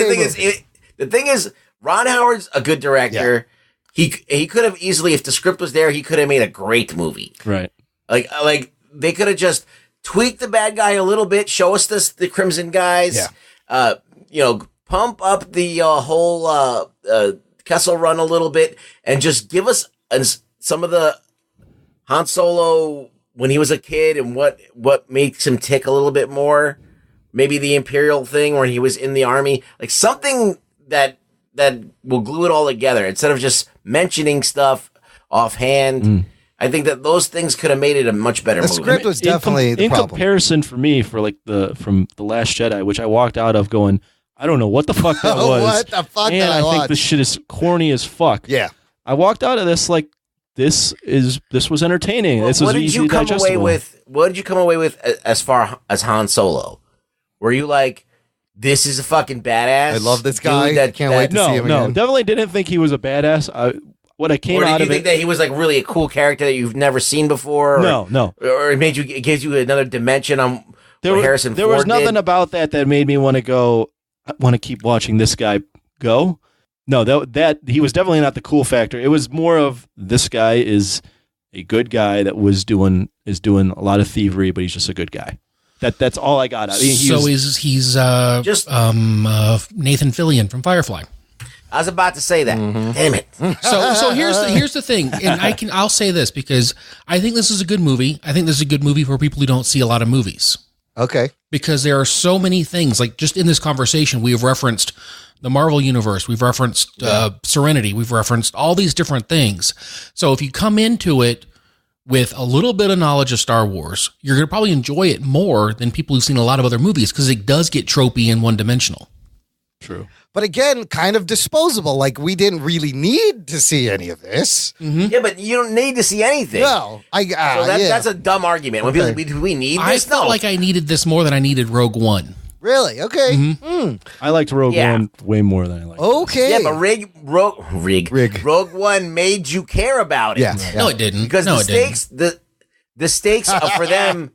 E: the thing is, Ron Howard's a good director. Yeah. He could have easily, if the script was there, he could have made a great movie.
C: Right.
E: Like they could have just tweaked the bad guy a little bit, show us the Crimson guys.
A: Yeah.
E: Pump up the whole Kessel Run a little bit, and just give us some of the Han Solo when he was a kid and what makes him tick a little bit more. Maybe the Imperial thing where he was in the army, like something that will glue it all together instead of just mentioning stuff offhand. I think that those things could have made it a much better movie.
A: The script was definitely the
C: in
A: problem.
C: Comparison for me for like from The Last Jedi, which I walked out of going, I don't know what the fuck that was.
A: What the fuck
C: and
A: did I watch?
C: think this shit is corny as fuck.
A: Yeah.
C: I walked out of this like this was entertaining.
E: Well,
C: this was easily digestible.
E: What did you come away with as far as Han Solo? Were you like, this is a fucking badass?
A: I love this guy. Can't wait to see him
C: No,
A: again.
C: definitely didn't think he was a badass. What I came out of it.
E: Or did you think that he was like really a cool character that you've never seen before?
C: No.
E: Or it gives you another dimension on what Harrison Ford
C: There was nothing
E: did?
C: about that made me want to go. I want to keep watching this guy go. No, that he was definitely not the cool factor. It was more of this guy is a good guy that is doing a lot of thievery, but he's just a good guy. That's all I got. I mean,
D: he's
E: just
D: Nathan Fillion from Firefly.
E: I was about to say that. Damn it.
D: So here's the thing, and I'll say this because I think this is a good movie. I think this is a good movie for people who don't see a lot of movies.
A: Okay.
D: Because there are so many things, like just in this conversation, we have referenced the Marvel Universe, we've referenced Serenity, we've referenced all these different things. So if you come into it with a little bit of knowledge of Star Wars, you're going to probably enjoy it more than people who've seen a lot of other movies because it does get tropey and one-dimensional.
C: True.
A: But again, kind of disposable. Like, we didn't really need to see any of this.
E: Yeah, but you don't need to see anything.
A: No.
E: That's a dumb argument. When people say, do we need this?
D: I felt like I needed this more than I needed Rogue One.
A: Really? Okay.
D: Mm-hmm.
C: I liked Rogue One way more than I liked.
A: Okay.
E: Yeah, but Rogue One made you care about it.
A: Yeah.
D: No, it didn't.
E: Because
D: no,
E: the stakes, the stakes for them.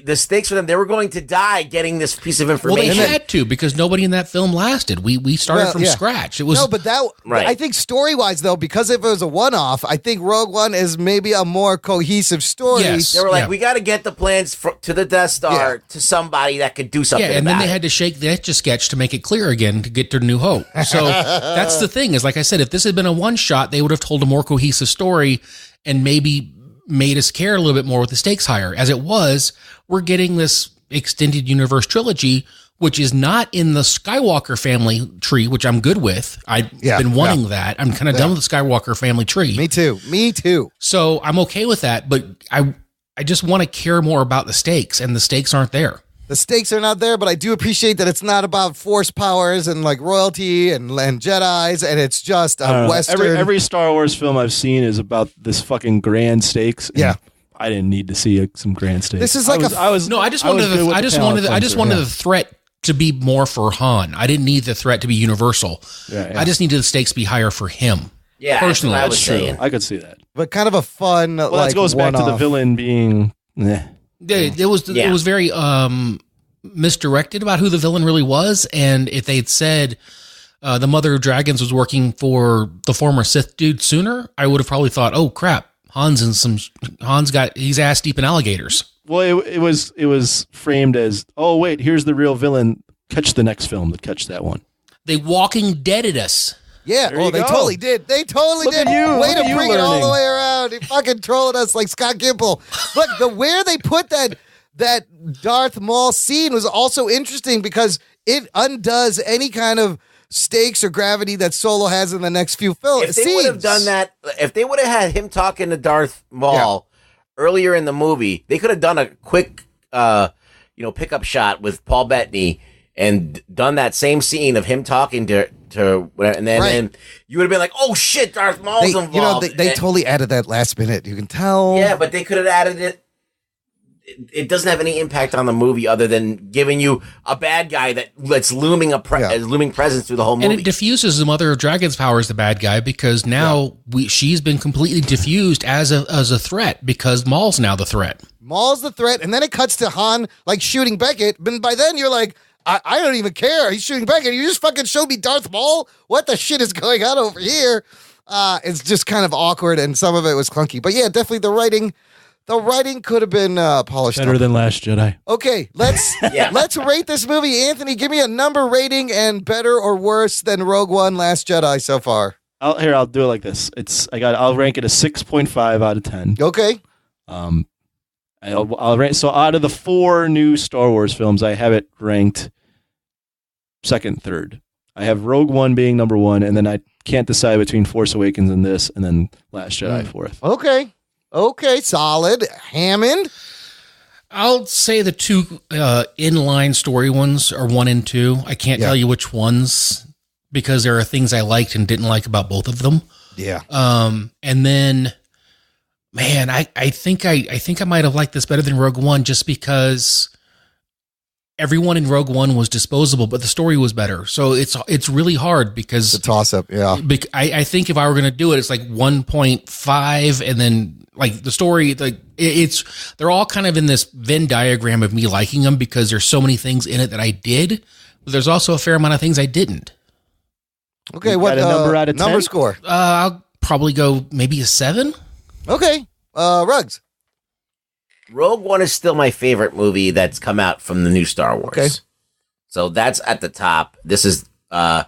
E: The stakes for them, they were going to die getting this piece of information.
D: Well, they had to because nobody in that film lasted. We started from scratch. It was
A: I think story-wise, though, because if it was a one-off, I think Rogue One is maybe a more cohesive story.
D: Yes.
E: They were like, we got to get the plans to the Death Star to somebody that could do something
D: and then they had to shake the Etch-a-Sketch to make it clear again to get to New Hope. So that's the thing is, like I said, if this had been a one-shot, they would have told a more cohesive story and maybe made us care a little bit more with the stakes higher. As it was, we're getting this extended universe trilogy, which is not in the Skywalker family tree, which I'm good with. I've been wanting that. I'm kind of done with the Skywalker family tree.
A: Me too.
D: So I'm okay with that, but I just want to care more about the stakes, and the stakes aren't there.
A: The stakes are not there, but I do appreciate that it's not about force powers and like royalty and Jedis, and it's just a Western.
C: Every Star Wars film I've seen is about this fucking grand stakes.
A: Yeah.
C: I didn't need to see some grand stakes.
A: This is like
D: I just wanted the threat to be more for Han. I didn't need the threat to be universal. I just needed the stakes to be higher for him.
E: Yeah,
D: personally,
E: that's true.
C: I could see that.
A: But kind of a fun.
C: Well, that goes back to the villain being.
D: It was very misdirected about who the villain really was, and if they'd said the Mother of Dragons was working for the former Sith dude sooner, I would have probably thought, oh crap, he's ass deep in alligators.
C: Well, it was framed as, oh wait, here's the real villain. Catch the next film to catch that one.
D: They Walking Deaded us.
A: Yeah, they totally did. Way to bring it all the way around. He fucking trolling us like Scott Gimple. Look, where they put that Darth Maul scene was also interesting because it undoes any kind of stakes or gravity that Solo has in the next few films.
E: If they would have done that, if they would have had him talking to Darth Maul earlier in the movie, they could have done a quick, pickup shot with Paul Bettany and done that same scene of him talking to and then you would have been like, oh shit, Darth Maul's involved.
A: They totally added that last minute. You can tell.
E: Yeah, but they could have added it. It doesn't have any impact on the movie other than giving you a bad guy that's looming looming presence through the whole movie.
D: And it diffuses the Mother of Dragons power as the bad guy because now she's been completely diffused as a threat because Maul's now the threat.
A: Maul's the threat, and then it cuts to Han like shooting Beckett. But by then you're like, I don't even care. He's shooting Beckett. You just fucking showed me Darth Maul. What the shit is going on over here? It's just kind of awkward, and some of it was clunky. But yeah, definitely the writing could have been polished
C: better than Last Jedi.
A: Okay, let's rate this movie. Anthony, give me a number rating and better or worse than Rogue One, Last Jedi so far.
C: I'll do it like this. I'll rank it a 6.5 out of 10.
A: Okay.
C: I'll rank. So out of the 4 new Star Wars films, I have it ranked second, third. I have Rogue One being number 1, and then I can't decide between Force Awakens and this, and then Last Jedi fourth.
A: Okay, solid. Hammond?
D: I'll say the 2 inline story ones are 1 and 2. I can't tell you which ones because there are things I liked and didn't like about both of them.
A: Yeah.
D: And then, man, I think I might have liked this better than Rogue One just because everyone in Rogue One was disposable, but the story was better. So it's really hard because
A: it's a toss up. Yeah.
D: I think if I were going to do it, it's like 1.5 and then like the story, like they're all kind of in this Venn diagram of me liking them because there's so many things in it that I did, but there's also a fair amount of things I didn't.
A: Okay. What number out of 10? Number score?
D: I'll probably go maybe a 7.
A: Okay. Ruggs.
E: Rogue One is still my favorite movie that's come out from the new Star Wars.
A: Okay.
E: So that's at the top. This is, I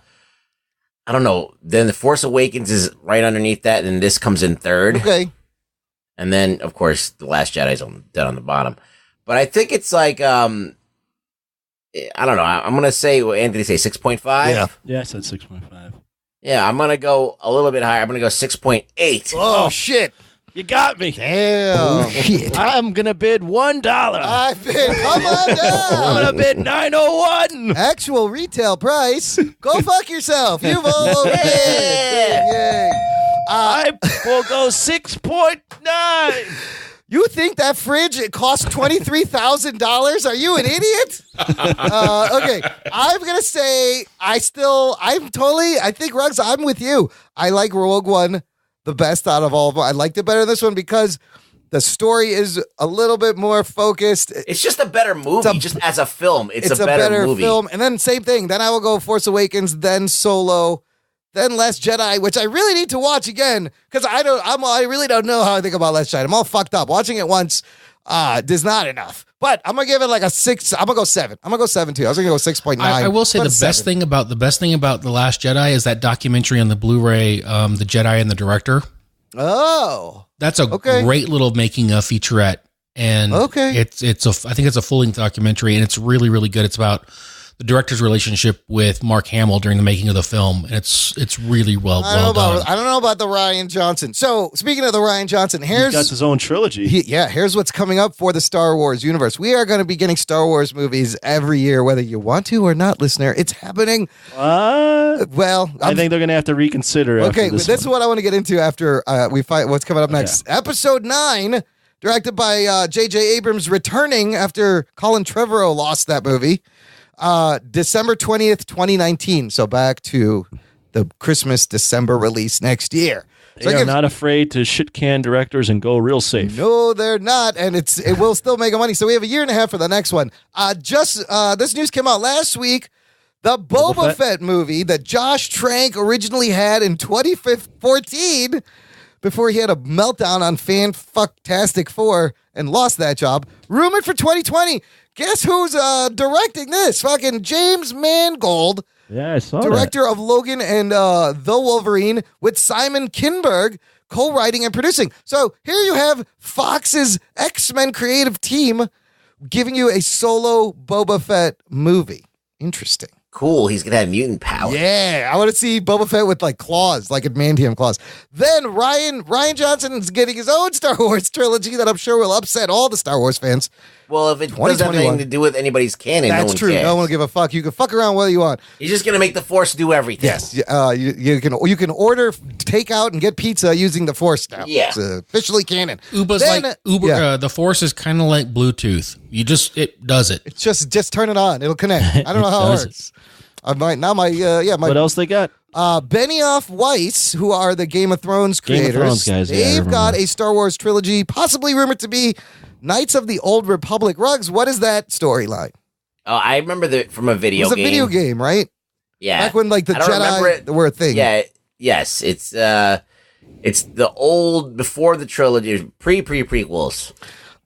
E: don't know. Then The Force Awakens is right underneath that, and this comes in third.
A: Okay.
E: And then, of course, The Last Jedi's down on the bottom. But I think it's like, I don't know. I'm going to say, what Anthony say, 6.5?
C: Yeah, I said 6.5.
E: Yeah, I'm going to go a little bit higher. I'm going to go 6.8.
A: Oh, shit.
C: You got me.
A: Damn.
C: Shit. I'm going to bid $1.
A: I bid, come on down.
C: I'm going to bid $9.01.
A: Actual retail price. Go fuck yourself. You've all overbid. Yay.
C: I will go 6.9.
A: You think that fridge it costs $23,000? Are you an idiot? Okay, I'm gonna say I think Ruggs, I'm with you. I like Rogue One the best out of all of them. I liked it better than this one because the story is a little bit more focused.
E: It's just a better movie, just as a film. It's a better movie.
A: Film. And then same thing. Then I will go Force Awakens, then Solo, then Last Jedi, which I really need to watch again because I really don't know how I think about Last Jedi. I'm all fucked up. Watching it once is not enough. But I'm gonna give it like a 6. I'm gonna go 7. I'm gonna go 7 too. I was gonna go 6.9.
D: I will say the best thing about The Last Jedi is that documentary on the Blu-ray, The Jedi and the Director.
A: Oh,
D: that's a great little making a featurette, and I think it's a full-length documentary, and it's really, really good. It's about the director's relationship with Mark Hamill during the making of the film, and it's really well done.
A: I don't know about the Rian Johnson. So speaking of the Rian Johnson, he's
C: got his own trilogy.
A: Here's what's coming up for the Star Wars universe. We are going to be getting Star Wars movies every year, whether you want to or not, listener. It's happening. Well,
C: I think they're going to have to reconsider.
A: Okay, this is what I want to get into after we find what's coming up next. Episode 9, directed by J.J. Abrams, returning after Colin Trevorrow lost that movie. December 20th, 2019. So back to the Christmas, December release next year.
C: They are not afraid to shit can directors and go real safe.
A: No, they're not. And it will still make money. So we have a year and a half for the next one. This news came out last week. The Boba Fett movie that Josh Trank originally had in 2014 before he had a meltdown on Fan-Fucktastic 4 and lost that job. Rumored for 2020. Guess who's directing this? Fucking James Mangold.
C: Yeah, I saw
A: Director of Logan and The Wolverine with Simon Kinberg co-writing and producing. So here you have Fox's X-Men creative team giving you a solo Boba Fett movie. Interesting.
E: Cool. He's going to have mutant power.
A: Yeah. I want to see Boba Fett with like claws, like adamantium claws. Then Rian Johnson is getting his own Star Wars trilogy that I'm sure will upset all the Star Wars fans.
E: Well, if it doesn't have anything to do with anybody's canon,
A: that's
E: no one
A: true.
E: cares.
A: No one will give a fuck. You can fuck around whether you want.
E: You're just going to make the Force do everything.
A: Yes. You can order takeout and get pizza using the Force now.
E: Yeah.
A: It's officially canon.
D: The Force is kind of like Bluetooth. It does it.
A: It's just turn it on. It'll connect. I don't know how it works.
C: What else they got?
A: Benioff Weiss, who are the Game of Thrones creators,
C: Game of Thrones guys,
A: they've got a Star Wars trilogy, possibly rumored to be Knights of the Old Republic. Ruggs, what is that storyline?
E: Oh, I remember from a video game.
A: It was a video game, right?
E: Yeah.
A: Back when like the Jedi were a thing.
E: Yeah. Yes. It's the old, before the trilogy, prequels.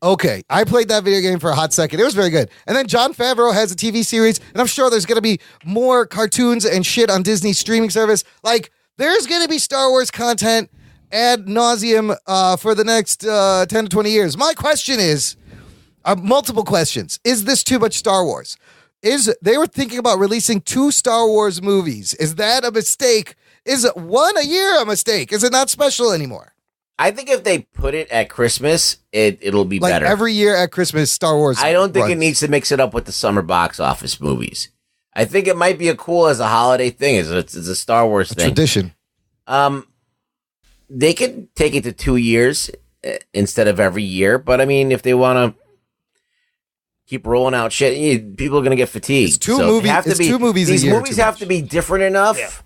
A: Okay, I played that video game for a hot second. It was very good. And then Jon Favreau has a TV series, and I'm sure there's going to be more cartoons and shit on Disney's streaming service. Like, there's going to be Star Wars content ad nauseum for the next 10 to 20 years. My question is, multiple questions. Is this too much Star Wars? They were thinking about releasing 2 Star Wars movies. Is that a mistake? Is one a year a mistake? Is it not special anymore?
E: I think if they put it at Christmas, it'll be better.
A: Every year at Christmas, Star Wars.
E: I don't think it needs to mix it up with the summer box office movies. I think it might be a cool as a holiday thing. It's a Star Wars thing.
A: Tradition.
E: They could take it to 2 years instead of every year, but I mean, if they want to keep rolling out shit, people are going to get fatigued.
A: It's two movies
E: These
A: a year.
E: movies have to be different enough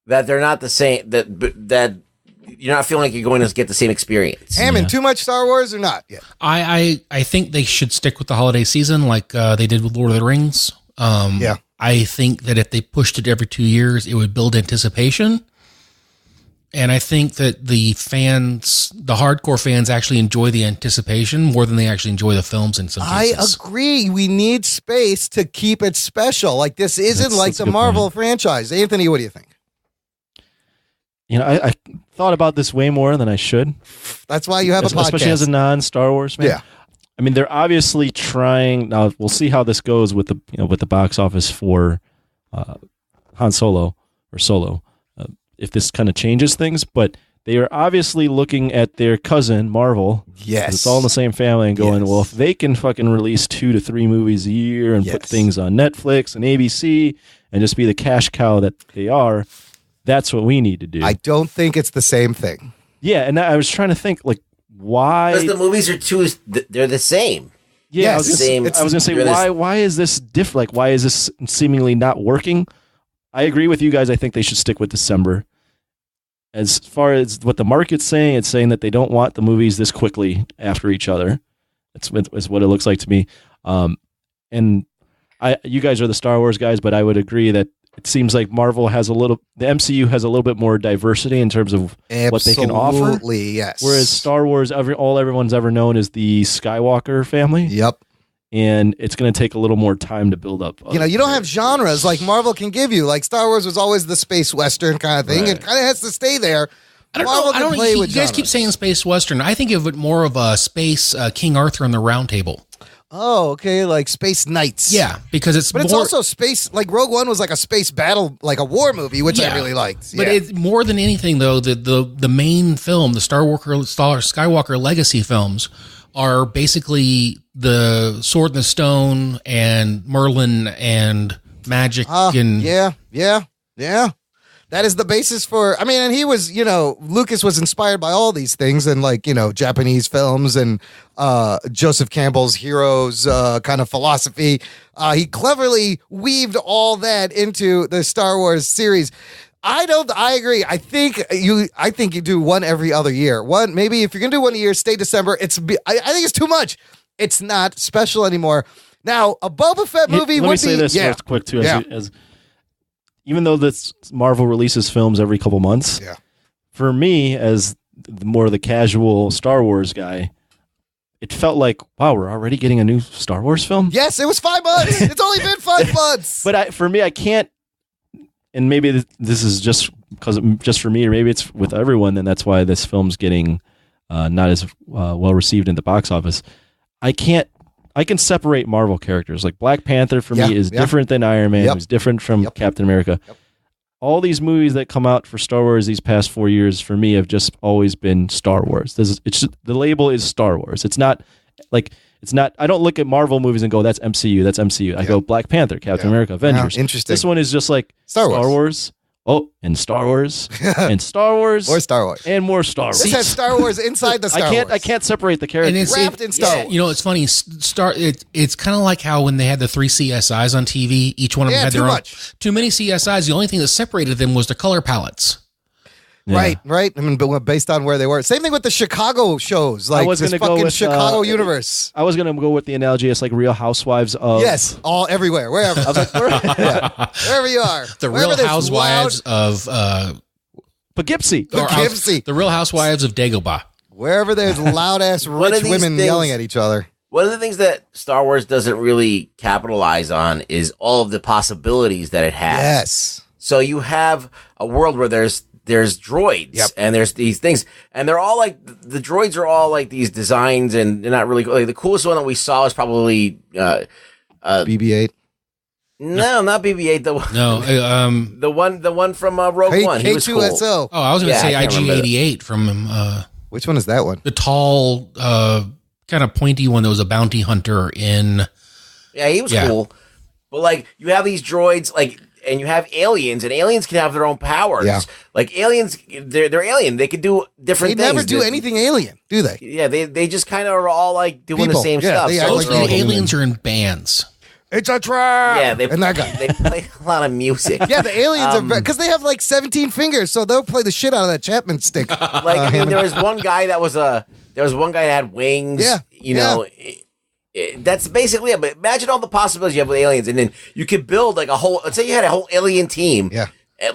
E: that they're not the same. That you're not feeling like you're going to get the same experience.
A: Hammond, too much Star Wars or not? Yeah.
D: I think they should stick with the holiday season like they did with Lord of the Rings. I think that if they pushed it every 2 years, it would build anticipation. And I think that the hardcore fans actually enjoy the anticipation more than they actually enjoy the films in some cases.
A: I agree. We need space to keep it special. Like, this isn't like the Marvel franchise. Anthony, what do you think?
C: I thought about this way more than I should.
A: That's why you have a podcast.
C: Especially as a non-Star Wars fan.
A: Yeah.
C: I mean, they're obviously trying. Now, we'll see how this goes with the box office for Han Solo or Solo. If this kind of changes things, but they are obviously looking at their cousin Marvel.
A: Yes,
C: it's all in the same family, and going, well, if they can fucking release 2 to 3 movies a year and put things on Netflix and ABC and just be the cash cow that they are, that's what we need to do.
A: I don't think it's the same thing.
C: Yeah, and I was trying to think, like, why?
E: Because the movies they're the same.
C: Yeah, I was going to say, why is this different? Like, why is this seemingly not working? I agree with you guys. I think they should stick with December. As far as what the market's saying, it's saying that they don't want the movies this quickly after each other. That's what it looks like to me. And you guys are the Star Wars guys, but I would agree that it seems like Marvel has the MCU has a little bit more diversity in terms of what they can offer.
A: Absolutely, yes.
C: Whereas Star Wars, all everyone's ever known is the Skywalker family.
A: Yep.
C: And it's going to take a little more time to build up.
A: You don't have genres like Marvel can give you. Like, Star Wars was always the space western kind of thing.
C: Right.
A: It kind of has to stay there.
D: I don't know. You guys keep saying space western. I think of it more of a space King Arthur and the Round Table.
A: Oh, okay, like Space Knights.
D: Yeah, because it's
A: also space. Like, Rogue One was like a space battle, like a war movie, which I really liked.
D: But it's more than anything, though, the main film, the Skywalker Legacy films, are basically the Sword and the Stone and Merlin and magic and
A: yeah. That is the basis for. I mean, and he was, Lucas was inspired by all these things and Japanese films and Joseph Campbell's Heroes kind of philosophy. He cleverly weaved all that into the Star Wars series. I agree. I think you do one every other year. One, maybe if you're gonna do one a year, stay December. I think it's too much. It's not special anymore. Now, a Boba Fett movie would be. Let me say this
C: real quick too. As even though this Marvel releases films every couple months, for me as more of the casual Star Wars guy, it felt like, wow, we're already getting a new Star Wars film.
A: Yes, it was 5 months. It's only been 5 months.
C: But for me, I can't. And maybe this is just for me, or maybe it's with everyone, and that's why this film's getting not as well received in the box office. I can separate Marvel characters. Like Black Panther for me is different than Iron Man. It's different from Captain America. All these movies that come out for Star Wars these past 4 years for me have just always been Star Wars. The label is Star Wars. It's not. I don't look at Marvel movies and go, that's MCU, that's MCU. I go Black Panther, Captain America, Avengers.
A: Interesting.
C: This one is just like Star Wars. Oh, and Star Wars. And Star Wars.
A: Or Star Wars.
C: And more Star Wars.
A: This has Star Wars inside the Star Wars.
C: I can't separate the characters.
D: And it's
A: wrapped in Star Wars.
D: It's funny. It's kind of like how when they had the 3 CSIs on TV, each one of them had their own. Too many CSIs. The only thing that separated them was the color palettes.
A: Yeah. Right. I mean, but based on where they were. Same thing with the Chicago shows, like this fucking Chicago universe.
C: I was going to go with the analogy. It's like Real Housewives of...
A: Yes, everywhere, wherever. I was like, wherever you are.
D: The Real Housewives of...
C: Poughkeepsie.
D: The Real Housewives of Dagobah.
A: Wherever there's loud-ass rich women yelling at each other.
E: One of the things that Star Wars doesn't really capitalize on is all of the possibilities that it has.
A: Yes.
E: So you have a world where there's droids and there's these things, and they're all like, the droids are all like these designs, and they're not really like, the coolest one that we saw is probably
A: BB-8.
E: No, not BB-8. The one from Rogue One. He was cool.
A: K2SO.
D: Oh, I was going to say IG-88 from
A: which one is that one?
D: The tall, kind of pointy one that was a bounty hunter in.
E: Yeah, he was cool. But like, you have these droids, like. And you have aliens, and aliens can have their own powers. Yeah. Like aliens, they're alien. They can do different things.
A: They never do anything alien, do they?
E: Yeah, they just kind of are all like doing the same stuff.
D: Most of the aliens are in bands.
A: It's a trap.
E: Yeah,
A: they
E: play a lot of music.
A: Yeah, the aliens are because they have like 17 fingers, so they'll play the shit out of that Chapman stick.
E: There was one guy that had wings. Yeah, you know. That's basically it. But imagine all the possibilities you have with aliens, and then you could build like a whole. Let's say you had a whole alien team,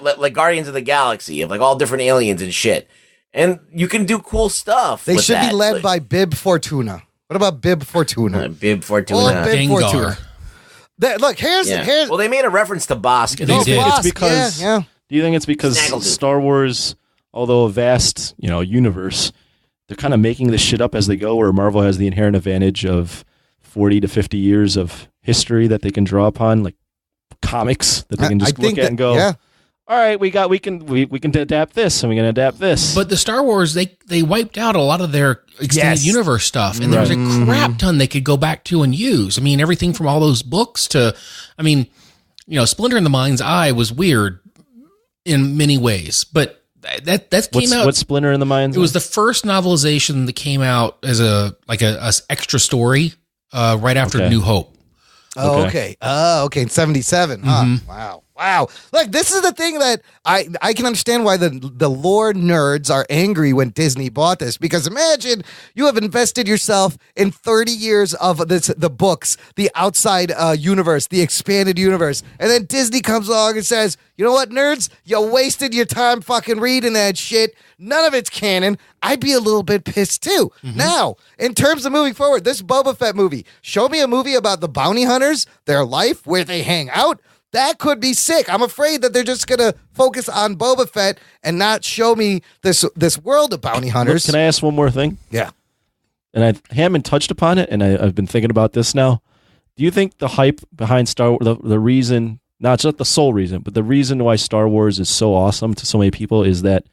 E: like Guardians of the Galaxy, of like all different aliens and shit. And you can do cool stuff.
A: They
E: with
A: should
E: that.
A: be led by Bib Fortuna. What about Bib Fortuna?
E: Bib Fortuna.
A: Or Bib
D: Gengar.
A: Fortuna. Look, here's
E: Well, they made a reference to Bosk.
D: They did.
C: It's because.
A: Yeah.
C: Do you think it's because
E: Snaggletooth.
C: Star Wars, although a vast, universe, they're kind of making this shit up as they go, where Marvel has the inherent advantage of 40 to 50 years of history that they can draw upon, like comics that they can just look at and go, all right, we can adapt this and we can adapt this.
D: But the Star Wars, they wiped out a lot of their extended universe stuff, and there was a crap ton they could go back to and use. I mean, everything from all those books to, Splinter in the Mind's Eye was weird in many ways, but that came out.
C: What's Splinter in the Mind's Eye?
D: It was the first novelization that came out as a extra story right after New Hope.
A: Oh, okay. Okay. In 77. Huh? Wow. Look, this is the thing that I can understand why the lore nerds are angry when Disney bought this, because imagine you have invested yourself in 30 years of the books, the outside universe, the expanded universe, and then Disney comes along and says, you know what, nerds? You wasted your time fucking reading that shit. None of it's canon. I'd be a little bit pissed too. Now, in terms of moving forward, this Boba Fett movie, show me a movie about the bounty hunters, their life, where they hang out. That could be sick. I'm afraid that they're just going to focus on Boba Fett and not show me this world of bounty hunters.
C: Look, can I ask one more thing?
A: Yeah.
C: And Hammond touched upon it, and I've been thinking about this now. Do you think the hype behind Star Wars, the reason, not just the sole reason, but the reason why Star Wars is so awesome to so many people is that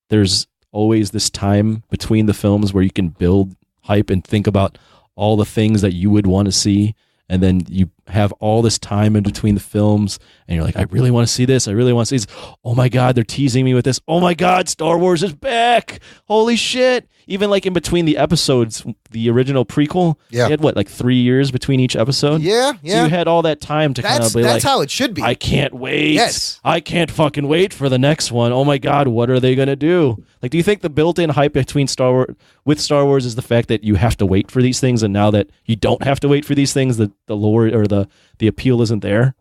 C: there's always this time between the films where you can build hype and think about all the things that you would want to see, and then you have all this time in between the films, and you're like, I really want to see this. I really want to see this. Oh my God, they're teasing me with this. Oh my God, Star Wars is back. Holy shit. Even like in between the episodes, the original prequel, you had like 3 years between each episode?
A: Yeah.
C: So you had all that time to kind of be like,
A: that's how it should be.
C: I can't wait.
A: Yes.
C: I can't fucking wait for the next one. Oh my God, what are they going to do? Like, do you think the built-in hype between Star Wars is the fact that you have to wait for these things, and now that you don't have to wait for these things, the lore or the appeal isn't there?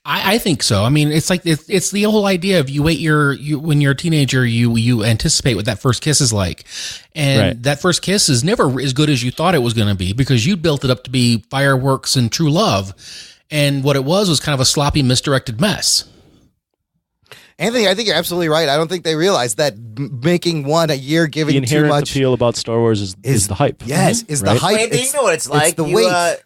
D: I think so. I mean, it's like it's the whole idea of you wait when you're a teenager, you anticipate what that first kiss is like, and that first kiss is never as good as you thought it was going to be, because you built it up to be fireworks and true love, and what it was kind of a sloppy, misdirected mess.
A: Anthony, I think you're absolutely right. I don't think they realize that making one a year, giving
C: The
A: too
C: inherent
A: much
C: appeal about Star Wars is the hype.
A: Yes, is the hype.
E: Anthony, you know what it's like.
A: the weight.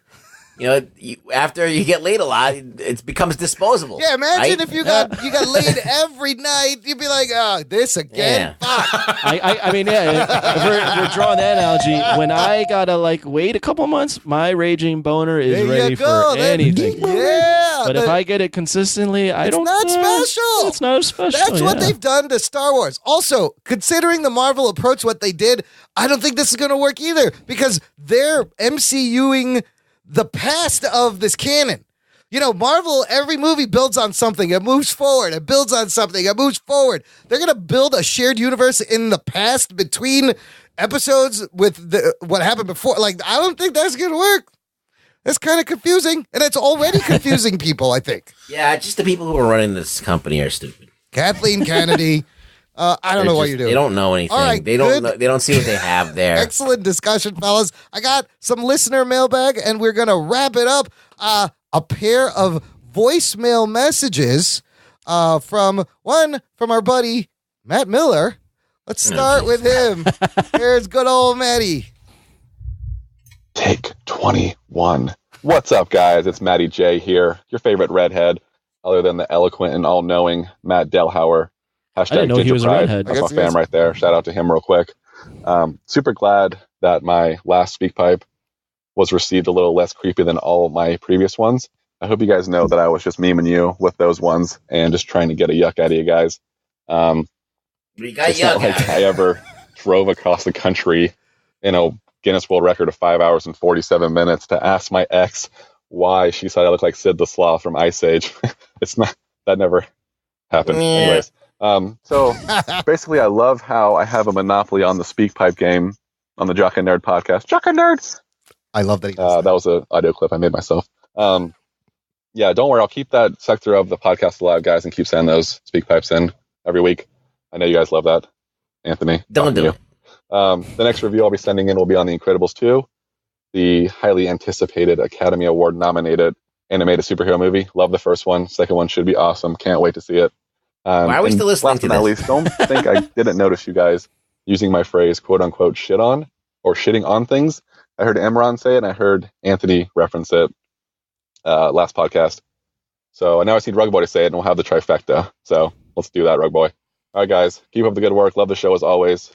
E: After you get laid a lot, it becomes disposable.
A: Yeah, imagine
E: right?
A: if you got laid every night. You'd be like, oh, this again? Fuck.
C: I mean, if we're drawing that analogy, when I gotta wait a couple months, my raging boner is ready for anything.
A: Yeah.
C: But if I get it consistently,
A: It's not special.
C: It's not special.
A: That's what they've done to Star Wars. Also, considering the Marvel approach, what they did, I don't think this is going to work either, because they're MCUing the past of this canon. Marvel, every movie builds on something. It moves forward. It builds on something. It moves forward. They're going to build a shared universe in the past between episodes with what happened before. I don't think that's going to work. That's kind of confusing, and it's already confusing people, I think.
E: Yeah, just the people who are running this company are stupid.
A: Kathleen Kennedy. I don't know what you're doing.
E: They don't know anything.
A: All right,
E: they don't see what they have there.
A: Excellent discussion, fellas. I got some listener mailbag, and we're going to wrap it up. A pair of voicemail messages from our buddy, Matt Miller. Let's start with him. Here's good old Matty.
O: Take 21. What's up, guys? It's Matty J here, your favorite redhead, other than the eloquent and all-knowing Matt Delhauer.
C: I didn't know he was a redhead.
O: That's my fan right there. Shout out to him real quick. Super glad that my last speak pipe was received a little less creepy than all my previous ones. I hope you guys know that I was just memeing you with those ones and just trying to get a yuck out of you guys.
E: It's
O: not like I ever drove across the country in a Guinness World Record of 5 hours and 47 minutes to ask my ex why she said I look like Sid the Sloth from Ice Age. That never happened. Anyways. So basically I love how I have a monopoly on the speak pipe game on the Jock and Nerd podcast. Jock and Nerd!
A: I love that.
O: That was an audio clip I made myself. yeah, don't worry. I'll keep that sector of the podcast alive, guys, and keep sending those speak pipes in every week. I know you guys love that, Anthony.
E: Don't do it.
O: The next review I'll be sending in will be on The Incredibles 2, the highly anticipated Academy Award nominated animated superhero movie. Love the first one. Second one should be awesome. Can't wait to see it.
E: Why are we still listening
O: last
E: to
O: but not
E: this?
O: least, don't think I didn't notice you guys using my phrase, quote unquote, shit on or shitting on things. I heard Imran say it, and I heard Anthony reference it last podcast. So now I see Rug Boy to say it, and we'll have the trifecta. So let's do that, Rug Boy. All right, guys. Keep up the good work. Love the show as always.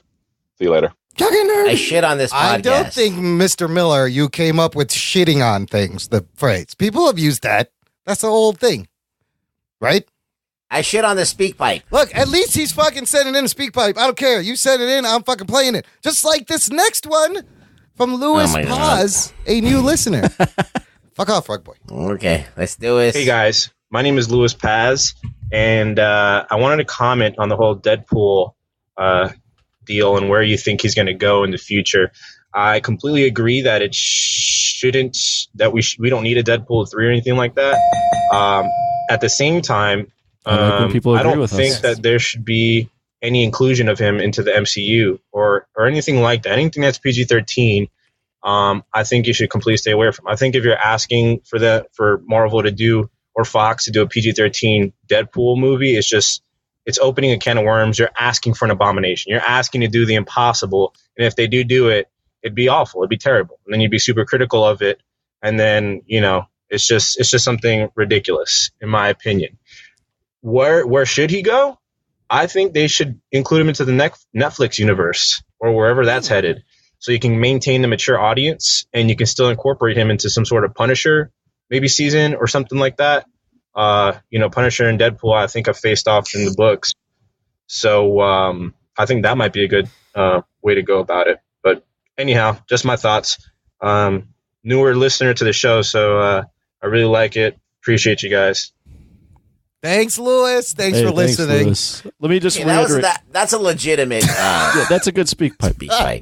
O: See you later.
E: I shit on this podcast.
A: I don't think, Mr. Miller, you came up with shitting on things, the phrase. People have used that. That's the whole thing. Right?
E: I shit on the speak pipe.
A: Look, at least he's fucking sending in a speak pipe. I don't care. You send it in, I'm fucking playing it. Just like this next one from Louis Paz, a new listener. Fuck off, Rug Boy.
E: Okay, let's do it.
P: Hey, guys. My name is Louis Paz, and I wanted to comment on the whole Deadpool deal and where you think he's going to go in the future. I completely agree that it shouldn't, that we don't need a Deadpool 3 or anything like that. At the same time, I don't think that there should be any inclusion of him into the MCU or anything like that. Anything that's PG-13, I think you should completely stay away from. I think if you're asking for Marvel to do or Fox to do a PG-13 Deadpool movie, it's opening a can of worms. You're asking for an abomination. You're asking to do the impossible. And if they do it, it'd be awful. It'd be terrible. And then you'd be super critical of it. And then, it's just something ridiculous, in my opinion. Where should he go? I think they should include him into the Netflix universe or wherever that's headed. So you can maintain the mature audience and you can still incorporate him into some sort of Punisher maybe season or something like that. Punisher and Deadpool, I think, have faced off in the books. So I think that might be a good way to go about it. But anyhow, just my thoughts. Newer listener to the show, so I really like it. Appreciate you guys.
A: Thanks, Louis. Thanks for listening.
C: Louis. Let me just reiterate.
E: That's a legitimate.
C: Yeah, that's a good speak pipe.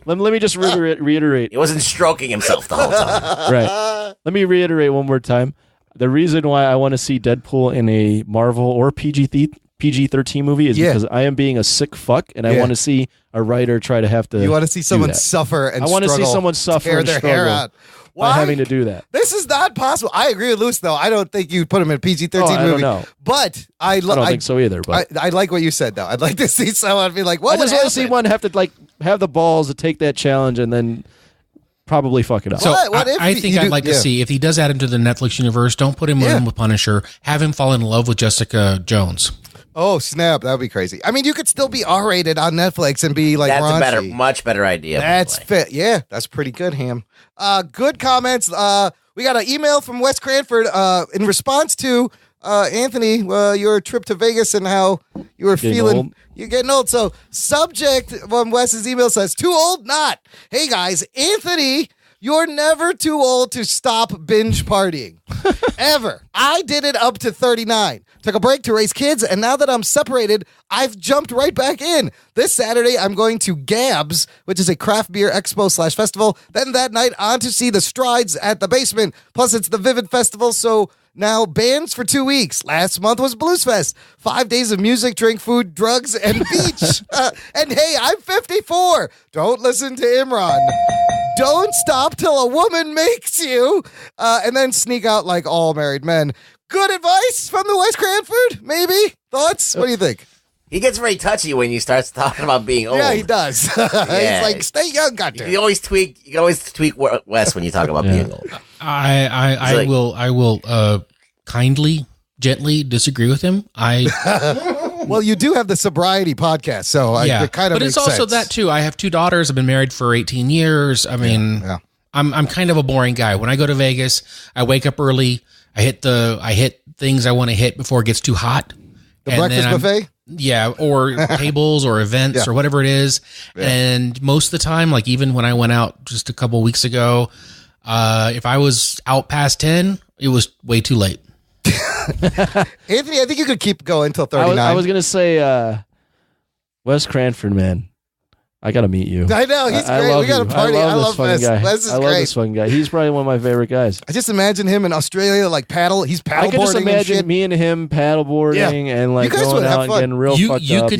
C: Let me just reiterate.
E: He wasn't stroking himself the whole time.
C: Right. Let me reiterate one more time. The reason why I want to see Deadpool in a Marvel or PG-13 movie is because I am being a sick fuck, and I want to see a writer try to have to.
A: You want to see someone suffer and
C: I want to see someone suffer
A: tear
C: and
A: their
C: struggle
A: hair out.
C: by having to do that.
A: This is not possible. I agree with Louis, though. I don't think you'd put him in a PG-13 movie.
C: I don't know.
A: But I
C: don't think so either. But
A: I like what you said, though. I'd like to see someone be like, what
C: I just want to see one have to have the balls to take that challenge and then probably fuck it up.
D: So I think I'd like to see if he does add him to the Netflix universe. Don't put him in with Punisher. Have him fall in love with Jessica Jones.
A: Oh, snap. That would be crazy. I mean, you could still be R-rated on Netflix and be like
E: That's
A: raunchy.
E: a much better idea.
A: That's fit. Yeah, that's pretty good, Ham. Good comments. We got an email from Wes Cranford in response to Anthony, your trip to Vegas and how you were feeling.
C: Old.
A: You're getting old. So, subject from Wes's email says, too old? Not. Hey, guys, Anthony, you're never too old to stop binge partying. Ever. I did it up to 39. Took a break to raise kids, and now that I'm separated, I've jumped right back in. This Saturday, I'm going to Gabs, which is a craft beer expo / festival. Then that night, on to see the Strides at the Basement. Plus, it's the Vivid Festival, so now bands for 2 weeks. Last month was Blues Fest. 5 days of music, drink, food, drugs, and beach. And hey, I'm 54. Don't listen to Imran. Don't stop till a woman makes you. And then sneak out like all married men. Good advice from the Wes Cranford, maybe? Thoughts? What do you think?
E: He gets very touchy when you start talking about being old.
A: Yeah, he does. He's like, stay young, goddamn.
E: You can always tweak Wes when you talk about being old.
D: I will kindly, gently disagree with him.
A: Well, you do have the sobriety podcast, so it kind of
D: but
A: makes
D: it's also
A: sense.
D: that too. I have 2 daughters. I've been married for 18 years. I mean, I'm kind of a boring guy. When I go to Vegas, I wake up early. I hit things I want to hit before it gets too hot.
A: The breakfast buffet?
D: Yeah, or tables or events or whatever it is. Yeah. And most of the time, like even when I went out just a couple weeks ago, if I was out past 10, it was way too late.
A: Anthony, I think you could keep going until 39.
C: I was going to say Wes Cranford, man. I gotta meet you.
A: I know, he's great.
C: love
A: We got a
C: you.
A: party. I love
C: this
A: Wes.
C: fucking guy.
A: Wes is
C: I love
A: great.
C: this fucking guy. He's probably one of my favorite guys.
A: I just imagine him in Australia, like he's paddleboarding.
C: I could just
A: and
C: imagine
A: shit.
C: me and him paddleboarding and like
A: You guys
C: going
A: would have
C: out and
A: fun.
C: getting real fucked
D: You
C: up.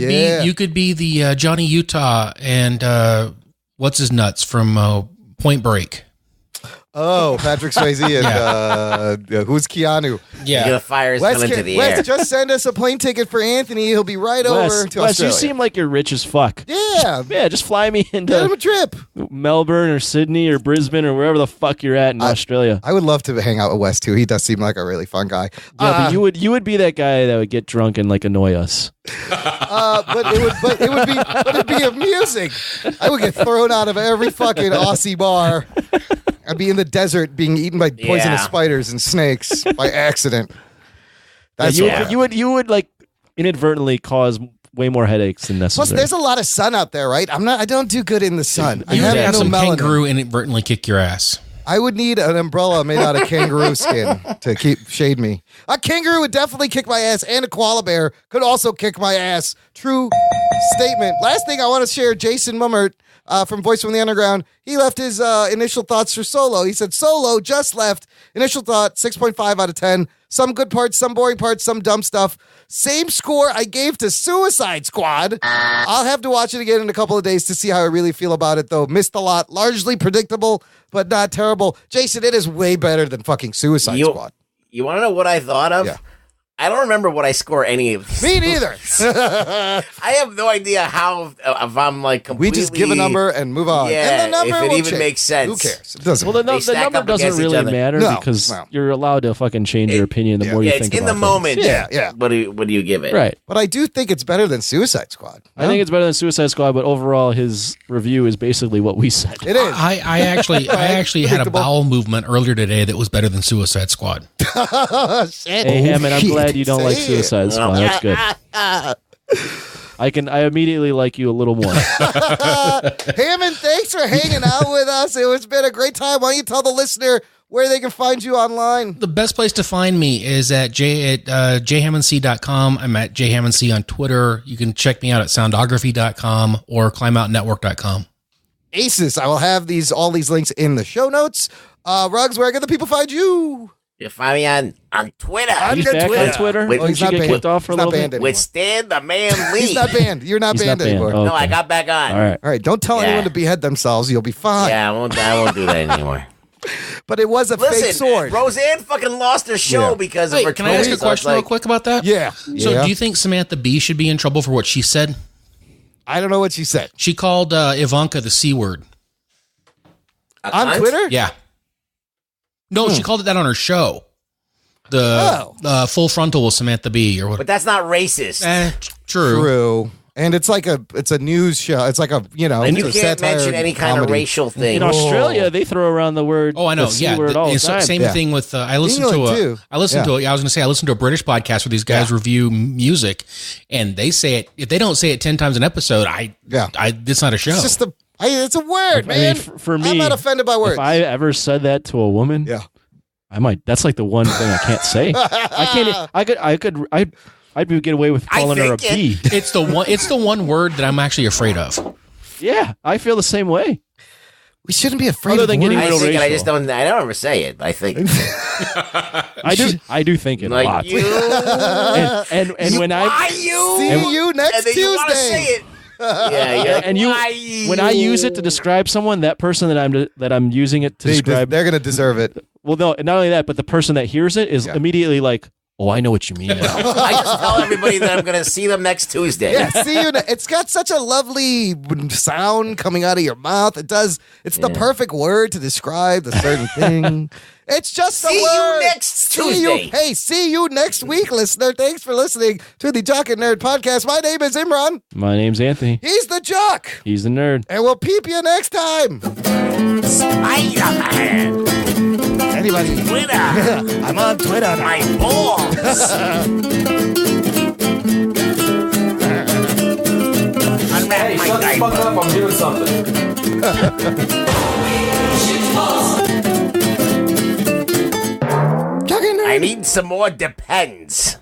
D: could be the Johnny Utah and what's his nuts from Point Break.
A: Oh, Patrick Swayze and who's Keanu?
E: Yeah. The fire's coming to the air.
A: Wes, just send us a plane ticket for Anthony. He'll be right over to
C: Wes,
A: Australia.
C: you seem like you're rich as fuck.
A: Yeah.
C: Yeah, just fly me
A: Get him
C: into
A: a trip.
C: Melbourne or Sydney or Brisbane or wherever the fuck you're at in Australia.
A: I would love to hang out with Wes too. He does seem like a really fun guy.
C: Yeah, but you would be that guy that would get drunk and like annoy us.
A: But it'd be amusing. I would get thrown out of every fucking Aussie bar. I'd be in the desert being eaten by poisonous spiders and snakes by accident. That's
C: you would like inadvertently cause way more headaches than necessary.
A: Plus, there's a lot of sun out there, right? I don't do good in the sun. I
D: You would have
A: no
D: some
A: melanin.
D: kangaroo inadvertently kick your ass.
A: I would need an umbrella made out of kangaroo skin to shade me. A kangaroo would definitely kick my ass, and a koala bear could also kick my ass. True statement. Last thing I want to share, Jason Mummert from Voice from the Underground, he left his initial thoughts for Solo. He said, Solo just left. Initial thought, 6.5 out of 10. Some good parts, some boring parts, some dumb stuff. Same score I gave to Suicide Squad. I'll have to watch it again in a couple of days to see how I really feel about it, though. Missed a lot. Largely predictable, but not terrible. Jason, it is way better than fucking Suicide Squad.
E: You want to know what I thought of?
A: Yeah.
E: I don't remember what I score any of these.
A: Me neither.
E: I have no idea how, if I'm like completely...
A: We just give a number and move on.
E: Yeah,
A: and the number
E: if it
A: will
E: even
A: change.
E: makes sense.
A: Who cares? It doesn't.
C: Well, the
E: They stack
C: number
E: up
C: doesn't
E: against each
C: really
E: other.
C: matter
A: No,
C: because
A: no.
C: you're allowed to fucking change your opinion the more you
E: it's
C: think
E: in
C: about
E: the moment.
C: things.
A: Yeah.
E: What do you give it?
C: Right.
A: But I do think it's better than Suicide Squad.
C: I think it's better than Suicide Squad, but overall, his review is basically what we said.
A: It is.
D: I actually had a bowel movement earlier today that was better than Suicide Squad.
A: Shit.
C: Hey, Hammond, I'm
A: shit.
C: glad you don't like
A: Say it.
C: Suicide Squad. That's good. I immediately like you a little more.
A: Hammond, thanks for hanging out with us. It's been a great time. Why don't you tell the listener where they can find you online?
D: The best place to find me is at jhammondc.com. I'm at jhammondc on Twitter. You can check me out at soundography.com or climeoutnetwork.com.
A: Aces. I will have all these links in the show notes. Ruggs, where can the people find you?
E: You find me on Twitter.
C: He's back on Twitter.
E: With,
C: Did you get kicked off for a little bit?
E: with Stan the Man Lee.
A: He's not banned. You're not
C: He's
A: banned
C: not banned.
A: anymore.
C: Oh,
E: No, I
C: okay.
E: got back on.
C: All right.
A: All right. Don't tell
E: Yeah.
A: anyone to behead themselves. You'll be fine.
E: Yeah, I won't do that anymore.
A: But it was a fake
E: Listen,
A: sword.
E: Roseanne fucking lost her show
A: Yeah.
E: because of
D: Wait,
E: her
D: can I ask you a
E: Twitter, so it's
D: question real
E: like-
D: quick about that?
A: Yeah.
D: So
A: Yeah.
D: do you think Samantha Bee should be in trouble for what she said?
A: I don't know what she said.
D: She called Ivanka the C word.
A: On
E: cunt?
A: Twitter?
D: Yeah. No, she called it that on her show. The Full Frontal with Samantha Bee or what?
E: But that's not racist.
D: True.
A: And it's a news show. It's like a,
E: And you
A: it's a
E: can't
A: satire
E: mention any kind of
A: comedy.
E: racial thing.
C: In Australia, they throw around the word.
D: Oh, I know.
C: the C
D: Yeah.
C: word all the time.
D: Same
A: Yeah.
D: thing with I listened
A: England,
D: to
A: too.
D: I listened to a British podcast where these guys review music, and they say it. If they don't say it 10 times an episode, it's not a show.
A: It's just it's a word,
C: I
A: man.
C: mean, for me,
A: I'm not offended by words.
C: If I ever said that to a woman, I might. That's like the one thing I can't say. I can't. I'd get away with calling her a bee.
D: It's the one word that I'm actually afraid of.
C: Yeah, I feel the same way.
A: We shouldn't be afraid
C: Other
A: of
C: than getting
A: words.
C: real
E: I think it, I
C: racial.
E: just don't. I don't ever say it. I think.
C: I do think it
E: Like
C: a lot.
E: you.
C: And when I
A: See you next
E: and then
A: Tuesday.
E: you want to say it. Yeah,
C: and when I use it to describe someone, that person that I'm using it to describe,
A: they're going to deserve it.
C: Well, no, not only that, but the person that hears it is immediately like, "Oh, I know what you mean." Now.
E: I just tell everybody that I'm going to see them next Tuesday.
A: Yeah, see you. It's got such a lovely sound coming out of your mouth. It does. It's the perfect word to describe the certain thing. It's just a
E: See you
A: word.
E: next Tuesday.
A: See you next week, listener. Thanks for listening to the Jock and Nerd podcast. My name is Imran.
C: My name's Anthony.
A: He's the Jock.
C: He's the nerd.
A: And we'll peep you next time.
E: Spider-Man.
A: Anybody?
E: Twitter.
A: I'm on Twitter.
E: My balls. Unwrap
N: Hey,
E: my
N: shut the
E: diaper.
N: fuck up, I'm doing something.
E: I need some more Depends.